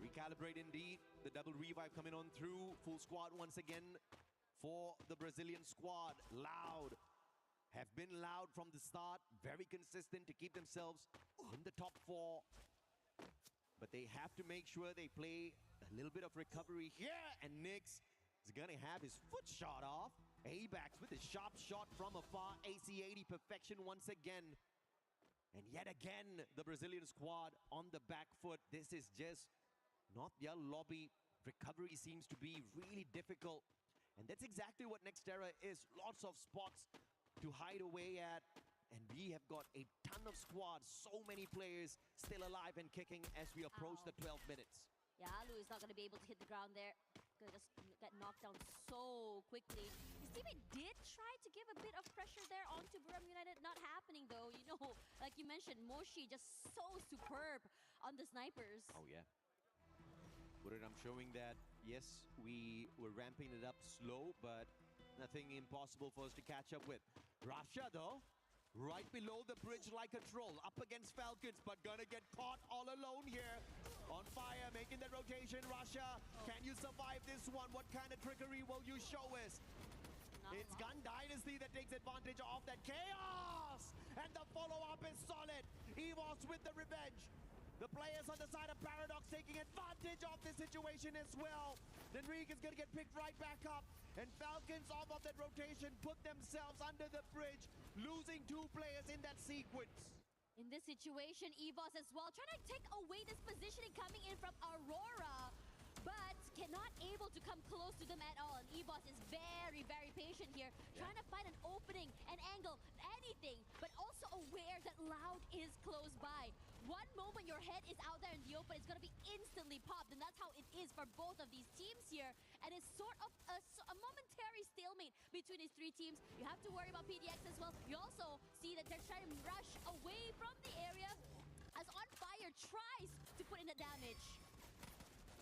Recalibrate indeed. The double revive coming on through. Full squad once again for the Brazilian squad. Loud have been loud from the start. Very consistent to keep themselves in the top 4. But they have to make sure they play a little bit of recovery here. And Nyx is going to have his foot shot off. A-Backs with a sharp shot from afar. AC80 perfection once again. And yet again, the Brazilian squad on the back foot. This is just not their lobby. Recovery seems to be really difficult. And that's exactly what Nextera is. Lots of spots to hide away at. And we have got a ton of squads. So many players still alive and kicking as we approach the 12 minutes. Yeah, Alu is not going to be able to hit the ground there. Gonna just get knocked down so quickly. His teammate did try to give a bit of pressure there onto Buriram United. Not happening though. You know, like you mentioned, Moshi just so superb on the snipers. Oh yeah. Buriram showing that, yes, we were ramping it up slow, but nothing impossible for us to catch up with. Russia though, right below the bridge like a troll, up against Falcons, but gonna get caught all alone here. On fire, making the rotation. Russia, can you survive this one? What kind of trickery will you show us? It's GunDynasty that takes advantage of that chaos! And the follow-up is solid. EVOS with the revenge. The players on the side of Paradox taking advantage of the situation as well. Then Reek is going to get picked right back up. And Falcons off of that rotation put themselves under the bridge, losing 2 players in that sequence. In this situation, EVOS as well, trying to take away this positioning coming in from Aurora, but cannot able to come close to them at all. And EVOS is very, very patient here, trying to find an opening, an angle, anything, but also aware that Loud is close by. One moment your head is out there in the open, it's going to be instantly popped, and that's how it is for both of these teams here. And it's sort of a momentary stalemate between these 3 teams. You have to worry about PDX as well. You also see that they're trying to rush away from the area as On Fire tries to put in the damage.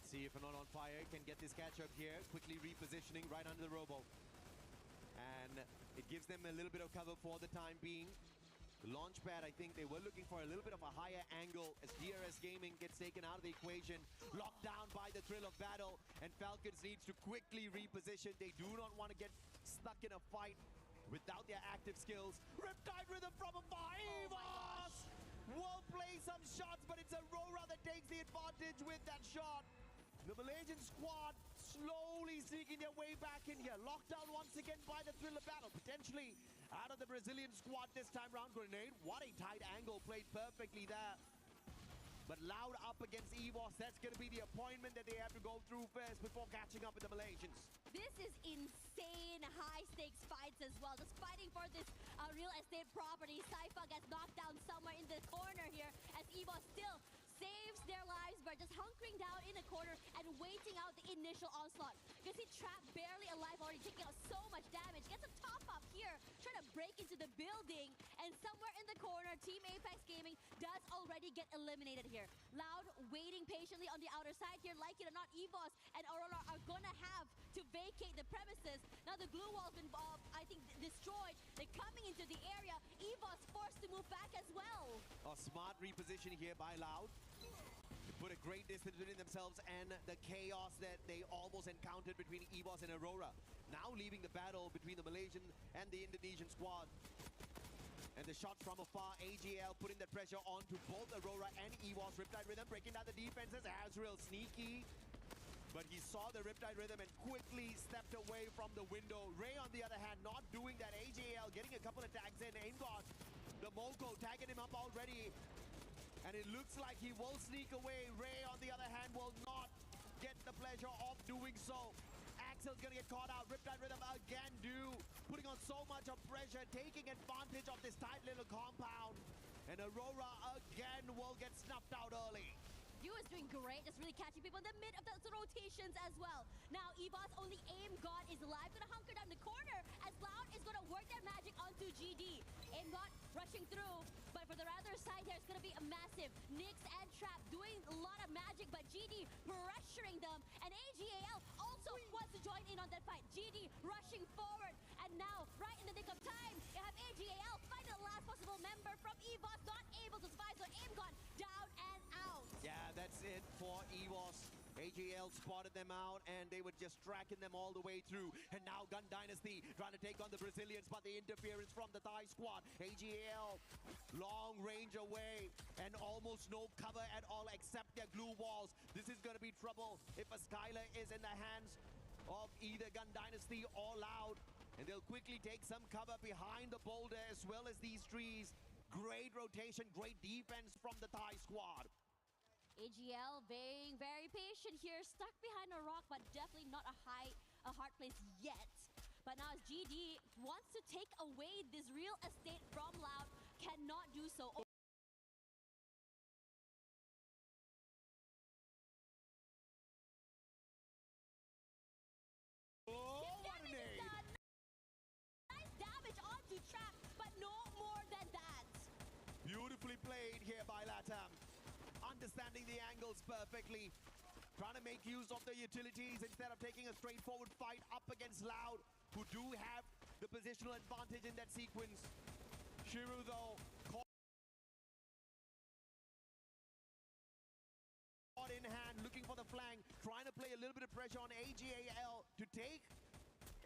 See if Not On Fire can get this catch up here. Quickly repositioning right under the robo. And it gives them a little bit of cover for the time being. The launch pad, I think they were looking for a little bit of a higher angle as DRS Gaming gets taken out of the equation. Locked down by the thrill of battle. And Falcons needs to quickly reposition. They do not want to get stuck in a fight without their active skills. Riptide Rhythm from afar. EVOS will play some shots, but it's Aurora that takes the advantage with that shot. The Malaysian squad slowly seeking their way back in here. Locked down once again by the thrill of battle. Potentially out of the Brazilian squad this time round. Grenade, what a tight angle, played perfectly there. But Loud up against EVOS, that's going to be the appointment that they have to go through first before catching up with the Malaysians. This is insane high-stakes fights as well. Just fighting for this real estate property. Saifa gets knocked down somewhere in the corner here as EVOS still saves their lives by just hunkering down in the corner and and waiting out the initial onslaught. You can see Trap barely alive already, taking out so much damage. Gets a top up here, trying to break into the building. And somewhere in the corner, Team Apex Gaming does already get eliminated here. Loud waiting patiently on the outer side here. Like it or not, EVOS and Aurora are gonna have to vacate the premises. Now the glue wall's been, I think, destroyed. They're coming into the area. EVOS forced to move back as well. A smart reposition here by Loud. Put a great distance between themselves and the chaos that they almost encountered between EVOS and Aurora. Now leaving the battle between the Malaysian and the Indonesian squad. And the shots from afar, AG.AL putting the pressure onto both Aurora and EVOS. Riptide Rhythm breaking down the defenses. Azrael sneaky, but he saw the Riptide Rhythm and quickly stepped away from the window. Ray, on the other hand, not doing that. AG.AL getting a couple of tags in. Aimgot, the Moko tagging him up already. And it looks like he will sneak away. Ray, on the other hand, will not get the pleasure of doing so. Axel's gonna get caught out. Riptide Rhythm again putting on so much of pressure, taking advantage of this tight little compound. And Aurora again will get snuffed out early. You is doing great, just really catching people in the mid of the rotations as well. Now EVOS only Aimgot is alive, gonna hunker down the corner as Loud is gonna work their magic onto GD. Aimgot rushing through, but for the other side there, it's gonna be a massive Nyx and Trap doing a lot of magic, but GD pressuring them, and AG.AL also wants to join in on that fight. GD rushing forward, and now right in the nick of time, you have AG.AL finding the last possible member from EVOS, not able to survive, so Aimgot down and out. Yeah, that's it for EVOS. AG.AL spotted them out and they were just tracking them all the way through. And now GunDynasty trying to take on the Brazilians, but the interference from the Thai squad. AG.AL long range away and almost no cover at all except their glue walls. This is going to be trouble if a Skylar is in the hands of either GunDynasty or Loud. And they'll quickly take some cover behind the boulder as well as these trees. Great rotation, great defense from the Thai squad. AG.AL being very patient here, stuck behind a rock, but definitely not a hard place yet. But now as GD wants to take away this real estate from Loud, cannot do so. Oh, what a nade! Nice damage onto Trap, but no more than that. Beautifully played here by LATAM. Understanding the angles perfectly. Trying to make use of the utilities instead of taking a straightforward fight up against Loud, who do have the positional advantage in that sequence. Shiru, though, caught in hand, looking for the flank, trying to play a little bit of pressure on AG.AL to take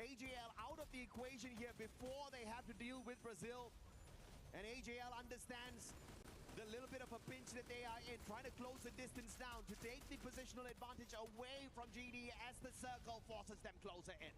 AG.AL out of the equation here before they have to deal with Brazil. And AG.AL understands the little bit of a pinch that they are in, trying to close the distance down to take the positional advantage away from GD as the circle forces them closer in.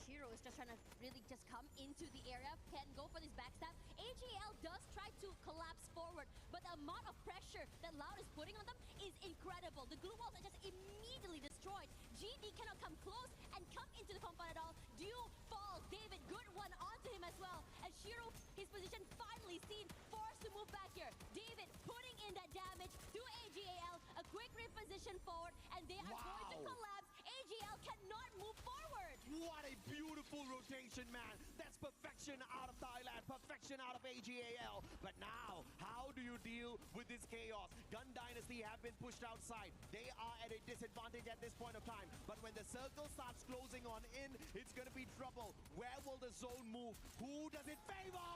Shiro is just trying to really just come into the area, can go for this backstab. AG.AL does try to collapse forward, but the amount of pressure that Loud is putting on them is incredible. The glue walls are just immediately destroyed. GD cannot come close and come into the compound at all. Dew falls. David, good one onto him as well. And Shiro, his position finally seen, forced to move back here. David putting in that damage to AG.AL. A quick reposition forward, and they are going to collapse. AG.AL cannot move forward. What a beautiful rotation, man. That's perfection out of Thailand, perfection out of AG.AL. But now, how do you deal with this chaos? GunDynasty have been pushed outside. They are at a disadvantage at this point of time. But when the circle starts closing on in, it's going to be trouble. Where will the zone move? Who does it favor?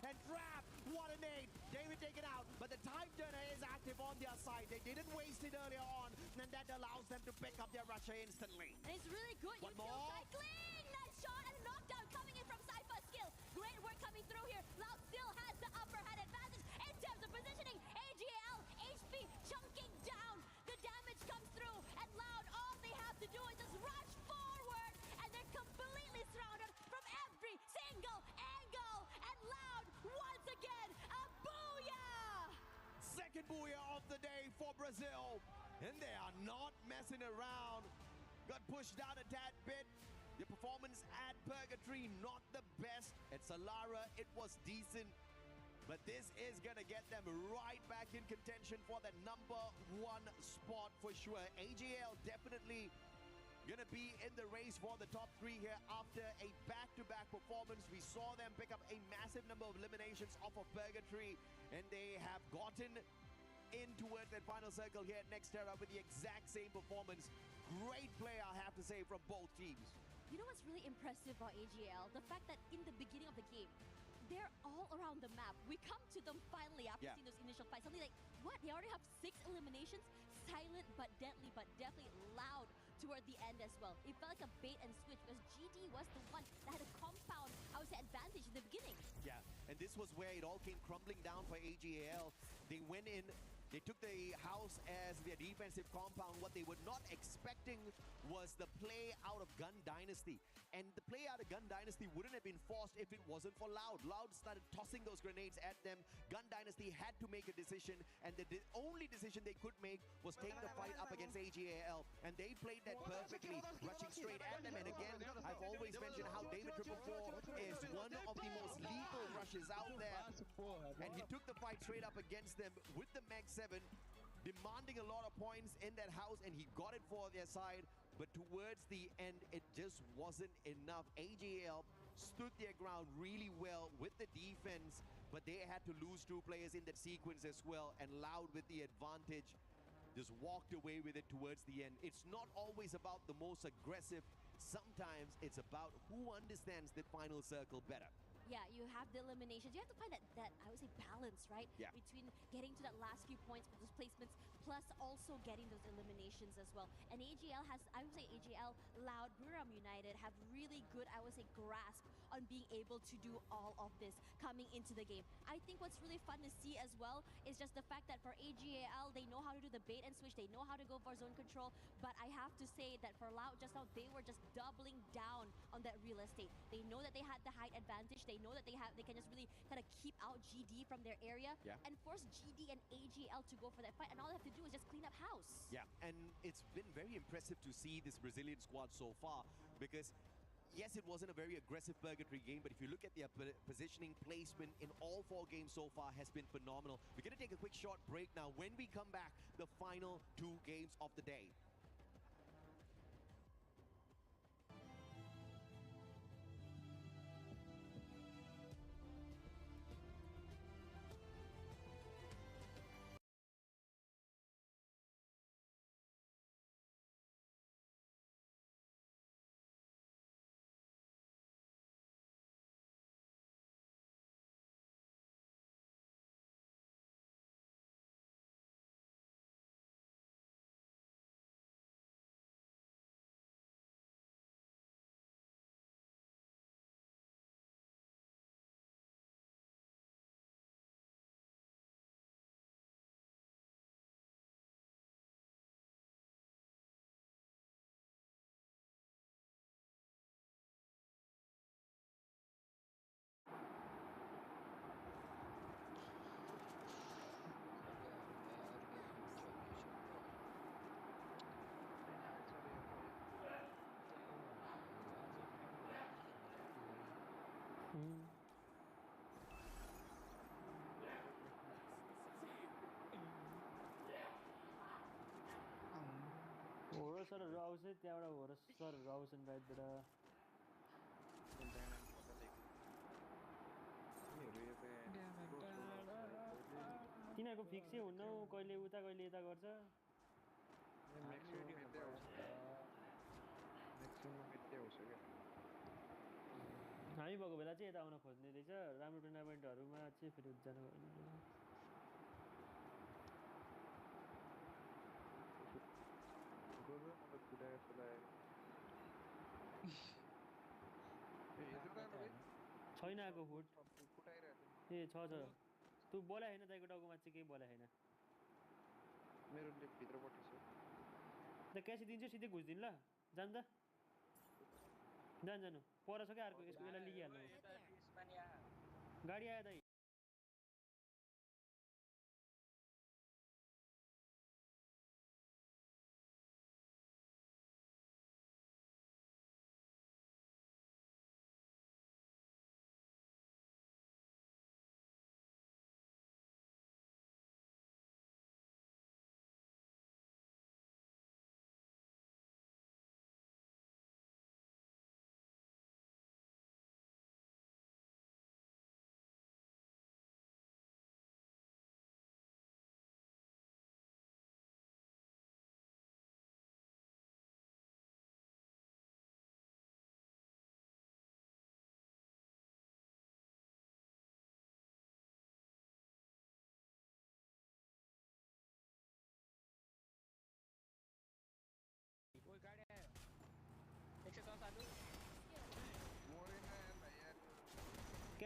And Trap, what a nade. David taken out, but the time turner is active on their side. They didn't waste it earlier on, and that allows them to pick up their rusher instantly. And it's really good. One more. Cycling! Nice shot and a knockdown coming in from Cypher's skill. Great work coming through here. Loud still has the upper hand advantage in terms of positioning. AG.AL, HP chunking down. The damage comes through, and Loud, all they have to do is just rush forward, and they're completely surrounded from every single angle. And Loud, once again, a booyah! Second booyah of the day for Brazil. And they are not messing around. Got pushed down a tad bit. The performance at Purgatory, not the best. At Solara, it was decent. But this is going to get them right back in contention for the #1 spot for sure. AG.AL definitely going to be in the race for the top 3 here after a back-to-back performance. We saw them pick up a massive number of eliminations off of Purgatory, and they have gotten in towards that final circle here at Nextera with the exact same performance. Great play, I have to say, from both teams. You know what's really impressive about AG.AL? The fact that in the beginning of the game, they're all around the map. We come to them finally after seeing those initial fights. Suddenly like, what? They already have 6 eliminations? Silent but deadly, but definitely loud toward the end as well. It felt like a bait and switch because GD was the one that had a compound, I would say, advantage in the beginning. Yeah, and this was where it all came crumbling down for AG.AL. They went in, they took the house as their defensive compound. What they were not expecting was the play out of GunDynasty. And the play out of GunDynasty wouldn't have been forced if it wasn't for Loud. Loud started tossing those grenades at them. GunDynasty had to make a decision, and the only decision they could make was take the fight up against AG.AL. And they played that perfectly, rushing straight at them. And again, I've always mentioned how David 444 is one of the most lethal rushes out there. And he took the fight straight up against them with the Meg 7, demanding a lot of points in that house, and he got it for their side. But towards the end, it just wasn't enough. AG.AL stood their ground really well with the defense, but they had to lose 2 players in that sequence as well, and Loud with the advantage just walked away with it towards the end. It's not always about the most aggressive. Sometimes it's about who understands the final circle better. Yeah, you have the eliminations. You have to find that I would say, balance, right? Yeah. Between getting to that last few points with those placements, plus also getting those eliminations as well. And AG.AL has, I would say, AG.AL, Loud, Buriram United have really good, I would say, grasp on being able to do all of this coming into the game. I think what's really fun to see as well is just the fact that for AG.AL, they know how to do the bait and switch. They know how to go for zone control. But I have to say that for Loud just now, they were just doubling down on that real estate. They know that they had the height advantage. They know that they can just really kind of keep out GD from their area and force GD and AG.AL to go for that fight. And all they have to do is just clean up house. Yeah, and it's been very impressive to see this Brazilian squad so far, because yes, it wasn't a very aggressive Purgatory game, but if you look at their positioning placement in all 4 games so far has been phenomenal. We're going to take a quick short break now. When we come back, the final 2 games of the day. होरसरहरू आउँछ त्यहाँबाट होरसरहरू आउँछन् राइटबाट तिनीहरूको फिक्सै हुन्न कहिले उता कहिले यता गर्छ हामी भएको बेला चाहिँ यता आउन खोज्ने रहेछ राम्रो टुर्नामेन्टहरूमा चाहिँ फेरि जानु छैन आएको फुड ए छ तँ बोला होइन दाइको टाउकोमा चाहिँ केही बोला होइन मेरो भित्रपट्टि छ त क्यास दिन्छु सिधै घुस्दिनु ल जानु त जानु पर छ क्या अर्को यसको बेला लिइहाल्नु गाडी आयो दाइ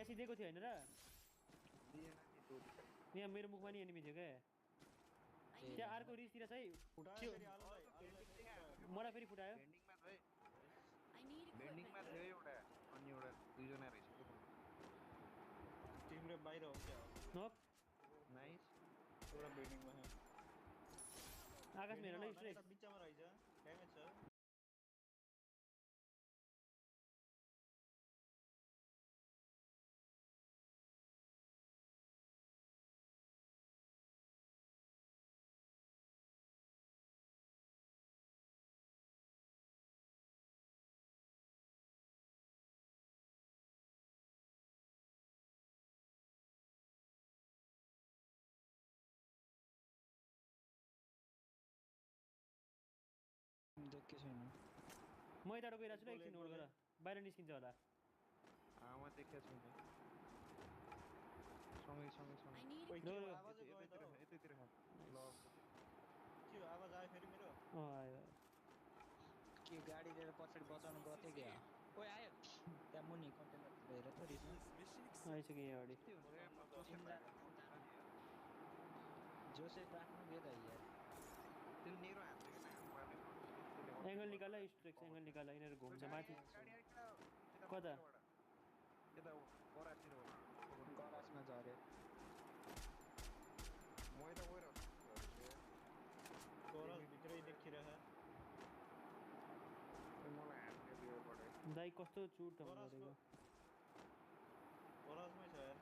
क्यासी दिएको थियो हैन र यहाँ मेरो मुखमा नि एनिमी थियो क्या त्यहाँ अर्को रिसतिर चाहिँ मलाई फेरि फुटायो बेन्डिङमा थियो एउटा अनि एउटा दुईजना रहेछ तिम्रो बाहिर हो क्या नोक नाइस एउटा बेन्डिङमा छ आकाश मेरोलाई स्ट्रेक बिचमा रहेछ ड्यामेज छ देखेको छैन म यताबाट गइरहेको छु ल एकछिन होल्ड गर बाहिर निस्किन्छ होला म देखेको छैन सँगै यतैतिर ल के आवाज आयो फेरि मेरो आयो के गाडी लिएर पछाडि बचाउनु गएको क्या ओइ आयो त्यहाँ मुनि कन्टेनर लिएर त रिस आइसक्यो यहाँ अगाडि जोसेफ राख्नु दियो त यार त्यो नेरो हान्छ के एंगल निकाला स्ट्रेक्स एंगल निकाला इनर घुम्छ माथि कता यता गराजतिर हो गराजमा झर्यो म यता गएर गराज भित्रै देखिरह मलाई हान्ने दियो पडे दाइ कस्तो चुट त गरेको गराजमै छ यार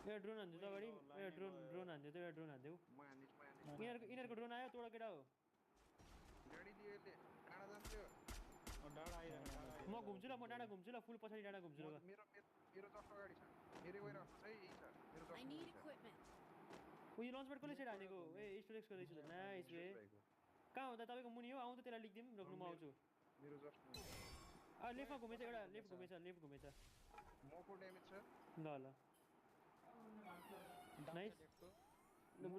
ए ड्रोन हान्दियो त अगाडि ए ड्रोन हान्दियो त ड्रोन हान्दियो म हान्दिछु इनरको ड्रोन आयो तोड केटा हो गाडी दियो यसले डाँडा जान्थ्यो डाँडा आइरहेको म घुम्छु ल म डाँडा घुम्छु ल फुल पछाडि डाँडा घुम्छु ल मेरो जस्ट अगाडि छ मेरो गएर चाहिँ यही छ मेरो जस्ट उयो लन्च प्याड कसले सेट हानेको ए स्टोरेक्स गरेछ नाइस वे कहाँ हो त तपाईँको मुनि हो आउँ त त्यसलाई लेखिदिउँ रोक्नु म आउँछु मेरो जस्ट लेफ्टमा घुमेछ एउटा लेफ्ट घुमेछ मको ड्यामेज छ ल नाइस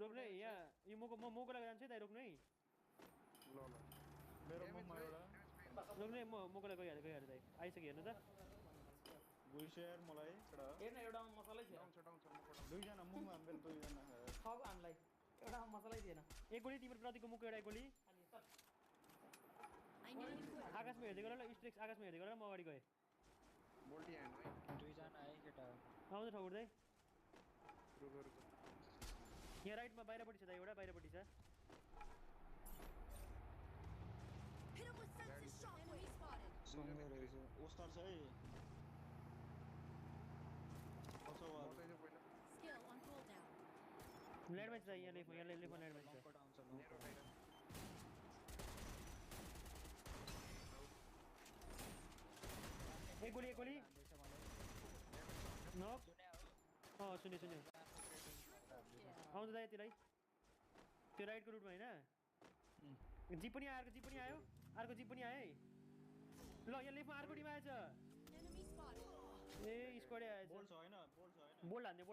रोक्नु है यहाँ यो मको लागि जान्छु है त रोक्नु है ल मेरो ममा एउटा रोक्नु है मको लागि गइहाल्यो दाइ आइसक्यो हेर्नु त गइसक्यो यार मलाई हेर्न एउटा मसलै थिएन दुईजना मुखमा मेरो दुईजना खग हामीलाई एउटा मसलै थिएन एक गोली तिम्रो प्रतिको मुखको एउटा एक गोली आकाशमा हेर्दै गर ल स्ट्रेक्स आकाशमा हेर्दै गर म अगाडि गएँ बोल्टी ह्यान्ड है दुईजना है केटा आउँछ ठगुर्दै यहाँ राइटमा बाहिरपट्टि छ दाइ एउटा बाहिरपट्टि छ ओस्तार छ है ल्यान्डमाइन छ यहाँ लेफ्टमा ल्यान्डमाइन छ एक गोली नक सुन्यो आउँछ दाइ त्यसलाई त्यो राइटको रुटमा होइन जिप पनि आयो अर्को जिप पनि आयो है ल यहाँ लेफ्टमा अर्को टिम आएछ ए स्क्वाडै आएछ बोल्ड हान्देऊ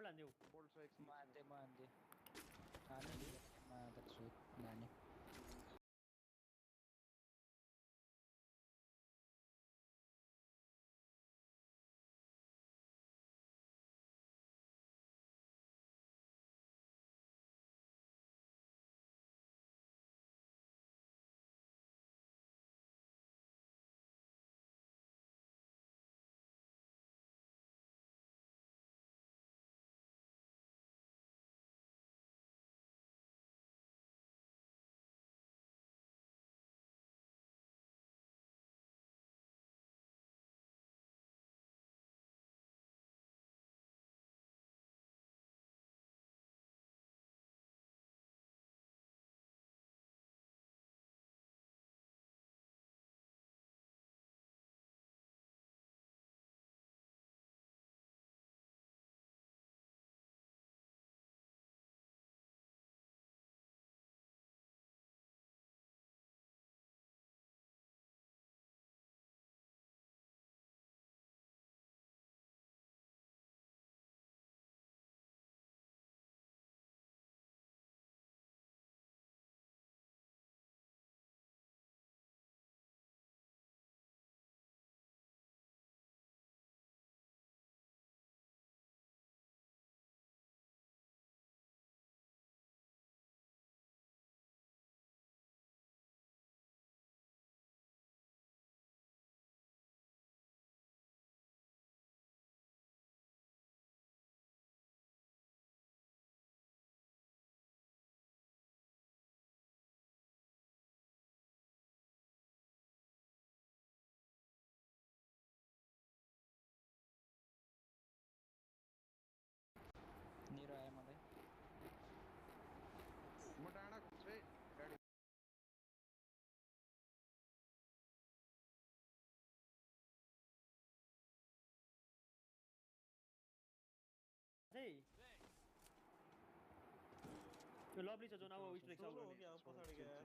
लभली छ जोन अब विस्ट्रेक छ हो गया पछाडी गयो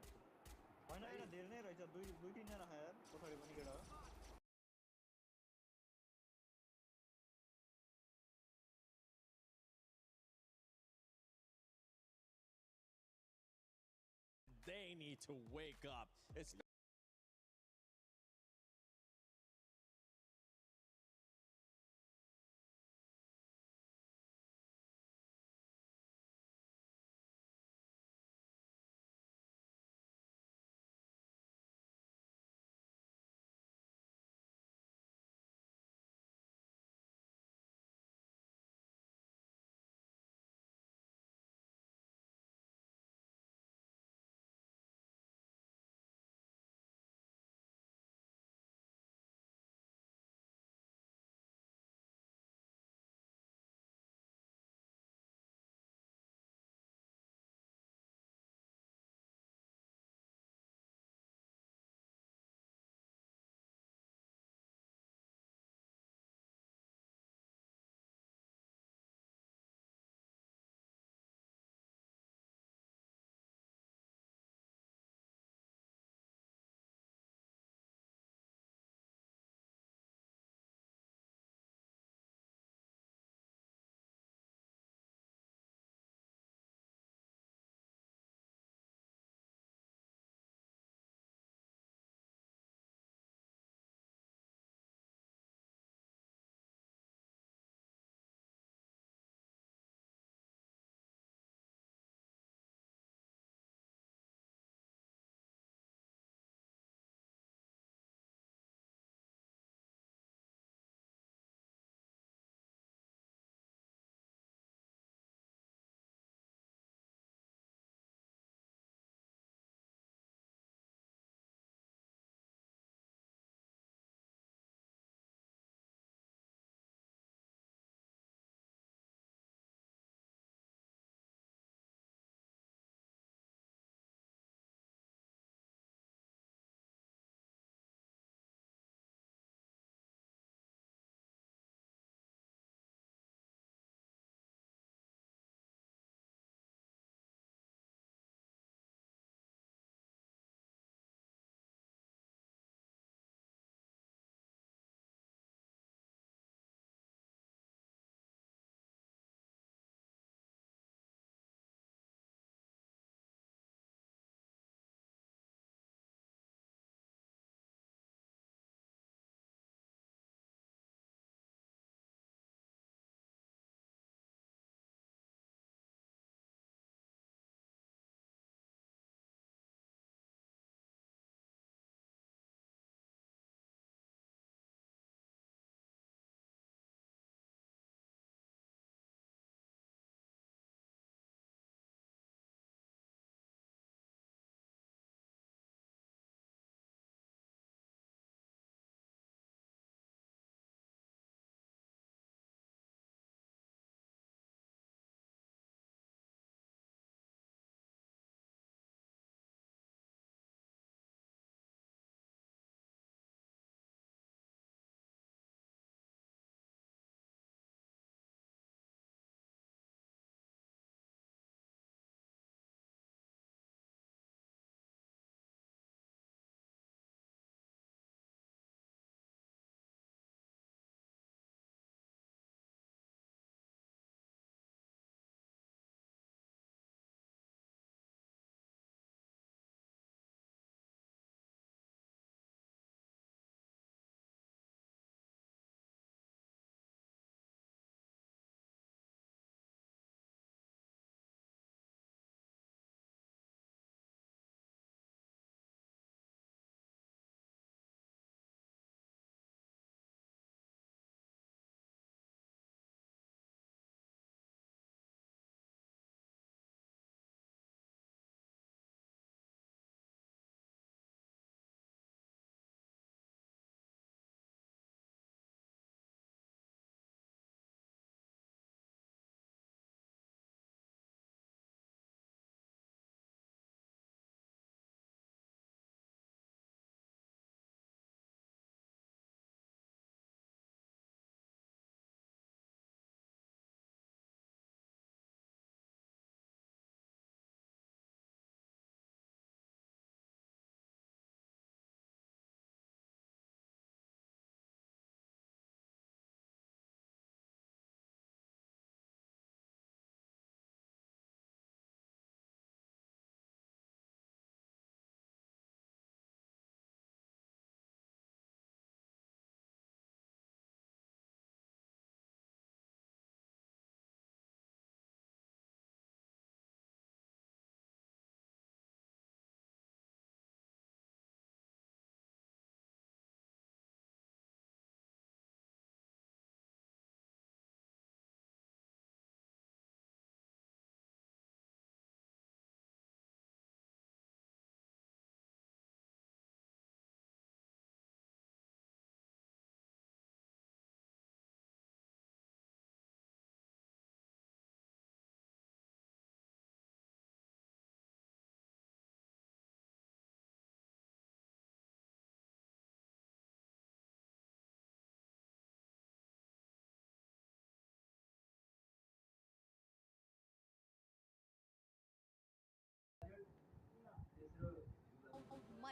हैन हैन धेरै नै रहेछ दुई तीन जना छ यार पछाडी पनि केटा They need to wake up. It's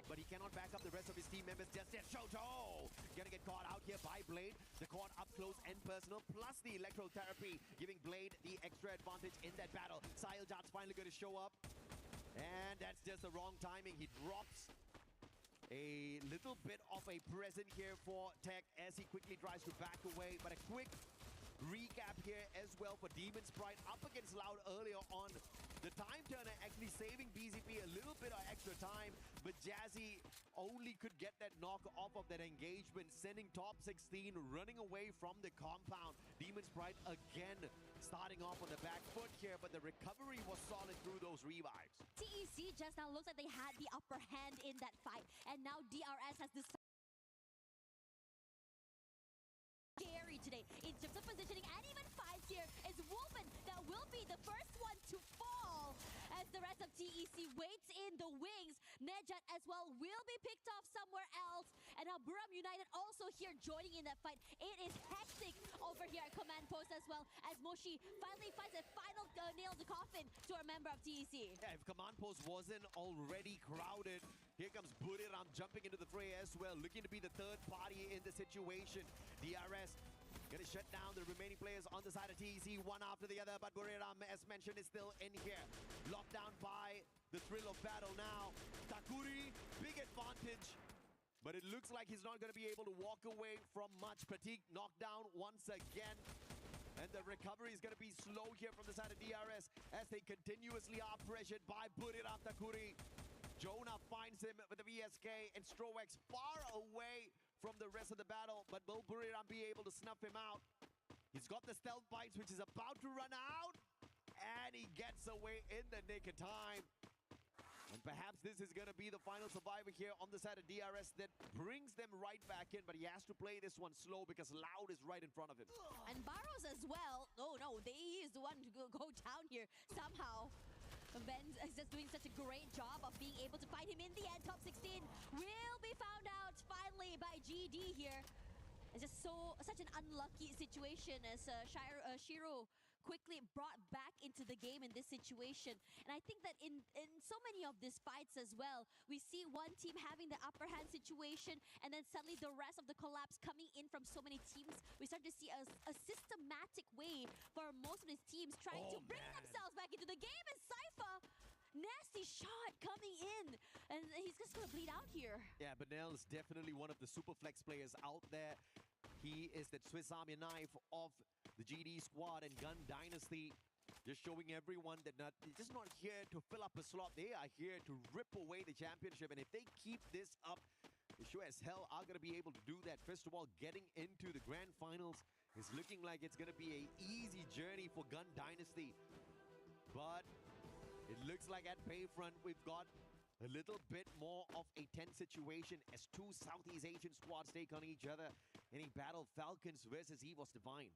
but he cannot back up the rest of his team members just yet. Shoto gonna get caught out here by Blade. The caught up close and personal, plus the electrotherapy, giving Blade the extra advantage in that battle. S8UL's finally gonna show up, and that's just the wrong timing. He drops a little bit of a present here for Tech as he quickly tries to back away, but a quick recap here as well for Demon Sprite up against Loud earlier on. The time turner actually saving BZP a little bit of extra time, but Jazzy only could get that knock off of that engagement, sending top 16 running away from the compound. Demon Sprite again starting off on the back foot here, but the recovery was solid through those revives. TEC just now looks like they had the upper hand in that fight, and now DRS has decided scary today in terms of positioning and even fights here. It's Wolfen that will be the first one to fall as the rest of TEC waits in the wings. Nejat as well will be picked off somewhere else, and now Buriram United also here joining in that fight. It is hectic over here at command post as well, as Moshi finally finds a final nail in the coffin to a member of TEC. Yeah, if command post wasn't already crowded, here comes Buriram jumping into the fray as well, looking to be the third party in the situation. DRS gonna shut down the remaining players on the side of TEC, one after the other, but Buriram, as mentioned, is still in here. Locked down by the thrill of battle now. Takuri, big advantage, but it looks like he's not gonna be able to walk away from much. Pratik knocked down once again, and the recovery is gonna be slow here from the side of DRS as they continuously are pressured by Buriram. Takuri, Jonah finds him with the VSK, and Strowex far away from the rest of the battle, but will Buriram be able to snuff him out? He's got the stealth bites, which is about to run out, and he gets away in the nick of time. And perhaps this is going to be the final survivor here on the side of DRS that brings them right back in, but he has to play this one slow because Loud is right in front of him. And Barrows as well. Oh no, he is the one to go down here somehow. Ben is just doing such a great job of being able to find him in the end. Top 16 will be found out finally by GD here. It's just such an unlucky situation as Shiro quickly brought back into the game in this situation. And I think that in so many of these fights as well, we see one team having the upper hand situation, and then suddenly the rest of the collapse coming in from so many teams. We start to see a systematic way for most of these teams trying to bring themselves back into the game. And Cypher, nasty shot coming in, and he's just gonna bleed out here. Yeah, Benel is definitely one of the super flex players out there. He is that Swiss Army knife of the GD squad and GunDynasty, just showing everyone that they're just not here to fill up a slot. They are here to rip away the championship, and if they keep this up, they sure as hell are going to be able to do that. First of all, getting into the grand finals is looking like it's going to be an easy journey for GunDynasty, but it looks like at Bayfront we've got a little bit more of a tense situation as two Southeast Asian squads take on each other in a battle. Falcons versus EVOS Divine.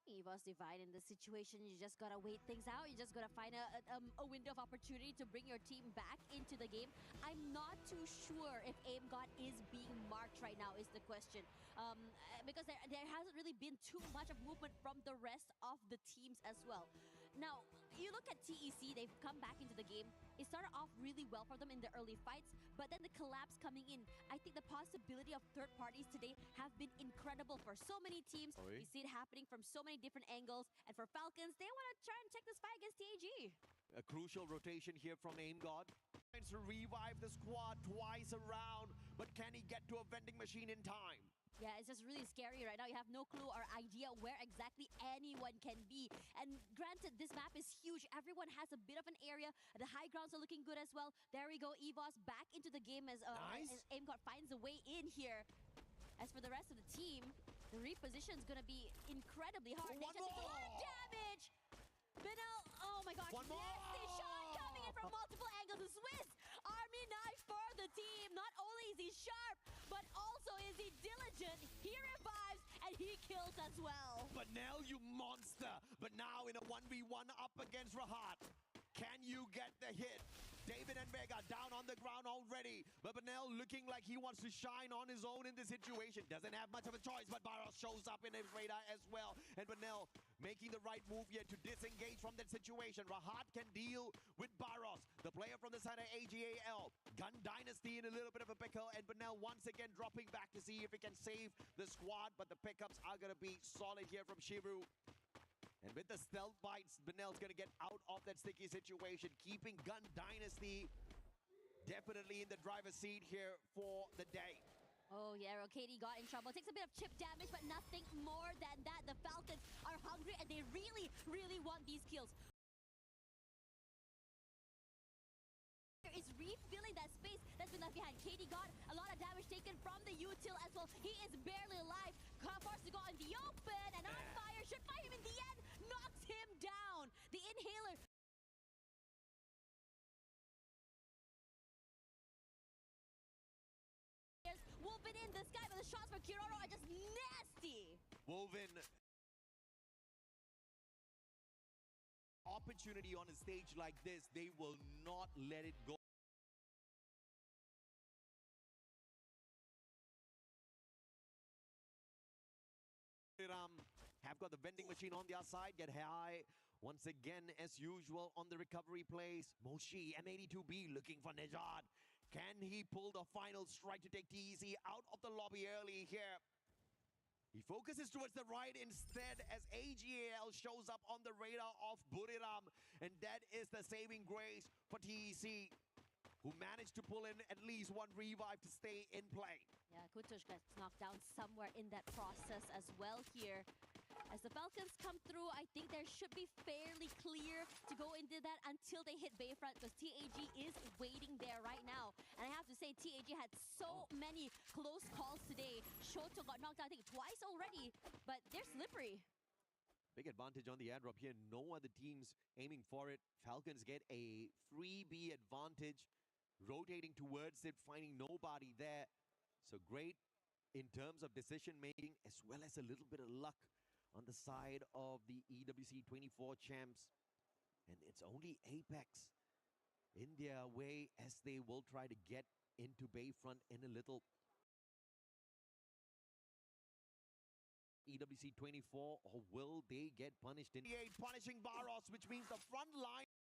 EVOS Divine in this situation, you just gotta wait things out. You just gotta find a window of opportunity to bring your team back into the game. I'm not too sure if AIM-GOD is being marked right now is the question. Because there hasn't really been too much of movement from the rest of the teams as well. Now, you look at TEC, they've come back into the game. It started off really well for them in the early fights, but then the collapse coming in. I think the possibility of third parties today have been incredible for so many teams. We see it happening from so many different angles. And for Falcons, they want to try and check this fight against TAG. A crucial rotation here from AIM-GOD. Tries to revive the squad twice around, but can he get to a vending machine in time? Yeah, it's just really scary right now. You have no clue or idea where exactly anyone can be. And granted, this map is huge. Everyone has a bit of an area. The high grounds are looking good as well. There we go, EVOS back into the game as AIM-GOD finds a way in here. As for the rest of the team, the reposition is going to be incredibly hard. They just take a lot of damage. Benel, oh my gosh, nasty shot coming in from multiple angles. The Swiss Army knife for the team. Not only is he sharp, but also is he diligent. He revives and he kills as well. But Nell, you monster. But now in a 1v1 up against Rahat. Can you get the hit? David and Vega down on the ground already. But Benel looking like he wants to shine on his own in this situation. Doesn't have much of a choice, but Barros shows up in his radar as well. And Benel making the right move here to disengage from that situation. Rahat can deal with Barros, the player from the side of AG.AL. GunDynasty in a little bit of a pickle, and Benel once again dropping back to see if he can save the squad. But the pickups are going to be solid here from Shiru. And with the stealth bites, Benel's going to get out of that sticky situation, keeping GunDynasty definitely in the driver's seat here for the day. Oh yeah, Katie got in trouble. Takes a bit of chip damage, but nothing more than that. The Falcons are hungry and they really, really want these kills. Is refilling that space that's been left behind. Katie got a lot of damage taken from the util as well. He is barely alive. Forced to go in the open and on fire. Should find him in the end. Knocks him down. The inhaler. Woven in the sky, but the shots for Kiroro are just nasty. Woven. Opportunity on a stage like this, they will not let it go. Have got the vending machine on their side, get high once again as usual on the recovery plays. Moshi, M82B looking for Nejad. Can he pull the final strike to take TEC out of the lobby early here? He focuses towards the right instead as AG.AL shows up on the radar of Buriram. And that is the saving grace for TEC, who managed to pull in at least one revive to stay in play. Yeah, Kutush gets knocked down somewhere in that process as well here. As the Falcons come through, I think there should be fairly clear to go into that until they hit Bayfront, because TAG is waiting there right now. And I have to say, TAG had so many close calls today. Shoto got knocked out, I think, twice already, but they're slippery. Big advantage on the airdrop here. No other teams aiming for it. Falcons get a freebie advantage, rotating towards it, finding nobody there. So great in terms of decision making, as well as a little bit of luck on the side of the EWC24 champs. And it's only Apex in their way as they will try to get into Bayfront in a little. EWC24, or will they get punished in 8, punishing Barros, which means the front line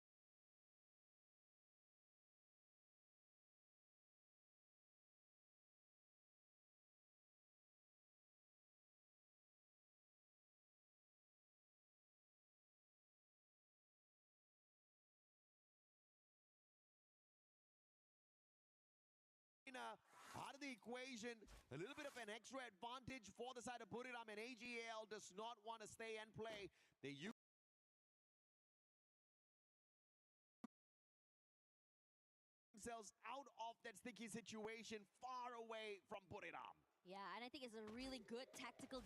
out of the equation. A little bit of an extra advantage for the side of Buriram, and AG.AL does not want to stay and play. They use themselves out of that sticky situation, far away from Buriram. Yeah, and I think it's a really good tactical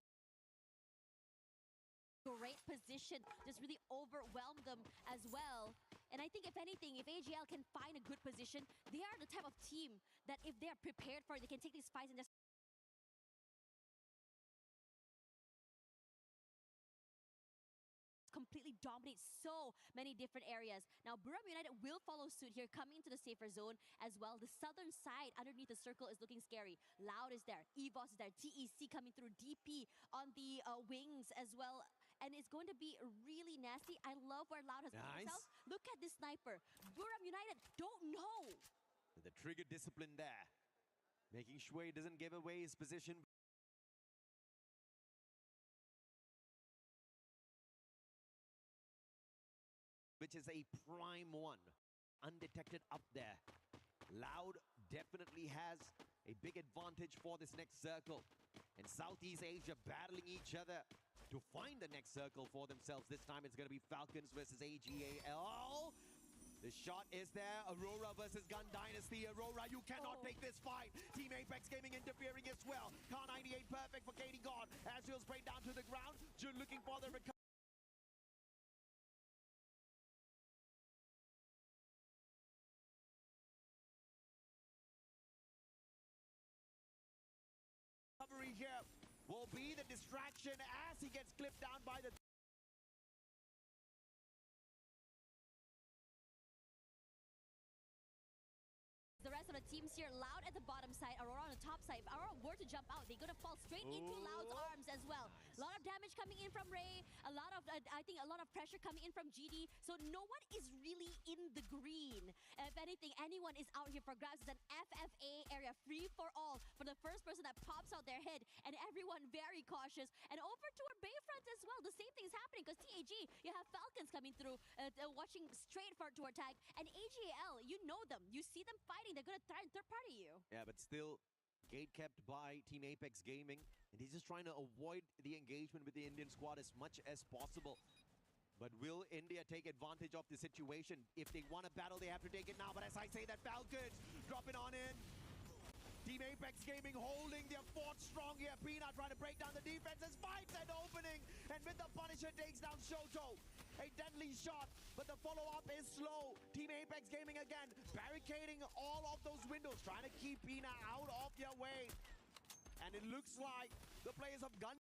great position, just really overwhelmed them as well. And I think if anything, if AG.AL can find a good position, they are the type of team that if they're prepared for it, they can take these fights and just completely dominate so many different areas. Now, Buriram United will follow suit here, coming into the safer zone as well. The southern side underneath the circle is looking scary. Loud is there, EVOS is there, TEC coming through, DP on the wings as well. And it's going to be really nasty. I love where Loud has put himself. Look at this sniper. Buriram United don't know. The trigger discipline there, making sure he doesn't give away his position. Which is a prime one, undetected up there. Loud definitely has a big advantage for this next circle. And Southeast Asia battling each other to find the next circle for themselves. This time it's going to be Falcons versus AG.AL. The shot is there. Aurora versus GunDynasty. Aurora, you cannot take this fight. Team Apex Gaming interfering as well. Car 98 perfect for Katie God. As-UL sprayed down to the ground. Jun looking for the recovery. Here will be the distraction as he gets clipped down by the teams here. Loud at the bottom side, Aurora on the top side. If Aurora were to jump out, they're gonna fall straight into Loud's arms as well. A lot of damage coming in from Ray. A lot of, I think, a lot of pressure coming in from GD. So no one is really in the green. If anything, anyone is out here for grabs. It's an FFA area, free for all, for the first person that pops out their head, and everyone very cautious. And over to our Bayfront as well, the same thing is happening, because TAG, you have Falcons coming through, watching straight for to attack, and AG.AL, you know them, you see them fighting, they're gonna try and third party you. Yeah, but still gate kept by Team Apex Gaming, and he's just trying to avoid the engagement with the Indian squad as much as possible. But will India take advantage of the situation? If they want a battle, they have to take it now. But as I say that, Falcons dropping on in. Team Apex Gaming holding their fort strong here. Peanut trying to break down the defenses, finds an opening, and with the Punisher takes down Shoto. A deadly shot, but the follow-up is slow. Team Apex Gaming again, barricading all of those windows, trying to keep Peanut out of their way. And it looks like the players of Gun.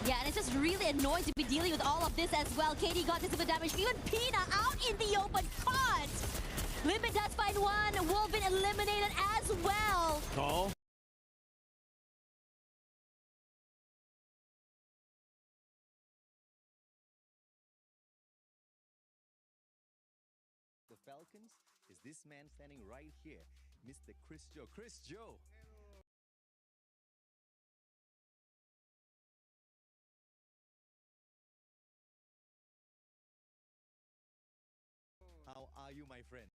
Yeah, and it's just really annoying to be dealing with all of this as well. KD got this bit of damage. Even Pina out in the open. Caught! Limit does find one. Wolvin eliminated as well. Oh. The Falcons is this man standing right here, Mr. Chris Joe. Chris Joe. How are you, my friend?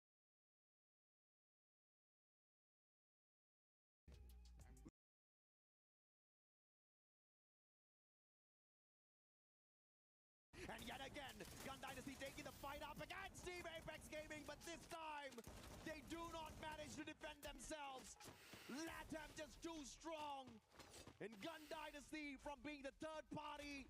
And yet again, GunDynasty taking the fight up against Team Apex Gaming, but this time, they do not manage to defend themselves. LATAM just too strong. And GunDynasty, from being the third party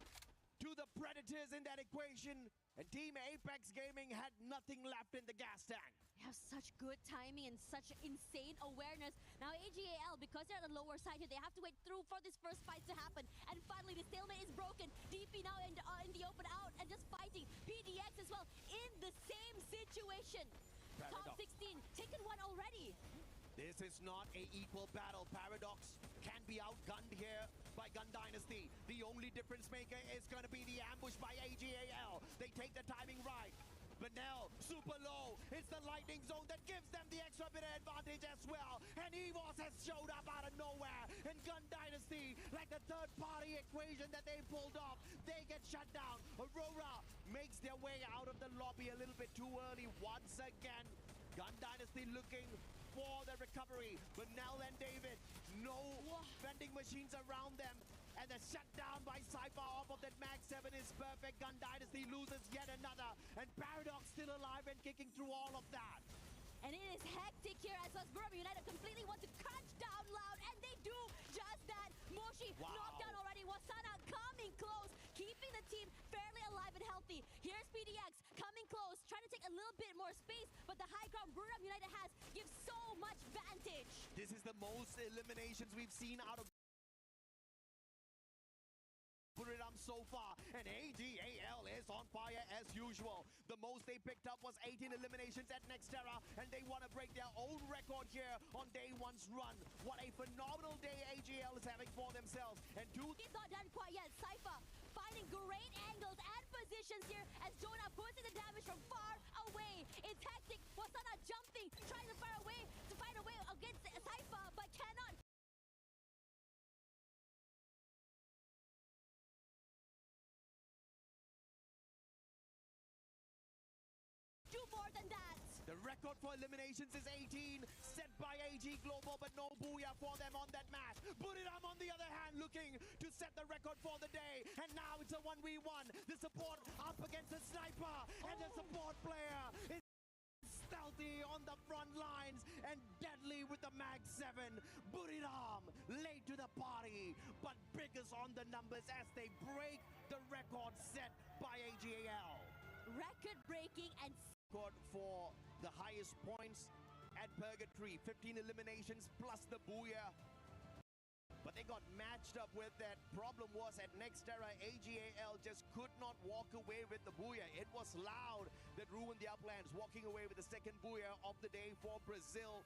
to the Predators in that equation, and Team Apex Gaming had nothing left in the gas tank. They have such good timing and such insane awareness. Now AG.AL, because they're at the lower side here, they have to wait through for this first fight to happen. And finally, the stalemate is broken. DP now in the open out and just fighting. PDX as well in the same situation. Paradox. Top 16, taken one already. This is not an equal battle. Paradox can be outgunned here by GunDynasty. The only difference maker is going to be the ambush by AG.AL. They take the timing right. Benel, super low. It's the lightning zone that gives them the extra bit of advantage as well. And EVOS has showed up out of nowhere. And GunDynasty, like the third party equation that they pulled off, they get shut down. Aurora makes their way out of the lobby a little bit too early once again. GunDynasty looking for the recovery. But Nell and David, no vending machines around them. And the shutdown by Cypher off of that Mag 7 is perfect. GunDynasty loses yet another. And Paradox still alive and kicking through all of that. And it is hectic here as Buriram United completely want to crunch down Loud, and they do just that. Moshi knocked down already. Wasana coming close, keeping the team fairly alive and healthy. Here's PDX coming close, trying to take a little bit more space, but the high ground Buriram United has gives so much vantage. This is the most eliminations we've seen out of Buriram so far, and AG.AL is on fire as usual. The most they picked up was 18 eliminations at Nextera, and they want to break their own record here on day one's run. What a phenomenal day AG.AL is having for themselves. And He's not done quite yet. Cypher finding great angles and positions here as Jonah puts in the damage from far away. It's hectic. Wasana jumping, trying to find a way against Cypher, but cannot. Do more than that. The record for eliminations is 18, set by AG Global, but no booyah for them on that match. Buriram, on the other hand, looking to set the record for the day. And now it's a 1v1. The support up against the sniper, and the support player is stealthy on the front lines and deadly with the Mag 7. Buriram late to the party, but biggest on the numbers as they break the record set by AG.AL. Record-breaking and for the highest points at Purgatory. 15 eliminations plus the booyah. but they got matched up with that. Problem was at Nextera, AG.AL just could not walk away with the Booyah. It was Loud that ruined the uplands, walking away with the second Booyah of the day for Brazil,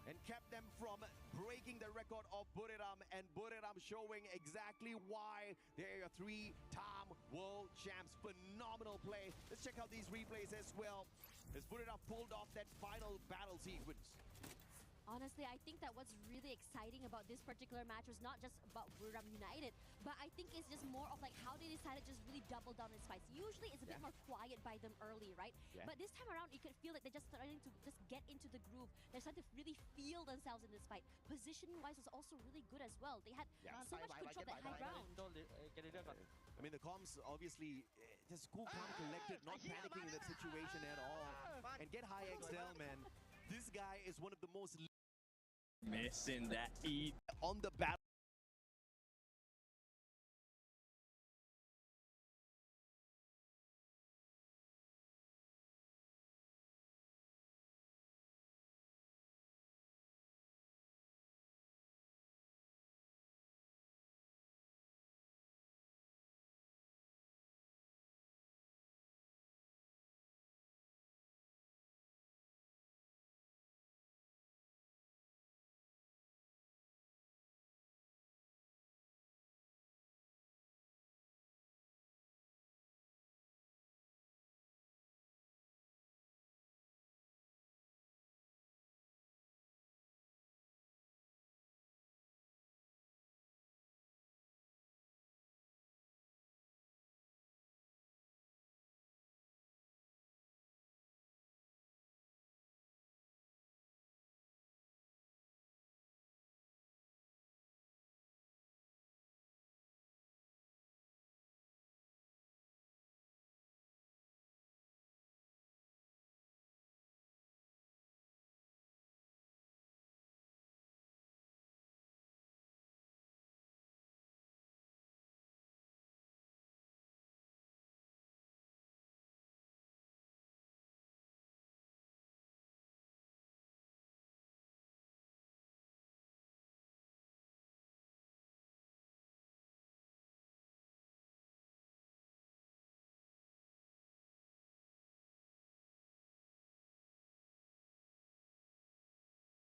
and kept them from breaking the record of Buriram, and Buriram showing exactly why they are 3-time world champs. Phenomenal play. Let's check out these replays as well, as Buriram pulled off that final battle sequence. Honestly, I think that what's really exciting about this particular match was not just about Buriram United, but I think it's just more of like how they decided to just really double down in fights. Usually it's a bit more quiet by them early, right? Yeah. But this time around, you can feel like they're just starting to just get into the groove. They're starting to really feel themselves in this fight. Positioning-wise was also really good as well. They had so much control that high ground. I mean, the comms obviously just cool, calm, collected, not panicking in that situation at all. And get high XL, man. This guy is one of the most missing that E on the battle.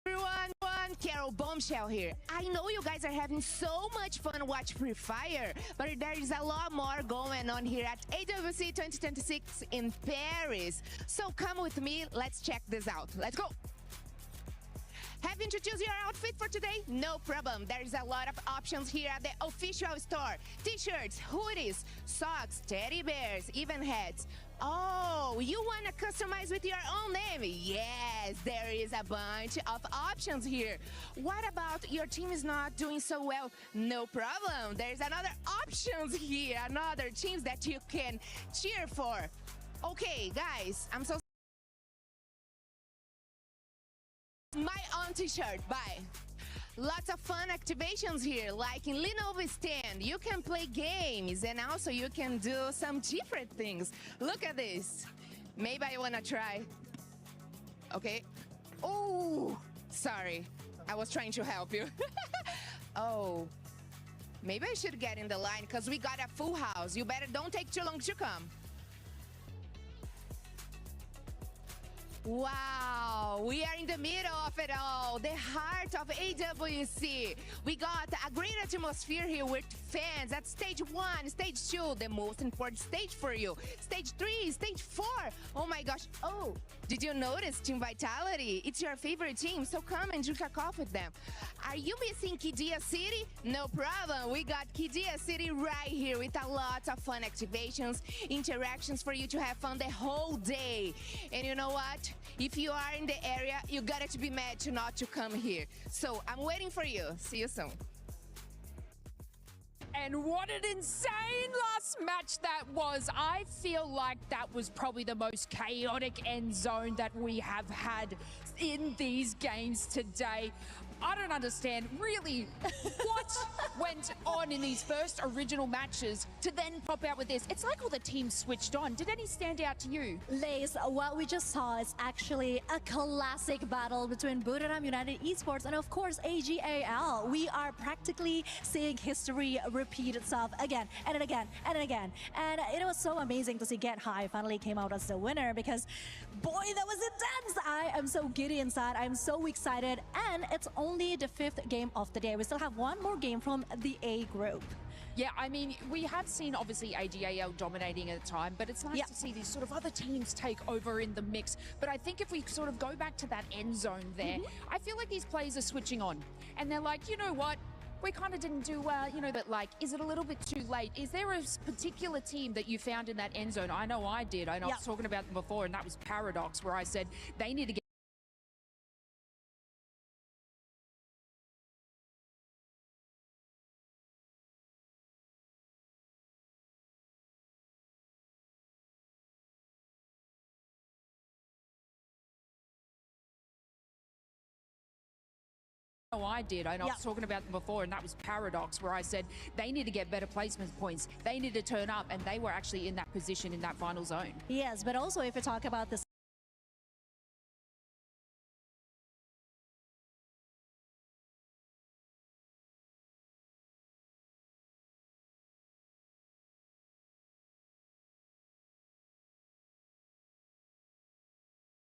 Everyone, Carol Bombshell here. I know you guys are having so much fun watching Free Fire, but there is a lot more going on here at EWC 2026 in Paris. So come with me, let's check this out. Let's go. Having to choose your outfit for today? No problem. There's a lot of options here at the official store. T-shirts, hoodies, socks, teddy bears, even hats. Oh, you want to customize with your own name? Yes, there is a bunch of options here. What about your team is not doing so well? No problem. There's another options here, another teams that you can cheer for. Okay, guys, I'm so my own t-shirt, bye. Lots of fun activations here, like in Lenovo stand. You can play games and also you can do some different things. Look at this. Maybe I want to try. Okay. Oh, sorry. I was trying to help you. Oh, maybe I should get in the line because we got a full house. You better don't take too long to come. Wow, we are in the middle of it all, the heart of EWC. We got a great atmosphere here with fans at stage 1, stage 2, the most important stage for you. Stage 3, stage 4. Oh my gosh. Oh, did you notice Team Vitality? It's your favorite team, so come and drink a coffee with them. Are you missing Qiddiya City? No problem. We got Qiddiya City right here with a lot of fun activations, interactions for you to have fun the whole day. And you know what? If you are in the area, you got to be mad to not to come here. So I'm waiting for you. See you soon. And what an insane last match that was. I feel like that was probably the most chaotic end zone that we have had in these games today. I don't understand really what went on in these first original matches to then pop out with this. It's like all the teams switched on. Did any stand out to you? Lace, what we just saw is actually a classic battle between Buriram United Esports and of course AG.AL. We are practically seeing history repeat itself again and again and again. And it was so amazing to see Get High finally came out as the winner because boy, that was intense. I am so giddy inside. I'm so excited. And it's only the 5th game of the day. We still have one more game from the A group. Yeah, I mean, we have seen obviously AG.AL dominating at the time, but it's nice to see these sort of other teams take over in the mix. But I think if we sort of go back to that end zone there, I feel like these players are switching on. And they're like, you know what? We kind of didn't do well, you know, but like, is it a little bit too late? Is there a particular team that you found in that end zone? I know I did. I know I was talking about them before, and that was Paradox, where I said they need to get I did. I know I was talking about them before, and that was Paradox, where I said they need to get better placement points. They need to turn up, and they were actually in that position in that final zone. Yes, but also if we talk about this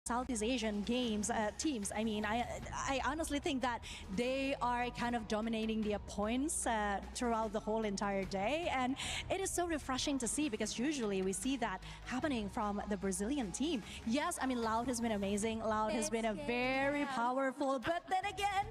Southeast Asian games teams, I mean, I honestly think that they are kind of dominating their points throughout the whole entire day, and it is so refreshing to see because usually we see that happening from the Brazilian team. Yes, I mean, Loud has been amazing. Loud has been a very powerful, but then again,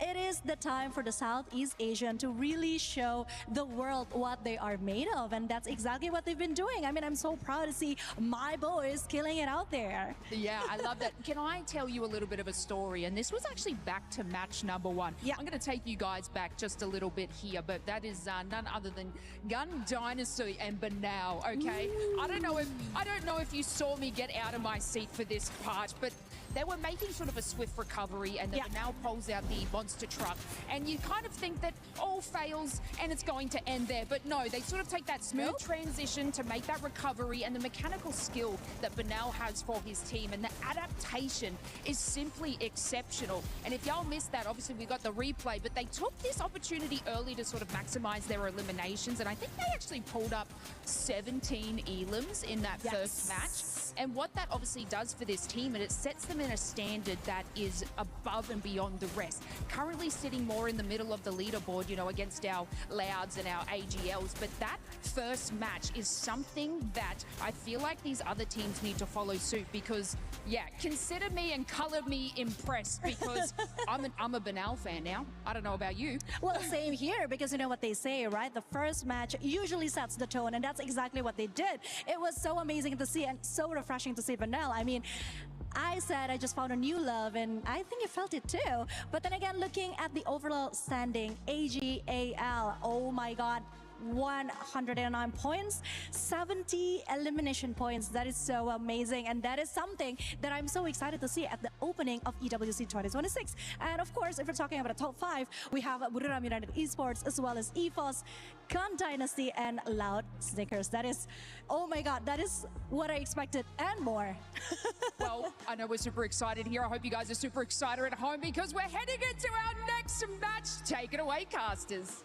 it is the time for the Southeast Asian to really show the world what they are made of, and that's exactly what they've been doing. I mean, I'm so proud to see my boys killing it out there. Yeah, I love that. Can I tell you a little bit of a story? And this was actually back to match number 1. Yeah. I'm going to take you guys back just a little bit here, but that is none other than GunDynasty and Banal, okay? I don't know if you saw me get out of my seat for this part, but they were making sort of a swift recovery, and the Banal pulls out the monster truck, and you kind of think that all fails and it's going to end there, but no, they sort of take that smooth transition to make that recovery, and the mechanical skill that Banal has for his team and the adaptation is simply exceptional. And if y'all missed that, obviously we got the replay, but they took this opportunity early to sort of maximize their eliminations, and I think they actually pulled up 17 elims in that first match. And what that obviously does for this team, and it sets them in a standard that is above and beyond the rest. Currently sitting more in the middle of the leaderboard, you know, against our Louds and our AG.ALs, but that first match is something that I feel like these other teams need to follow suit because, yeah, consider me and color me impressed because I'm a Banal fan now. I don't know about you. Well, same here, because you know what they say, right? The first match usually sets the tone, and that's exactly what they did. It was so amazing to see and so refreshing to see Banal. I mean, I said I just found a new love, and I think you felt it too. But then again, looking at the overall standing, AG.AL, oh my God, 109 points, 70 elimination points. That is so amazing, and that is something that I'm so excited to see at the opening of EWC 2026. And of course, if we're talking about a top 5, we have Buriram United Esports as well as EVOS, GunDynasty, and Loud Snickers. That is, oh my God, that is what I expected and more. Well, I know we're super excited here. I hope you guys are super excited at home because we're heading into our next match. Take it away, casters.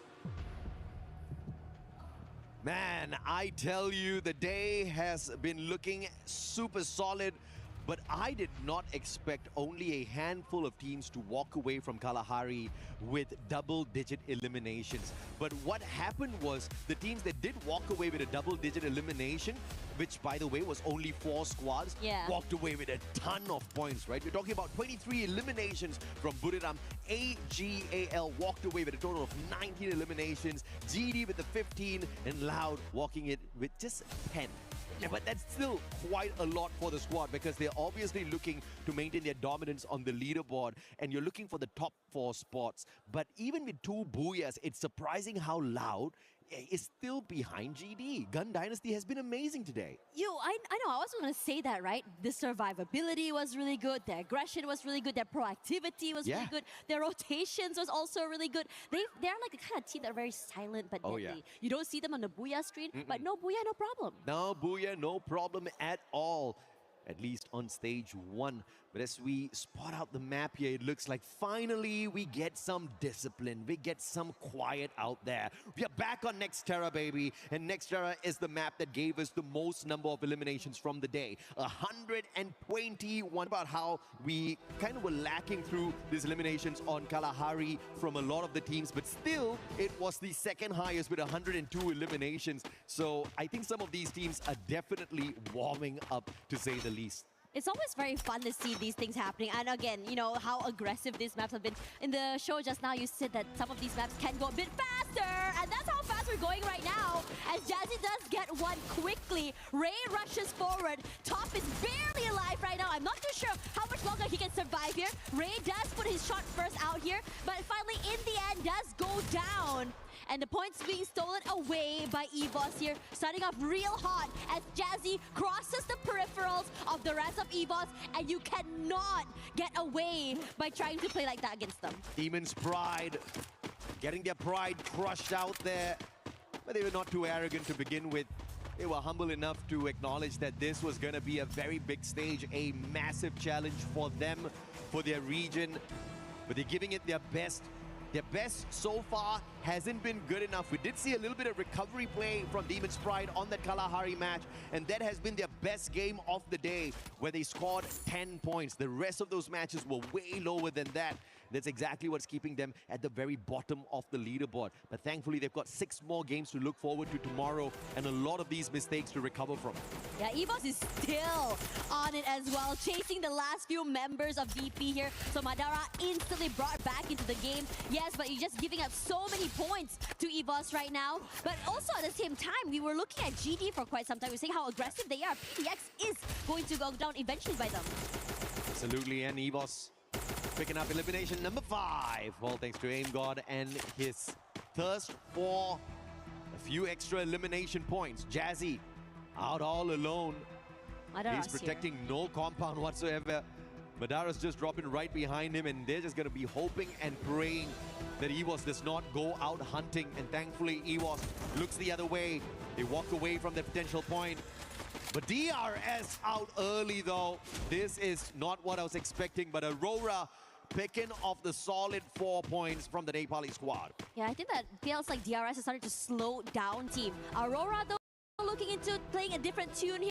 Man, I tell you, the day has been looking super solid, but I did not expect only a handful of teams to walk away from Kalahari with double-digit eliminations. But what happened was the teams that did walk away with a double-digit elimination, which by the way was only 4 squads, walked away with a ton of points, right? We're talking about 23 eliminations from Buriram. AG.AL walked away with a total of 19 eliminations, GD with the 15, and Loud walking it with just 10. Yeah, but that's still quite a lot for the squad because they're obviously looking to maintain their dominance on the leaderboard, and you're looking for the top 4 spots. But even with 2 Booyahs, it's surprising how Loud is still behind GD. GunDynasty has been amazing today. I know, I was going to say that, right? The survivability was really good, their aggression was really good, their proactivity was really good, their rotations was also really good. They're like the kind of team that are very silent but deadly. You don't see them on the Booyah screen, but no Booyah, no problem. No Booyah, no problem at all. At least on stage 1. But as we spot out the map here, it looks like finally we get some discipline. We get some quiet out there. We are back on Nextera, baby. And Nextera is the map that gave us the most number of eliminations from the day. 121. About how we kind of were lacking through these eliminations on Kalahari from a lot of the teams. But still, it was the second highest with 102 eliminations. So I think some of these teams are definitely warming up, to say the least. It's always very fun to see these things happening. And again, you know, how aggressive these maps have been. In the show just now, you said that some of these maps can go a bit faster. And that's how fast we're going right now. As Jazzy does get one quickly. Ray rushes forward. Top is barely alive right now. I'm not too sure how much longer he can survive here. Ray does put his shot first out here. But finally, in the end, does go down. And the points being stolen away by EVOS here. Starting off real hot as Jazzy crosses the peripherals of the rest of EVOS. And you cannot get away by trying to play like that against them. Demon's Pride, getting their pride crushed out there. But they were not too arrogant to begin with. They were humble enough to acknowledge that this was going to be a very big stage, a massive challenge for them, for their region. But they're giving it their best. Their best so far hasn't been good enough. We did see a little bit of recovery play from Demon's Pride on that Kalahari match, and that has been their best game of the day, where they scored 10 points. The rest of those matches were way lower than that. That's exactly what's keeping them at the very bottom of the leaderboard. But thankfully, they've got 6 more games to look forward to tomorrow, and a lot of these mistakes to recover from. Yeah, EVOS is still on it as well, chasing the last few members of VP here. So Madara instantly brought back into the game. Yes, but you're just giving up so many points to EVOS right now. But also at the same time, we were looking at GD for quite some time. We're saying how aggressive they are. PDX is going to go down eventually by them. Absolutely, and EVOS picking up elimination number 5. Well, thanks to Aim God and his thirst for a few extra elimination points. Jazzy out all alone. He's protecting no compound whatsoever. Madara's just dropping right behind him, and they're just going to be hoping and praying that EVOS does not go out hunting. And thankfully, EVOS looks the other way. They walk away from the potential point. But DRS out early, though. This is not what I was expecting, but Aurora picking off the solid 4 points from the Nepali squad. Yeah, I think that feels like DRS is starting to slow down team. Aurora, though, looking into playing a different tune here.